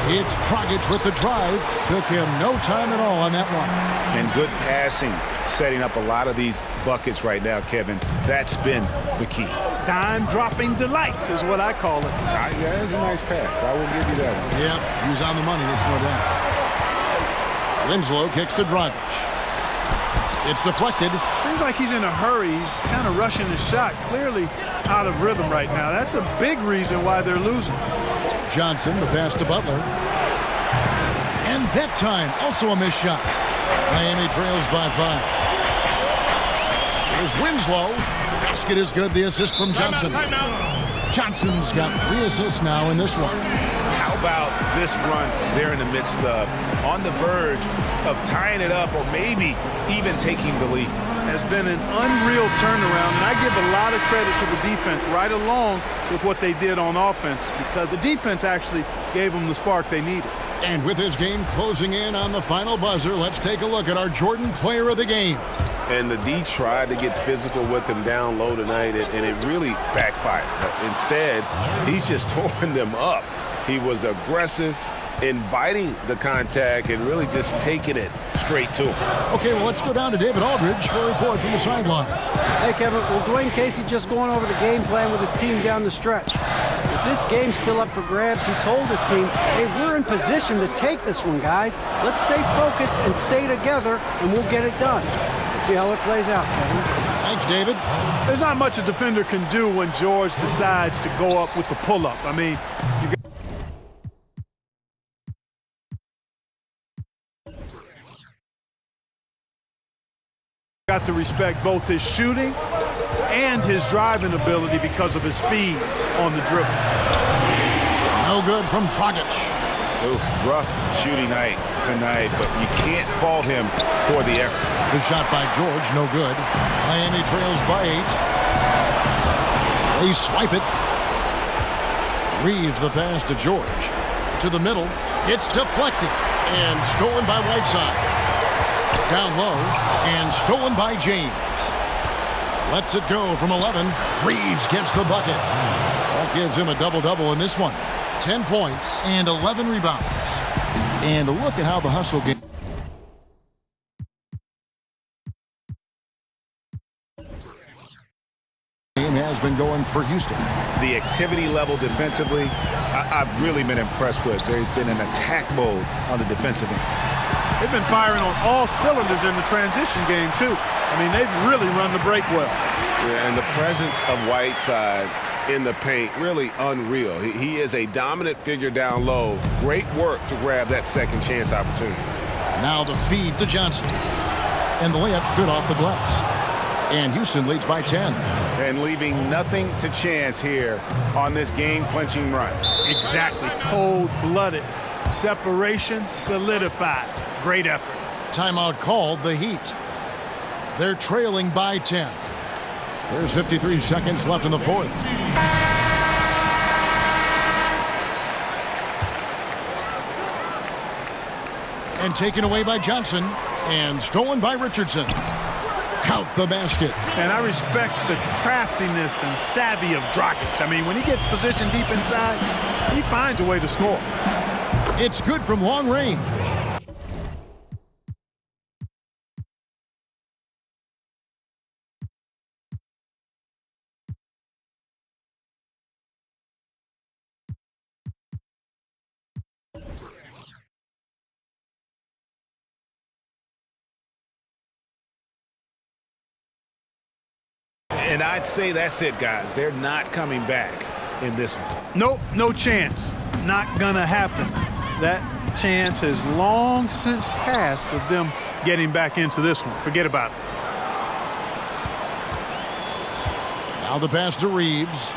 B: It's Dragic with the drive. Took him no time at all on that one.
C: And good passing, setting up a lot of these buckets right now, Kevin. That's been the key.
D: Dime-dropping delights is what I call it.
C: Yeah, that's a nice pass. I will give you that one.
B: Yep, he was on the money, that's no doubt. Winslow kicks to Dragic. It's deflected.
D: Seems like he's in a hurry. He's kind of rushing his shot. Clearly out of rhythm right now. That's a big reason why they're losing.
B: Johnson, the pass to Butler. And that time, also a missed shot. Miami trails by 5. Here's Winslow. Basket is good. The assist from Johnson. Johnson's got 3 assists now in this one.
C: How about this run they're in the midst of? On the verge of tying it up or maybe even taking the lead.
D: Has been an unreal turnaround, and I give a lot of credit to the defense right along with what they did on offense, because the defense actually gave them the spark they needed.
B: And with this game closing in on the final buzzer, let's take a look at our Jordan player of the game.
F: And the D tried to get physical with him down low tonight, and it really backfired. Instead, he's just tore them up. He was aggressive, inviting the contact, and really just taking it straight to him.
B: Okay, well, let's go down to David Aldridge for a report from the sideline.
I: Hey, Kevin, well, Dwayne Casey just going over the game plan with his team down the stretch. If this game's still up for grabs, he told his team, hey, we're in position to take this one, guys. Let's stay focused and stay together, and we'll get it done. We'll see how it plays out, Kevin.
B: Thanks, David.
D: There's not much a defender can do when George decides to go up with the pull-up. I mean, you got to respect both his shooting and his driving ability because of his speed on the dribble.
B: No good from Dragic.
C: Oof, rough shooting night tonight, but you can't fault him for the effort.
B: The shot by George, no good. Miami trails by 8. They swipe it. Reeves the pass to George. To the middle. It's deflected and stolen by Whiteside. Down low and stolen by James. Lets it go from 11. Reeves gets the bucket. That gives him a double-double in this one. 10 points and 11 rebounds. And look at how the hustle game has been going for Houston.
C: The activity level defensively, I've really been impressed with. There's been an attack mode on the defensive end.
D: They've been firing on all cylinders in the transition game, too. I mean, they've really run the break well.
F: Yeah, and the presence of Whiteside in the paint, really unreal. He is a dominant figure down low. Great work to grab that second chance opportunity.
B: Now the feed to Johnson. And the layup's good off the glass. And Houston leads by 10.
C: And leaving nothing to chance here on this game-clinching run.
D: Exactly. Cold-blooded. Separation solidified. Great effort.
B: Timeout called, the Heat. They're trailing by 10. There's 53 seconds left in the fourth. And taken away by Johnson. And stolen by Richardson. Count the basket.
D: And I respect the craftiness and savvy of Dragic. I mean, when he gets positioned deep inside, he finds a way to score.
B: It's good from long range.
C: And I'd say that's it, guys. They're not coming back in this one.
D: Nope, no chance. Not gonna happen. That chance has long since passed of them getting back into this one. Forget about it.
B: Now the pass to Reeves.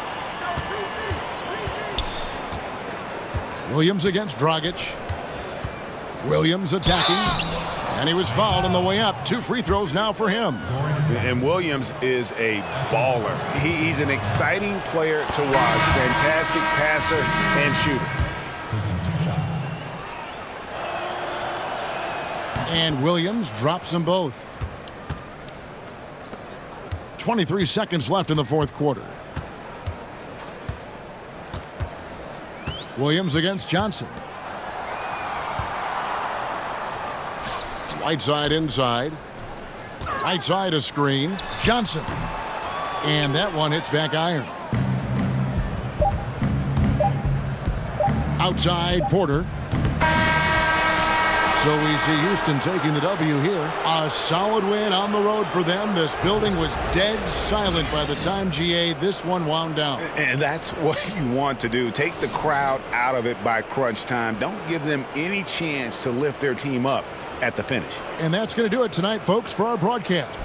B: Williams against Dragic. Williams attacking. And he was fouled on the way up. 2 free throws now for him.
C: And Williams is a baller. He's an exciting player to watch. Fantastic passer and shooter.
E: Taking 2 shots.
B: And Williams drops them both. 23 seconds left in the fourth quarter. Williams against Johnson. Whiteside inside. Whiteside a screen. Johnson. And that one hits back iron. Outside Porter. So we see Houston taking the W here. A solid win on the road for them. This building was dead silent by the time, GA, this one wound down.
C: And that's what you want to do. Take the crowd out of it by crunch time. Don't give them any chance to lift their team up at the finish.
B: And that's going to do it tonight, folks, for our broadcast.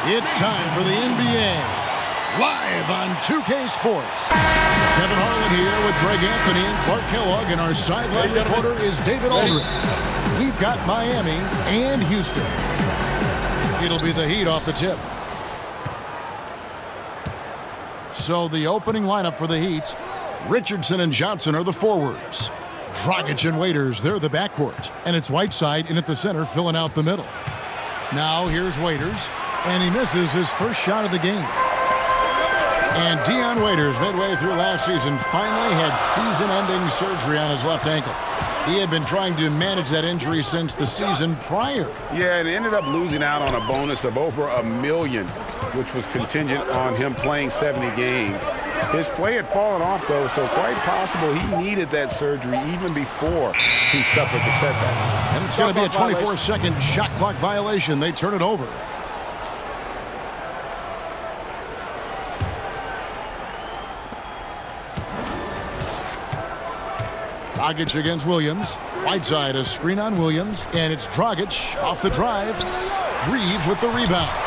B: It's time for the NBA, live on 2K Sports. Kevin Harlan here with Greg Anthony and Clark Kellogg, and our sideline reporter is David Aldridge. We've got Miami and Houston. It'll be the Heat off the tip. So the opening lineup for the Heat, Richardson and Johnson are the forwards. Dragic and Waiters, they're the backcourt. And it's Whiteside in at the center, filling out the middle. Now here's Waiters, and he misses his first shot of the game. And Dion Waiters, midway through last season, finally had season-ending surgery on his left ankle. He had been trying to manage that injury since the season prior.
C: Yeah, and ended up losing out on a bonus of over $1 million, which was contingent on him playing 70 games. His play had fallen off, though, so quite possible he needed that surgery even before he suffered the setback.
B: And it's going to be a 24-second shot clock violation. They turn it over. Dragic against Williams. Whiteside, a screen on Williams, and it's Dragic off the drive. Reeves with the rebound.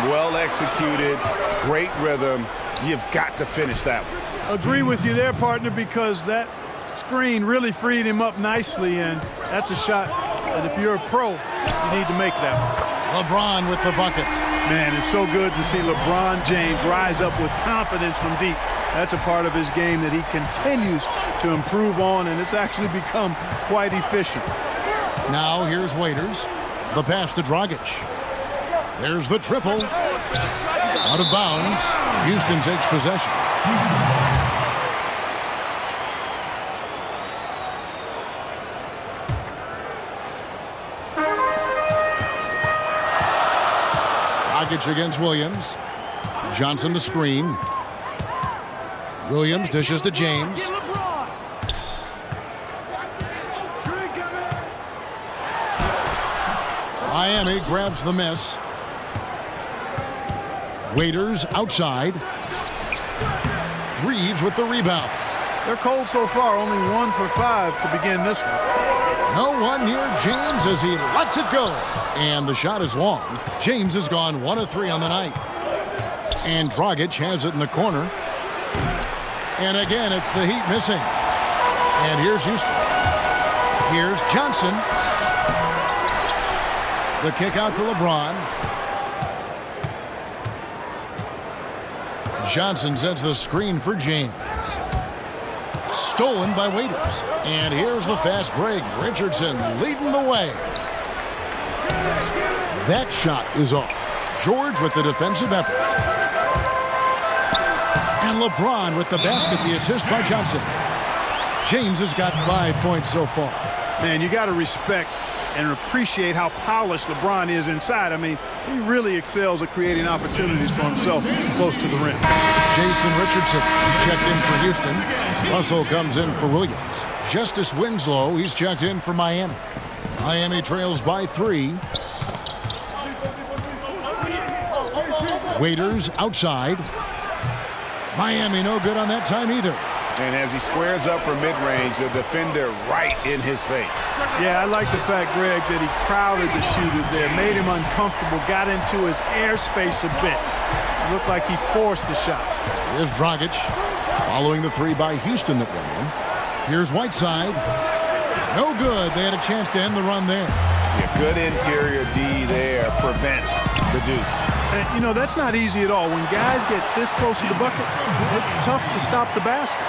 C: Well executed, great rhythm. You've got to finish that one.
D: Agree with you there, partner, because that screen really freed him up nicely, and that's a shot that if you're a pro, you need to make that one.
B: LeBron with the bucket.
D: Man, it's so good to see LeBron James rise up with confidence from deep. That's a part of his game that he continues to improve on, and it's actually become quite efficient.
B: Now here's Waiters. The pass to Dragic. There's the triple. Out of bounds. Houston takes possession. Dragic against Williams. Johnson the screen. Williams dishes to James. Miami grabs the miss. Waiters outside. Reeves with the rebound.
D: They're cold so far, only 1 for 5 to begin this one.
B: No one near James as he lets it go. And the shot is long. James has gone 1 of 3 on the night. And Dragic has it in the corner. And again, it's the Heat missing. And here's Houston. Here's Johnson. The kick out to LeBron. Johnson sets the screen for James. Stolen by Waiters. And here's the fast break. Richardson leading the way. That shot is off. George with the defensive effort. And LeBron with the basket, the assist by Johnson. James has got 5 points so far.
D: Man, you got to respect and appreciate how polished LeBron is inside. I mean, he really excels at creating opportunities for himself close to the rim.
B: Jason Richardson, he's checked in for Houston. Russell comes in for Williams. Justice Winslow, he's checked in for Miami. Miami trails by 3. Waiters outside. Miami no good on that time either.
C: And as he squares up for mid-range, the defender right in his face.
D: Yeah, I like the fact, Greg, that he crowded the shooter there, made him uncomfortable, got into his airspace a bit. It looked like he forced the shot.
B: Here's Dragic, following the 3 by Houston that went in. Here's Whiteside. No good. They had a chance to end the run there.
C: Yeah, good interior D there prevents the deuce.
D: And, you know, that's not easy at all. When guys get this close to the bucket, it's tough to stop the basket.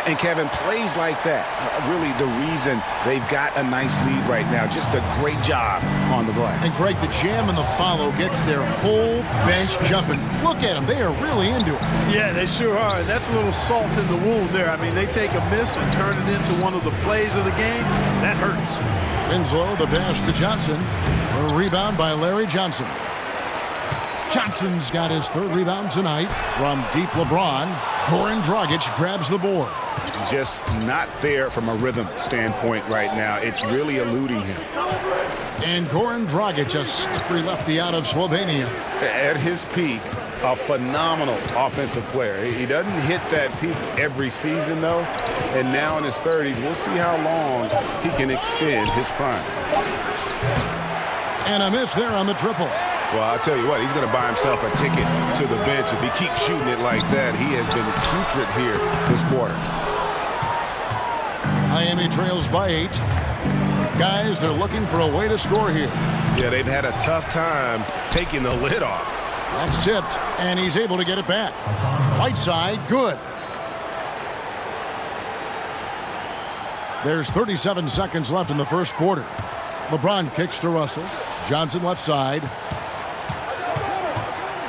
C: And Kevin, plays like that, really the reason they've got a nice lead right now. Just a great job on the glass.
B: And Greg, the jam and the follow gets their whole bench jumping. Look at them. They are really into it.
D: Yeah, they sure are. That's a little salt in the wound there. I mean, they take a miss and turn it into one of the plays of the game. That hurts.
B: Winslow, the pass to Johnson. A rebound by Larry Johnson. Johnson's got his 3rd rebound tonight from deep LeBron. Goran Dragic grabs the board.
C: Just not there from a rhythm standpoint right now. It's really eluding him.
B: And Goran Dragic, a slippery lefty out of Slovenia.
C: At his peak, a phenomenal offensive player. He doesn't hit that peak every season, though. And now in his 30s, we'll see how long he can extend his prime.
B: And a miss there on the triple.
C: Well, I'll tell you what, he's going to buy himself a ticket to the bench. If he keeps shooting it like that, he has been putrid here this quarter.
B: Miami trails by 8. Guys, they're looking for a way to score here.
C: Yeah, they've had a tough time taking the lid off.
B: That's tipped, and he's able to get it back. Whiteside, good. There's 37 seconds left in the first quarter. LeBron kicks to Russell. Johnson left side.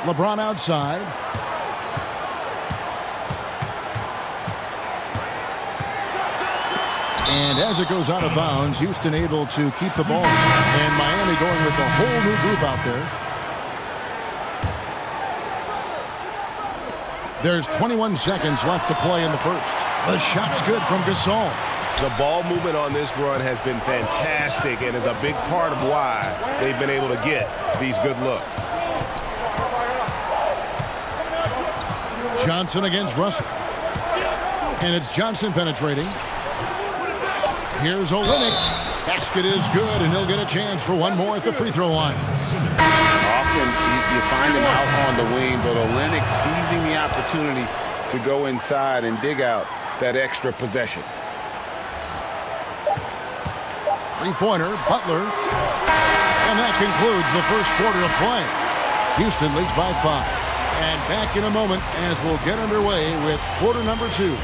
B: LeBron outside. And as it goes out of bounds, Houston able to keep the ball. And Miami going with a whole new group out there. There's 21 seconds left to play in the first. The shot's good from Gasol.
F: The ball movement on this run has been fantastic and is a big part of why they've been able to get these good looks.
B: Johnson against Russell. And it's Johnson penetrating. Here's Olynyk. Basket is good, and he'll get a chance for one more at the free throw line.
C: Often you find him out on the wing, but Olynyk seizing the opportunity to go inside and dig out that extra possession.
B: Three-pointer, Butler. And that concludes the first quarter of play. Houston leads by 5. And back in a moment as we'll get underway with quarter number 2.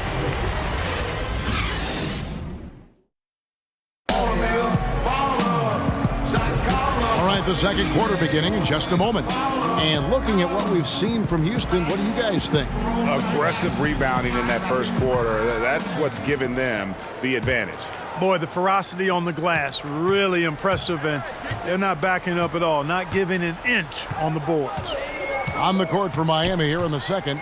B: All right, the second quarter beginning in just a moment. And looking at what we've seen from Houston, what do you guys think?
C: Aggressive rebounding in that first quarter. That's what's given them the advantage.
D: Boy, the ferocity on the glass, really impressive, and they're not backing up at all, not giving an inch on the boards.
B: On the court for Miami here in the second,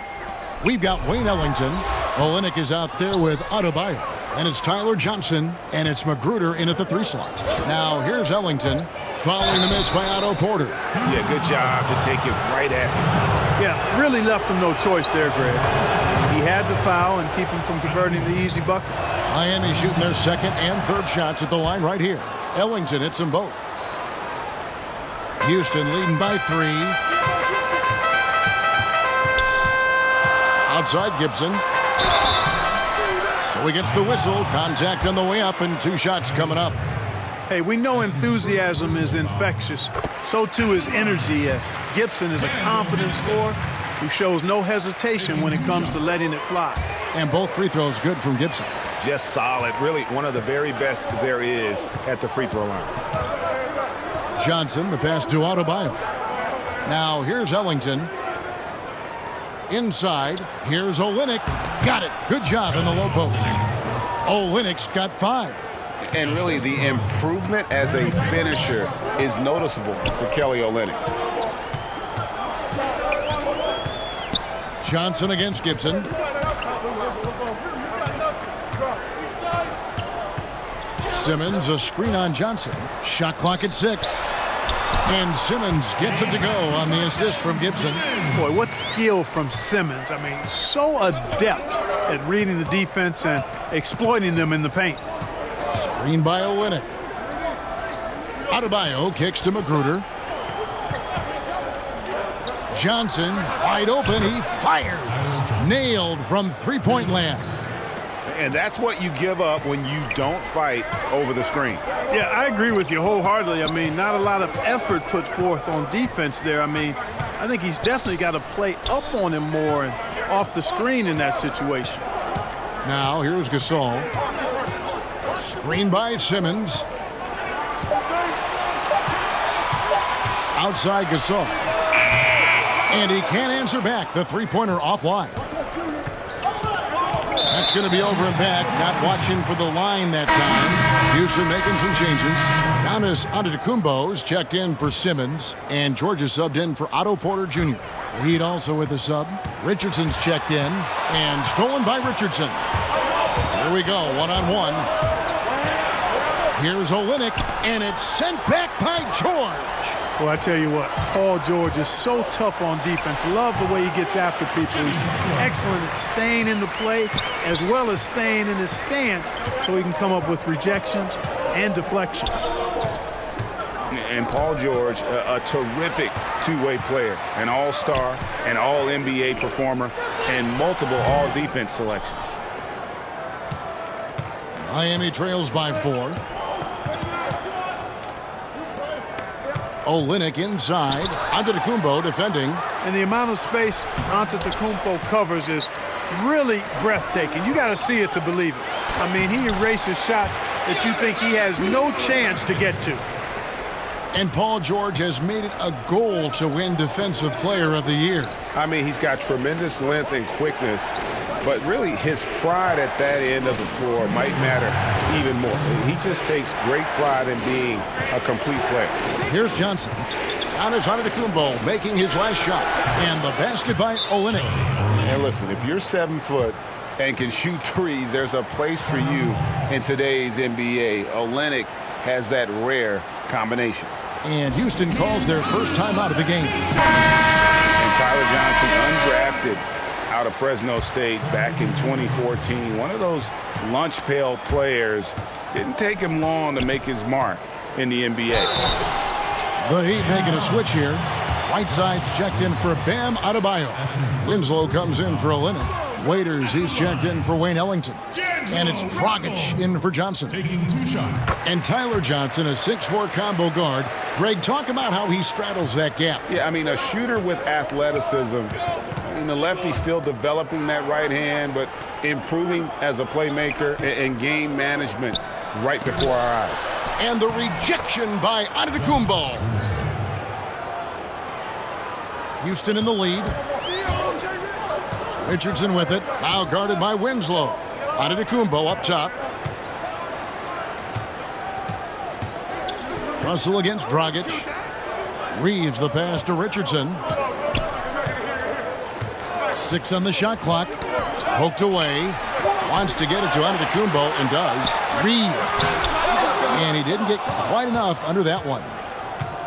B: we've got Wayne Ellington. Olynyk is out there with Adebayo. And it's Tyler Johnson, and it's Magruder in at the 3 slot. Now here's Ellington, following the miss by Otto Porter.
C: Yeah, good job to take it right at him.
D: Yeah, really left him no choice there, Greg. He had to foul and keep him from converting the easy bucket.
B: Miami shooting their second and third shots at the line right here. Ellington hits them both. Houston leading by 3. Outside Gibson. So he gets the whistle. Contact on the way up and 2 shots coming up.
D: Hey, we know enthusiasm is infectious. So too is energy. Gibson is a confident scorer who shows no hesitation when it comes to letting it fly.
B: And both free throws good from Gibson.
C: Just solid. Really one of the very best there is at the free throw line.
B: Johnson, the pass to Adebayo. Now here's Ellington. Inside, here's Olynyk. Got it. Good job in the low post. Olynyk's got 5.
C: And really the improvement as a finisher is noticeable for Kelly Olynyk.
B: Johnson against Gibson. Simmons, a screen on Johnson. Shot clock at 6. And Simmons gets it to go on the assist from Gibson.
D: Boy, what skill from Simmons. I mean, so adept at reading the defense and exploiting them in the paint.
B: Screen by Olynyk. Adebayo kicks to Magruder. Johnson wide open. He fires. Nailed from three-point land.
C: And that's what you give up when you don't fight over the screen.
D: Yeah, I agree with you wholeheartedly. I mean, not a lot of effort put forth on defense there. I mean, I think he's definitely got to play up on him more and off the screen in that situation.
B: Now, here's Gasol. Screen by Simmons. Outside Gasol. And he can't answer back. The three-pointer offline. That's going to be over and back. Not watching for the line that time. Houston making some changes. Giannis Antetokounmpo's checked in for Simmons. And Georgia subbed in for Otto Porter Jr. Heat also with a sub. Richardson's checked in. And stolen by Richardson. Here we go, one-on-one. Here's Olynyk. And it's sent back by George.
D: Well, I tell you what, Paul George is so tough on defense. Love the way he gets after people. He's excellent at staying in the play as well as staying in his stance so he can come up with rejections and deflection.
C: And Paul George, a terrific two-way player, an all-star, an all-NBA performer, and multiple all-defense selections.
B: Miami trails by 4. Olynyk inside. Antetokounmpo defending.
D: And the amount of space Antetokounmpo covers is really breathtaking. You got to see it to believe it. I mean, he erases shots that you think he has no chance to get to.
B: And Paul George has made it a goal to win Defensive Player of the Year.
C: I mean, he's got tremendous length and quickness, but really his pride at that end of the floor might matter even more. He just takes great pride in being a complete player.
B: Here's Johnson. Giannis Antetokounmpo making his last shot. And the basket by Olynyk.
C: And listen, if you're 7 foot and can shoot threes, there's a place for you in today's NBA. Olynyk has that rare combination.
B: And Houston calls their first time out of the game.
C: And Tyler Johnson, undrafted out of Fresno State back in 2014. One of those lunch pail players. Didn't take him long to make his mark in the NBA.
B: The Heat making a switch here. Whiteside's checked in for Bam Adebayo. Winslow comes in for Olynyk. Waiters, he's checked in for Wayne Ellington. And it's Dragic in for Johnson.
E: Taking 2 shots.
B: And Tyler Johnson, a 6'4" combo guard. Greg, talk about how he straddles that gap.
C: Yeah, I mean, a shooter with athleticism. I mean, the lefty's still developing that right hand, but improving as a playmaker and game management right before our eyes.
B: And the rejection by Antetokounmpo. Houston in the lead. Richardson with it. Now guarded by Winslow. Antetokounmpo up top. Russell against Dragic. Reeves the pass to Richardson. 6 on the shot clock. Poked away. Wants to get it to Antetokounmpo and does. Reeves. And he didn't get quite enough under that one.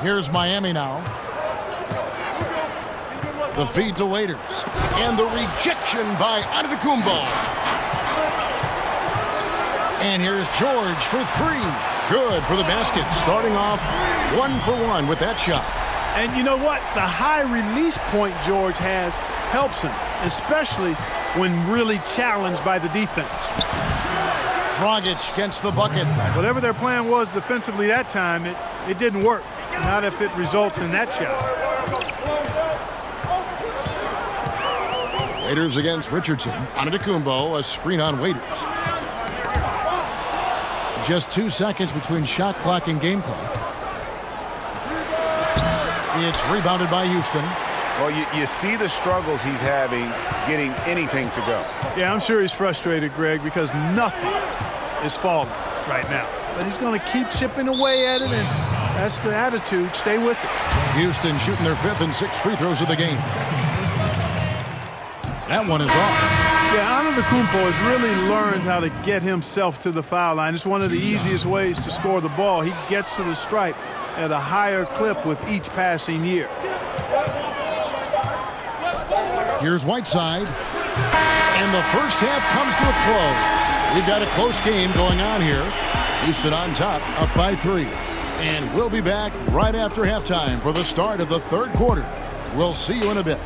B: Here's Miami now. The feed to Waiters. And the rejection by Antetokounmpo. And here's George for 3. Good for the basket. Starting off 1 for 1 with that shot.
D: And you know what? The high release point George has helps him, especially when really challenged by the defense.
B: Dragic gets the bucket.
D: Whatever their plan was defensively that time, it didn't work. Not if it results in that shot.
B: Waiters against Richardson. Antetokounmpo, a screen on Waiters. Just 2 seconds between shot clock and game clock. It's rebounded by Houston.
C: Well, you see the struggles he's having getting anything to go.
D: Yeah, I'm sure he's frustrated, Greg, because nothing is falling right now. But he's going to keep chipping away at it, and that's the attitude. Stay with it.
B: Houston shooting their 5th and 6th free throws of the game. That one is off.
D: Yeah, Antetokounmpo has really learned how to get himself to the foul line. It's one of the easiest ways to score the ball. He gets to the stripe at a higher clip with each passing year.
B: Here's Whiteside. And the first half comes to a close. We've got a close game going on here. Houston on top, up by 3. And we'll be back right after halftime for the start of the 3rd quarter. We'll see you in a bit.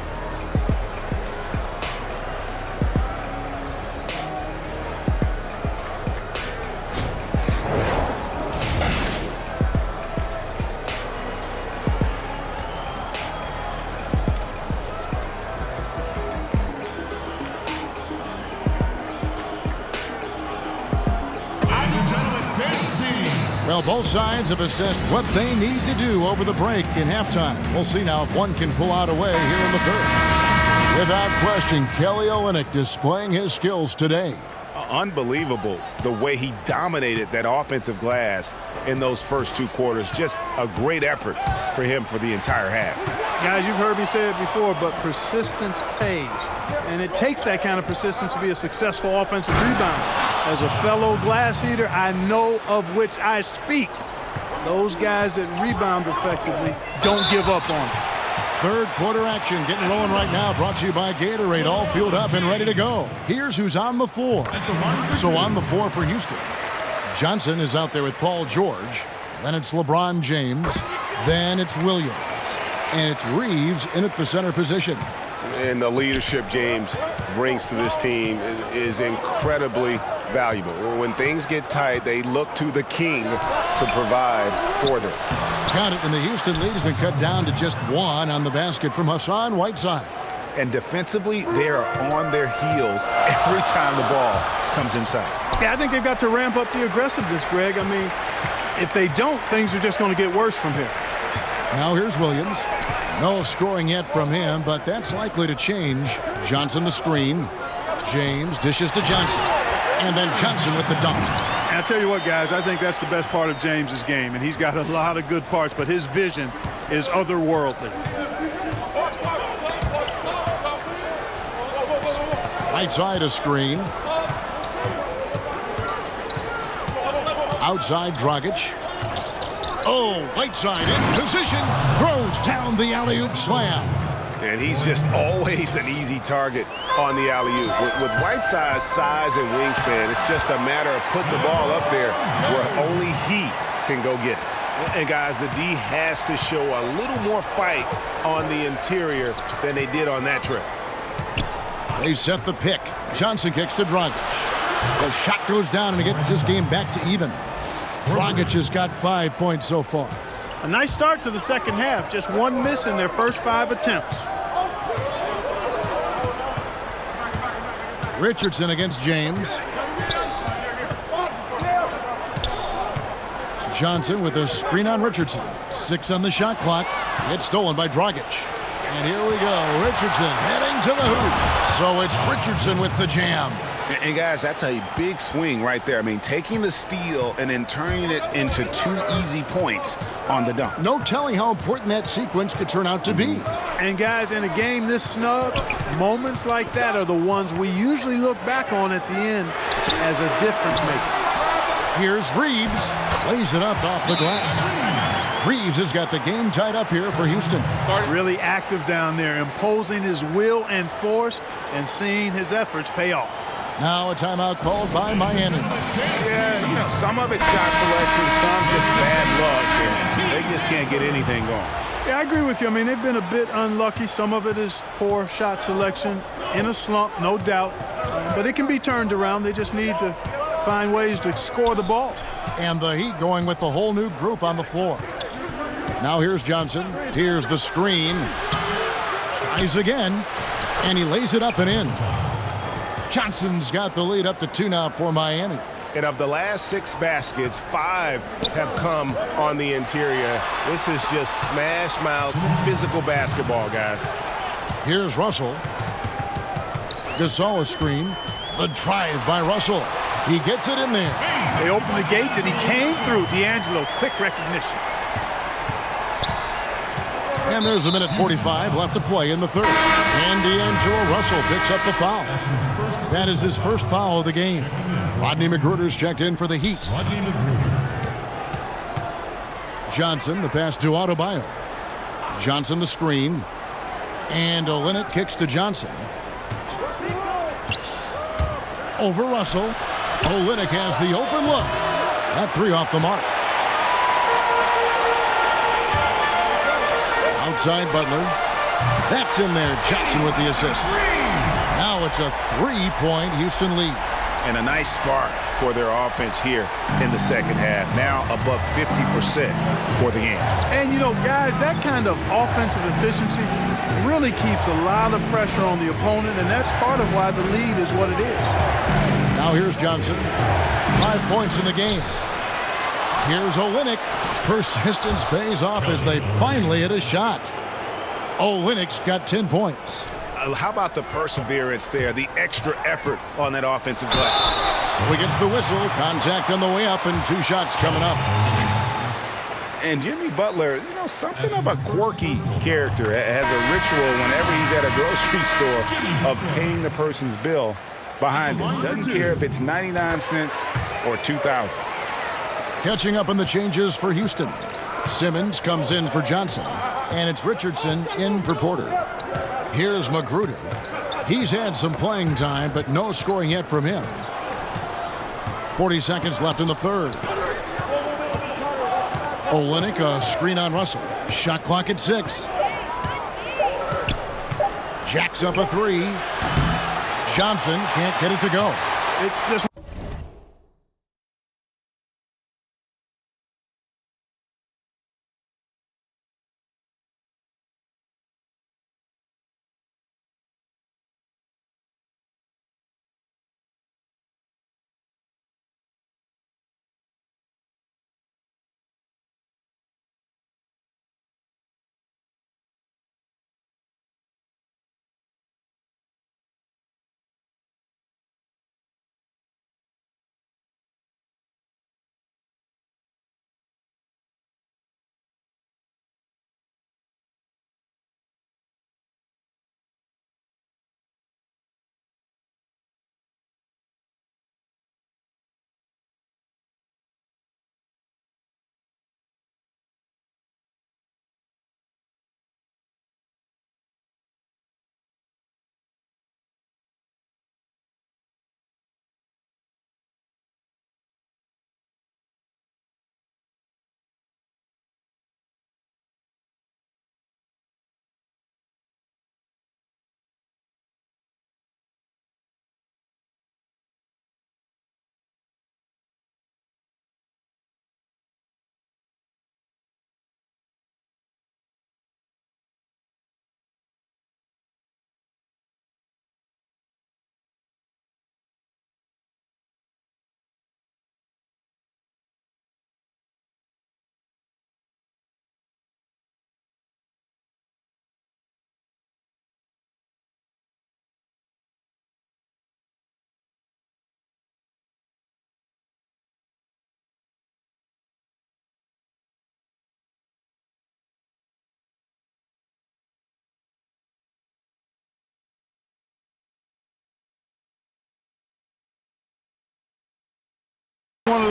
B: Well, both sides have assessed what they need to do over the break in halftime. We'll see now if one can pull out a way here in the 3rd. Without question, Kelly Olynyk displaying his skills today.
C: Unbelievable the way he dominated that offensive glass in those first 2 quarters. Just a great effort for him for the entire half.
D: Guys, you've heard me say it before, but persistence pays. And it takes that kind of persistence to be a successful offensive rebounder. As a fellow glass eater, I know of which I speak. Those guys that rebound effectively don't give up on it.
B: 3rd quarter action getting rolling right now, brought to you by Gatorade, all fueled up and ready to go. Here's who's on the floor. So on the floor for Houston, Johnson is out there with Paul George. Then it's LeBron James. Then it's Williams. And it's Reeves in at the center position.
C: And the leadership James brings to this team is incredibly valuable. When things get tight, they look to the king to provide for them.
B: Count it, and the Houston lead has been cut down to just 1 on the basket from Hassan Whiteside.
C: And defensively, they are on their heels every time the ball comes inside.
D: Yeah, I think they've got to ramp up the aggressiveness, Greg. I mean, if they don't, things are just going to get worse from here.
B: Now here's Williams. No scoring yet from him, but that's likely to change. Johnson the screen. James dishes to Johnson. And then Johnson with the dunk.
D: And I tell you what, guys, I think that's the best part of James's game, and he's got a lot of good parts, but his vision is otherworldly.
B: Right side a screen. Outside Dragic. Oh, right side in position. Throws down the alley-oop slam.
C: And he's just always an easy target on the alley-oop. With Whiteside's size and wingspan, it's just a matter of putting the ball up there where only he can go get it. And, guys, the D has to show a little more fight on the interior than they did on that trip.
B: They set the pick. Johnson kicks to Dragic. The shot goes down and it gets this game back to even. Dragic has got 5 points so far.
D: A nice start to the second half. Just one miss in their first 5 attempts.
B: Richardson against James. Johnson with a screen on Richardson. 6 on the shot clock. It's stolen by Dragic. And here we go. Richardson heading to the hoop. So it's Richardson with the jam.
C: And guys, that's a big swing right there. I mean, taking the steal and then turning it into 2 easy points on the dunk.
B: No telling how important that sequence could turn out to be.
D: And guys, in a game this snug, moments like that are the ones we usually look back on at the end as a difference maker.
B: Here's Reeves. Lays it up off the glass. Reeves has got the game tied up here for Houston.
D: Really active down there, imposing his will and force and seeing his efforts pay off.
B: Now a timeout called by Miami.
C: Yeah, you know, some of it's shot selection, some just bad luck. They just can't get anything going.
D: Yeah, I agree with you. I mean, they've been a bit unlucky. Some of it is poor shot selection, in a slump, no doubt. But it can be turned around. They just need to find ways to score the ball.
B: And the Heat going with the whole new group on the floor. Now here's Johnson. Here's the screen. Tries again. And he lays it up and in. Johnson's got the lead up to 2 now for Miami.
F: And of the last 6 baskets, 5 have come on the interior. This is just smash mouth physical basketball, guys.
B: Here's Russell. Gasol a screen. The drive by Russell. He gets it in there.
D: They opened the gates and he came through. D'Angelo, quick recognition.
B: And there's a minute 45 left to play in the third. And D'Angelo Russell picks up the foul. That is his first foul of the game. Rodney McGruder's checked in for the Heat. Johnson, the pass to Adebayo. Johnson the screen. And Olynyk kicks to Johnson. Over Russell. Olynyk has the open look. That 3 off the mark. Outside Butler. That's in there. Jackson with the assist. Now it's a 3-point Houston lead.
C: And a nice spark for their offense here in the second half. Now above 50% for the game.
D: And, you know, guys, that kind of offensive efficiency really keeps a lot of pressure on the opponent, and that's part of why the lead is what it is.
B: Now here's Johnson. 5 points in the game. Here's Olynyk. Persistence pays off as they finally hit a shot. Olynyk's got 10 points.
C: How about the perseverance there, the extra effort on that offensive glass?
B: So he gets the whistle. Contact on the way up and 2 shots coming up.
C: And Jimmy Butler, you know, something of a quirky character, has a ritual whenever he's at a grocery store of paying the person's bill behind him. Doesn't care if it's 99 cents or 2,000.
B: Catching up on the changes for Houston. Simmons comes in for Johnson. And it's Richardson in for Porter. Here's McGruder. He's had some playing time, but no scoring yet from him. 40 seconds left in the third. Olynyk, a screen on Russell. Shot clock at 6. Jacks up a 3. Johnson can't get it to go.
D: It's just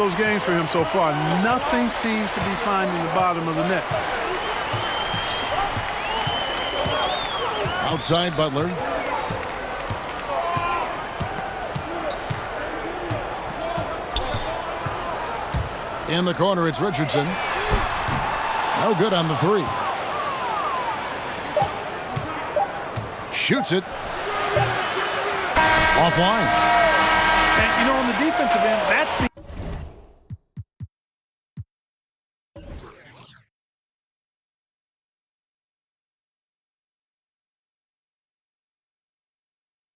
D: those games for him so far. Nothing seems to be finding the bottom of the net.
B: Outside Butler. In the corner, it's Richardson. No good on the three. Shoots it. Offline.
D: And, you know, on the defensive end, that's the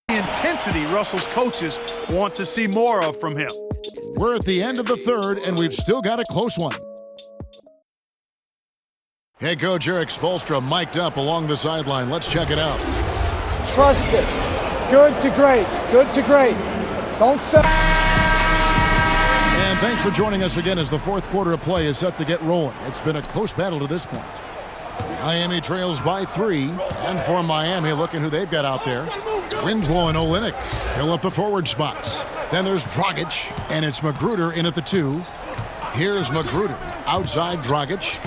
D: intensity Russell's coaches want to see more of from him.
B: We're at the end of the third, and we've still got a close one. Head coach Eric Spoelstra mic'd up along the sideline. Let's check it out.
H: Trust it. Good to great. Good to great. Don't settle.
B: And thanks for joining us again as the fourth quarter of play is set to get rolling. It's been a close battle to this point. Miami trails by 3. And for Miami, looking who they've got out there. Winslow and Olynyk fill up the forward spots. Then there's Dragic, and it's Magruder in at the 2. Here's Magruder. Outside Dragic.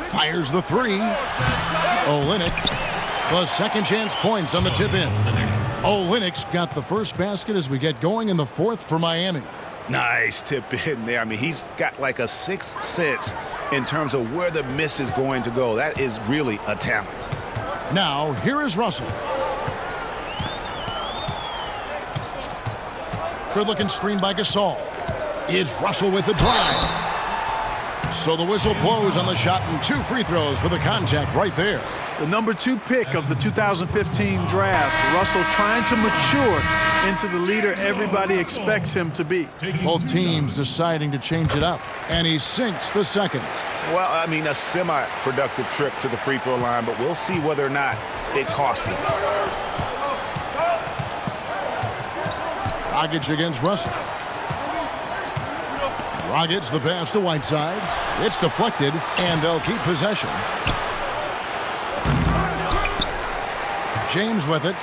B: Fires the 3. Olynyk. The second chance points on the tip in. Olynyk's got the first basket as we get going in the fourth for Miami.
C: Nice tip in there. I mean, he's got like a sixth sense in terms of where the miss is going to go. That is really a talent.
B: Now, here is Russell. Good-looking screen by Gasol. It's Russell with the drive. So the whistle blows on the shot and 2 free throws for the contact right there.
D: The number 2 pick of the 2015 draft, Russell trying to mature into the leader everybody expects him to be.
B: Both teams deciding to change it up, and he sinks the second.
C: Well, I mean, a semi-productive trip to the free throw line, but we'll see whether or not it costs him.
B: Dragic against Russell. Dragic the pass to Whiteside. It's deflected, and they'll keep possession. James with it.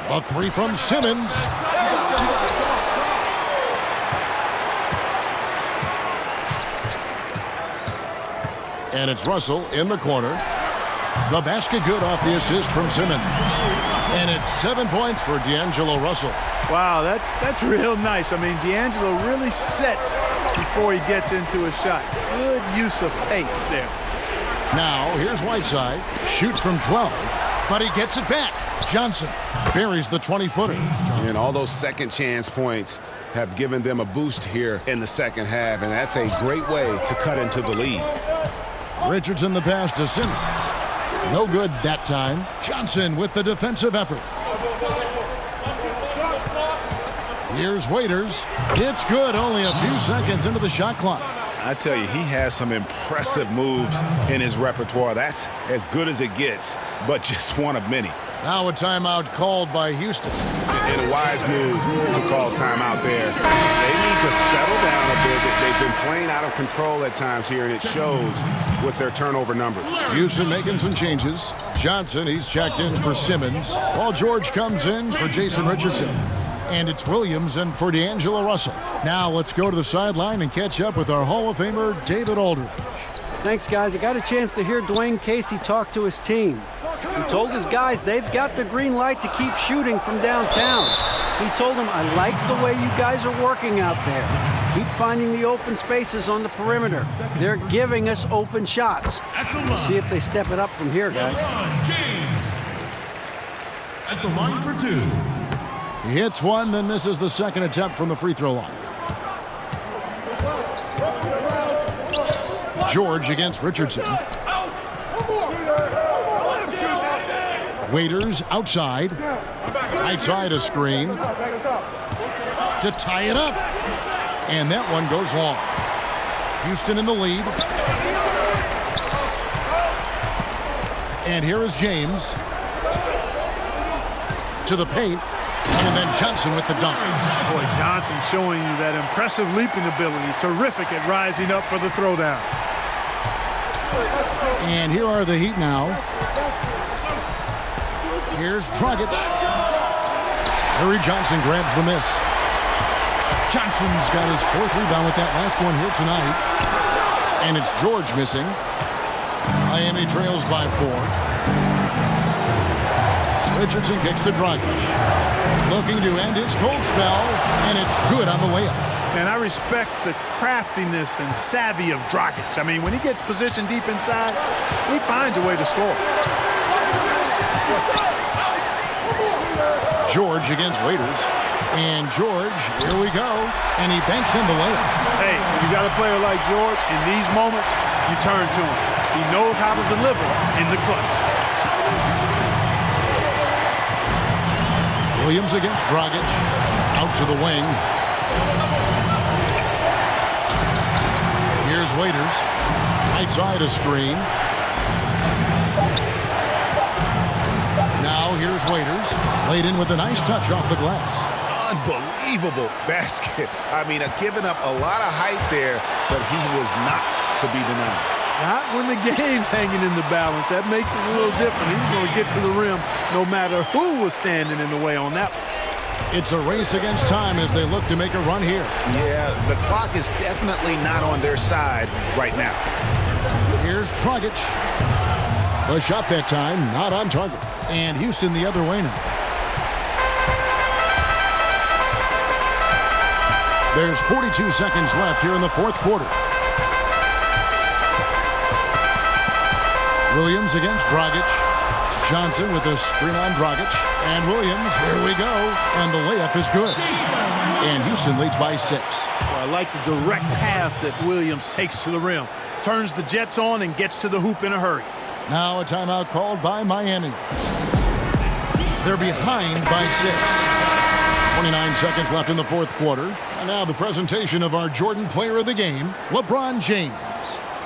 B: A 3 from Simmons. And it's Russell in the corner. The basket good off the assist from Simmons. And it's 7 points for D'Angelo Russell.
D: Wow, that's real nice. I mean, D'Angelo really sets before he gets into a shot. Good use of pace there.
B: Now, here's Whiteside. Shoots from 12, but he gets it back. Johnson buries the 20-footer.
F: And all those second chance points have given them a boost here in the second half, and that's a great way to cut into the lead.
B: Richardson the pass to Simmons. No good that time. Johnson with the defensive effort. Here's Waiters. It's good, only a few seconds into the shot clock.
C: I tell you, he has some impressive moves in his repertoire. That's as good as it gets, but just one of many.
B: Now a timeout called by Houston.
C: And a wise move to call timeout there. They need to settle down a bit. They've been playing out of control at times here, and it shows with their turnover numbers.
B: Houston making some changes. Johnson, he's checked in for Simmons, while George comes in for Jason Richardson. And it's Williams and for D'Angelo Russell. Now let's go to the sideline and catch up with our Hall of Famer, David Aldridge.
I: Thanks, guys. I got a chance to hear Dwayne Casey talk to his team. He told his guys they've got the green light to keep shooting from downtown. He told them, I like the way you guys are working out there. Keep finding the open spaces on the perimeter. They're giving us open shots. We'll see if they step it up from here, guys.
E: James at the line for 2.
B: He hits one, then misses the second attempt from the free throw line. George against Richardson. Waiters outside. Outside a screen. To tie it up. And that one goes long. Houston in the lead. And here is James. To the paint. And then Johnson with the dunk.
D: Boy, Johnson showing you that impressive leaping ability. Terrific at rising up for the throwdown.
B: And here are the Heat now. Here's Dragic. Harry Johnson grabs the miss. Johnson's got his 4th rebound with that last one here tonight. And it's George missing. Miami trails by 4. Richardson kicks to Dragic. Looking to end his cold spell, and it's good on the layup.
D: And I respect the craftiness and savvy of Dragic. I mean, when he gets positioned deep inside, he finds a way to score.
B: George against Waiters. And George, here we go. And he banks in the layup.
D: Hey, when you got a player like George, in these moments, you turn to him. He knows how to deliver in the clutch.
B: Williams against Dragic. Out to the wing. Here's Waiters. Right side a screen. Now here's Waiters. Laid in with a nice touch off the glass.
C: Unbelievable basket. I mean, giving up a lot of height there, but he was not to be denied.
D: Not when the game's hanging in the balance. That makes it a little different. He was going to get to the rim no matter who was standing in the way on that one.
B: It's a race against time as they look to make a run here.
C: Yeah, the clock is definitely not on their side right now.
B: Here's Dragic. The shot that time, not on target. And Houston the other way now. There's 42 seconds left here in the 4th quarter. Williams against Dragic. Johnson with a screen on Dragic. And Williams, here we go. And the layup is good. And Houston leads by 6.
D: Well, I like the direct path that Williams takes to the rim. Turns the Jets on and gets to the hoop in a hurry.
B: Now a timeout called by Miami. They're behind by 6. 29 seconds left in the 4th quarter. And now the presentation of our Jordan Player of the Game, LeBron James.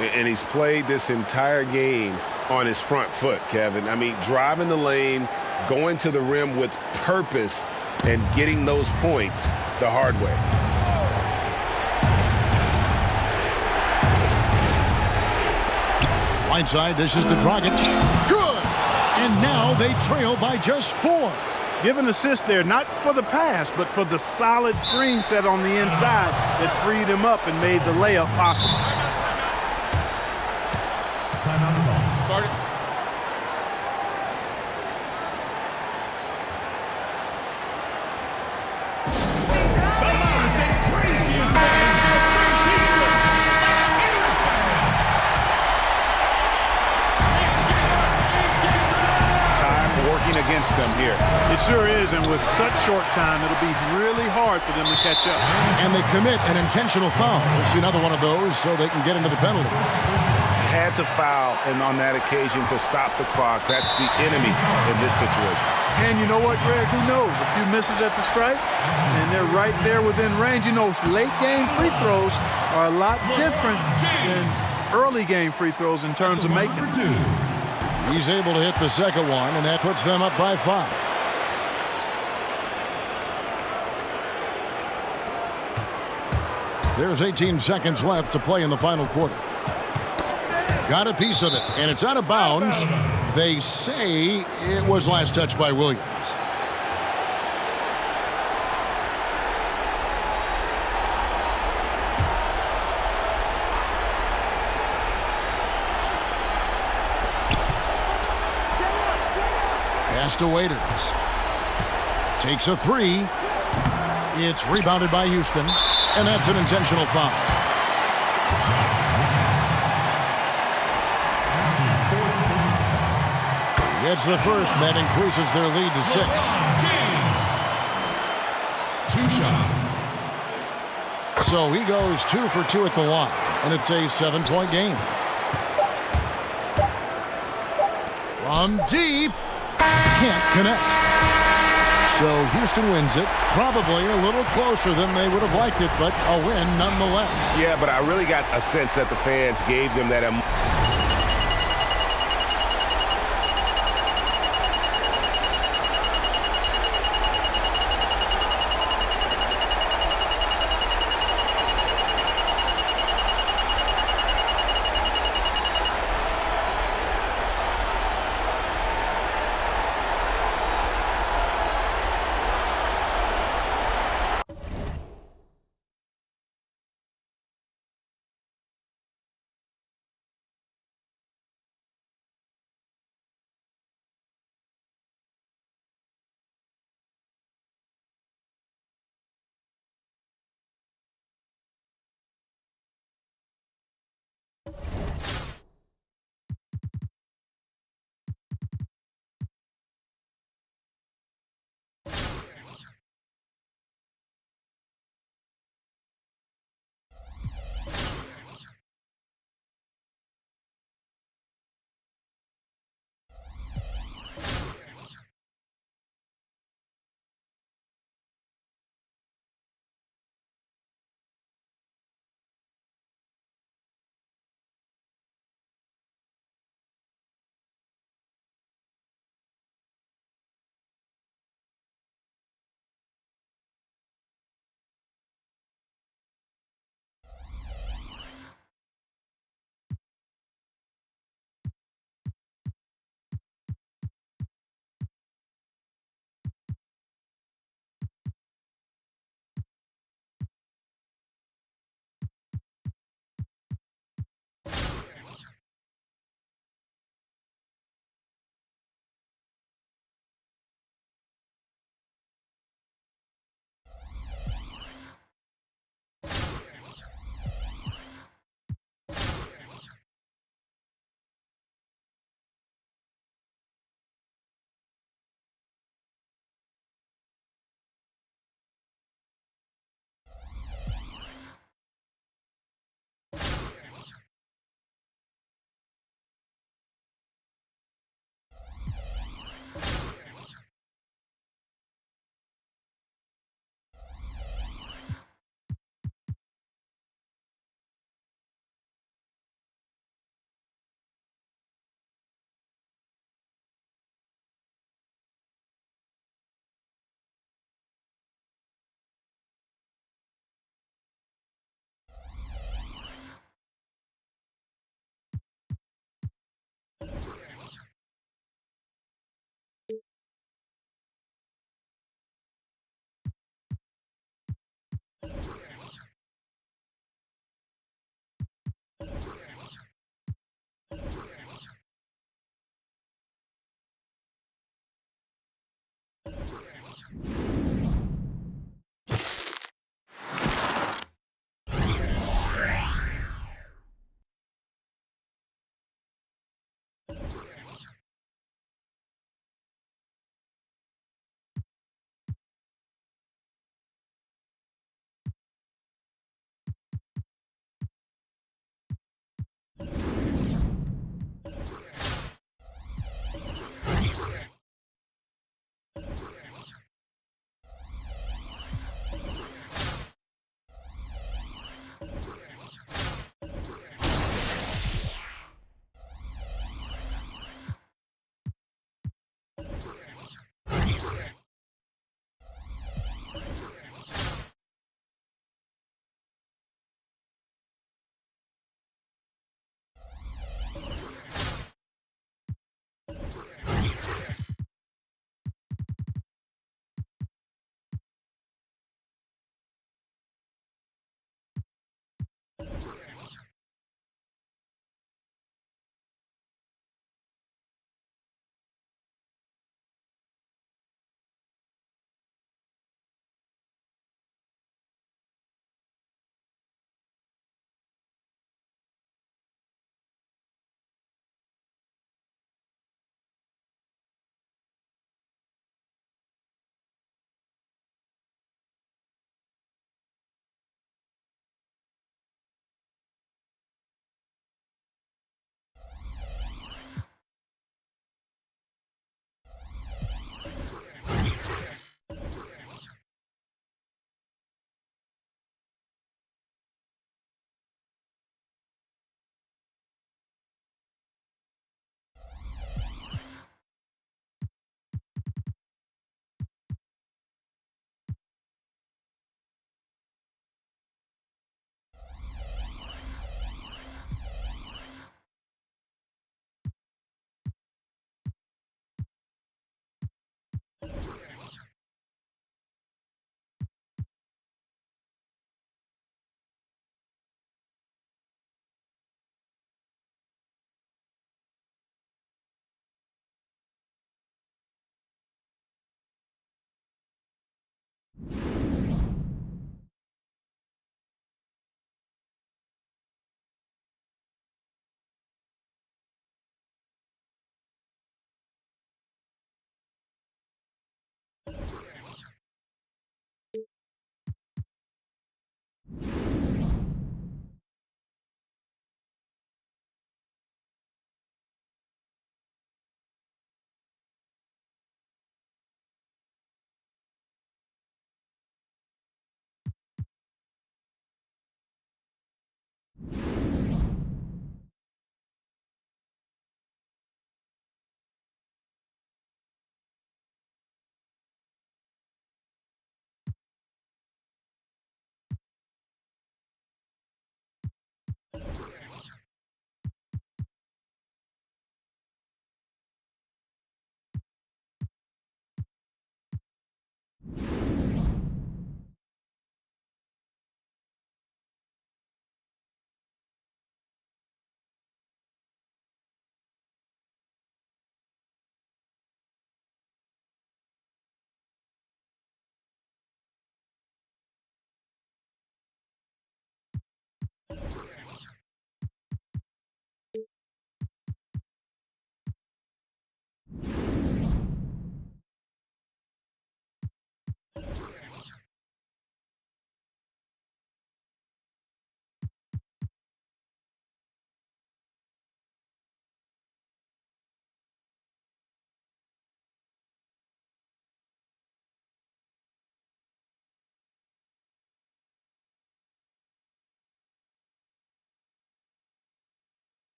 F: And he's played this entire game on his front foot, Kevin. I mean, driving the lane, going to the rim with purpose, and getting those points the hard way.
B: Right side, this is to Dragic. Good! And now they trail by just 4.
D: Give an assist there, not for the pass, but for the solid screen set on the inside that freed him up and made the layup possible.
E: Timeout call.
A: Start it.
C: Against them here.
D: It sure is, and with such short time, it'll be really hard for them to catch up.
B: And they commit an intentional foul. We'll see another one of those so they can get into the penalty.
C: Had to foul, and on that occasion to stop the clock. That's the enemy in this situation.
D: And you know what, Greg? Who knows? A few misses at the stripe, and they're right there within range. You know, late game free throws are a lot different than early game free throws in terms of making.
B: He's able to hit the second one, and that puts them up by 5. There's 18 seconds left to play in the final quarter. Got a piece of it, and it's out of bounds. They say it was last touched by Williams. Pass to Waiters. Takes a 3. It's rebounded by Houston, and that's an intentional foul. Gets the first, and that increases their lead to 6.
E: 2 shots.
B: So he goes 2 for 2 at the line, and it's a 7-point game. From deep. Can't connect. So Houston wins it. Probably a little closer than they would have liked it, but a win nonetheless.
F: Yeah, but I really got a sense that the fans gave them that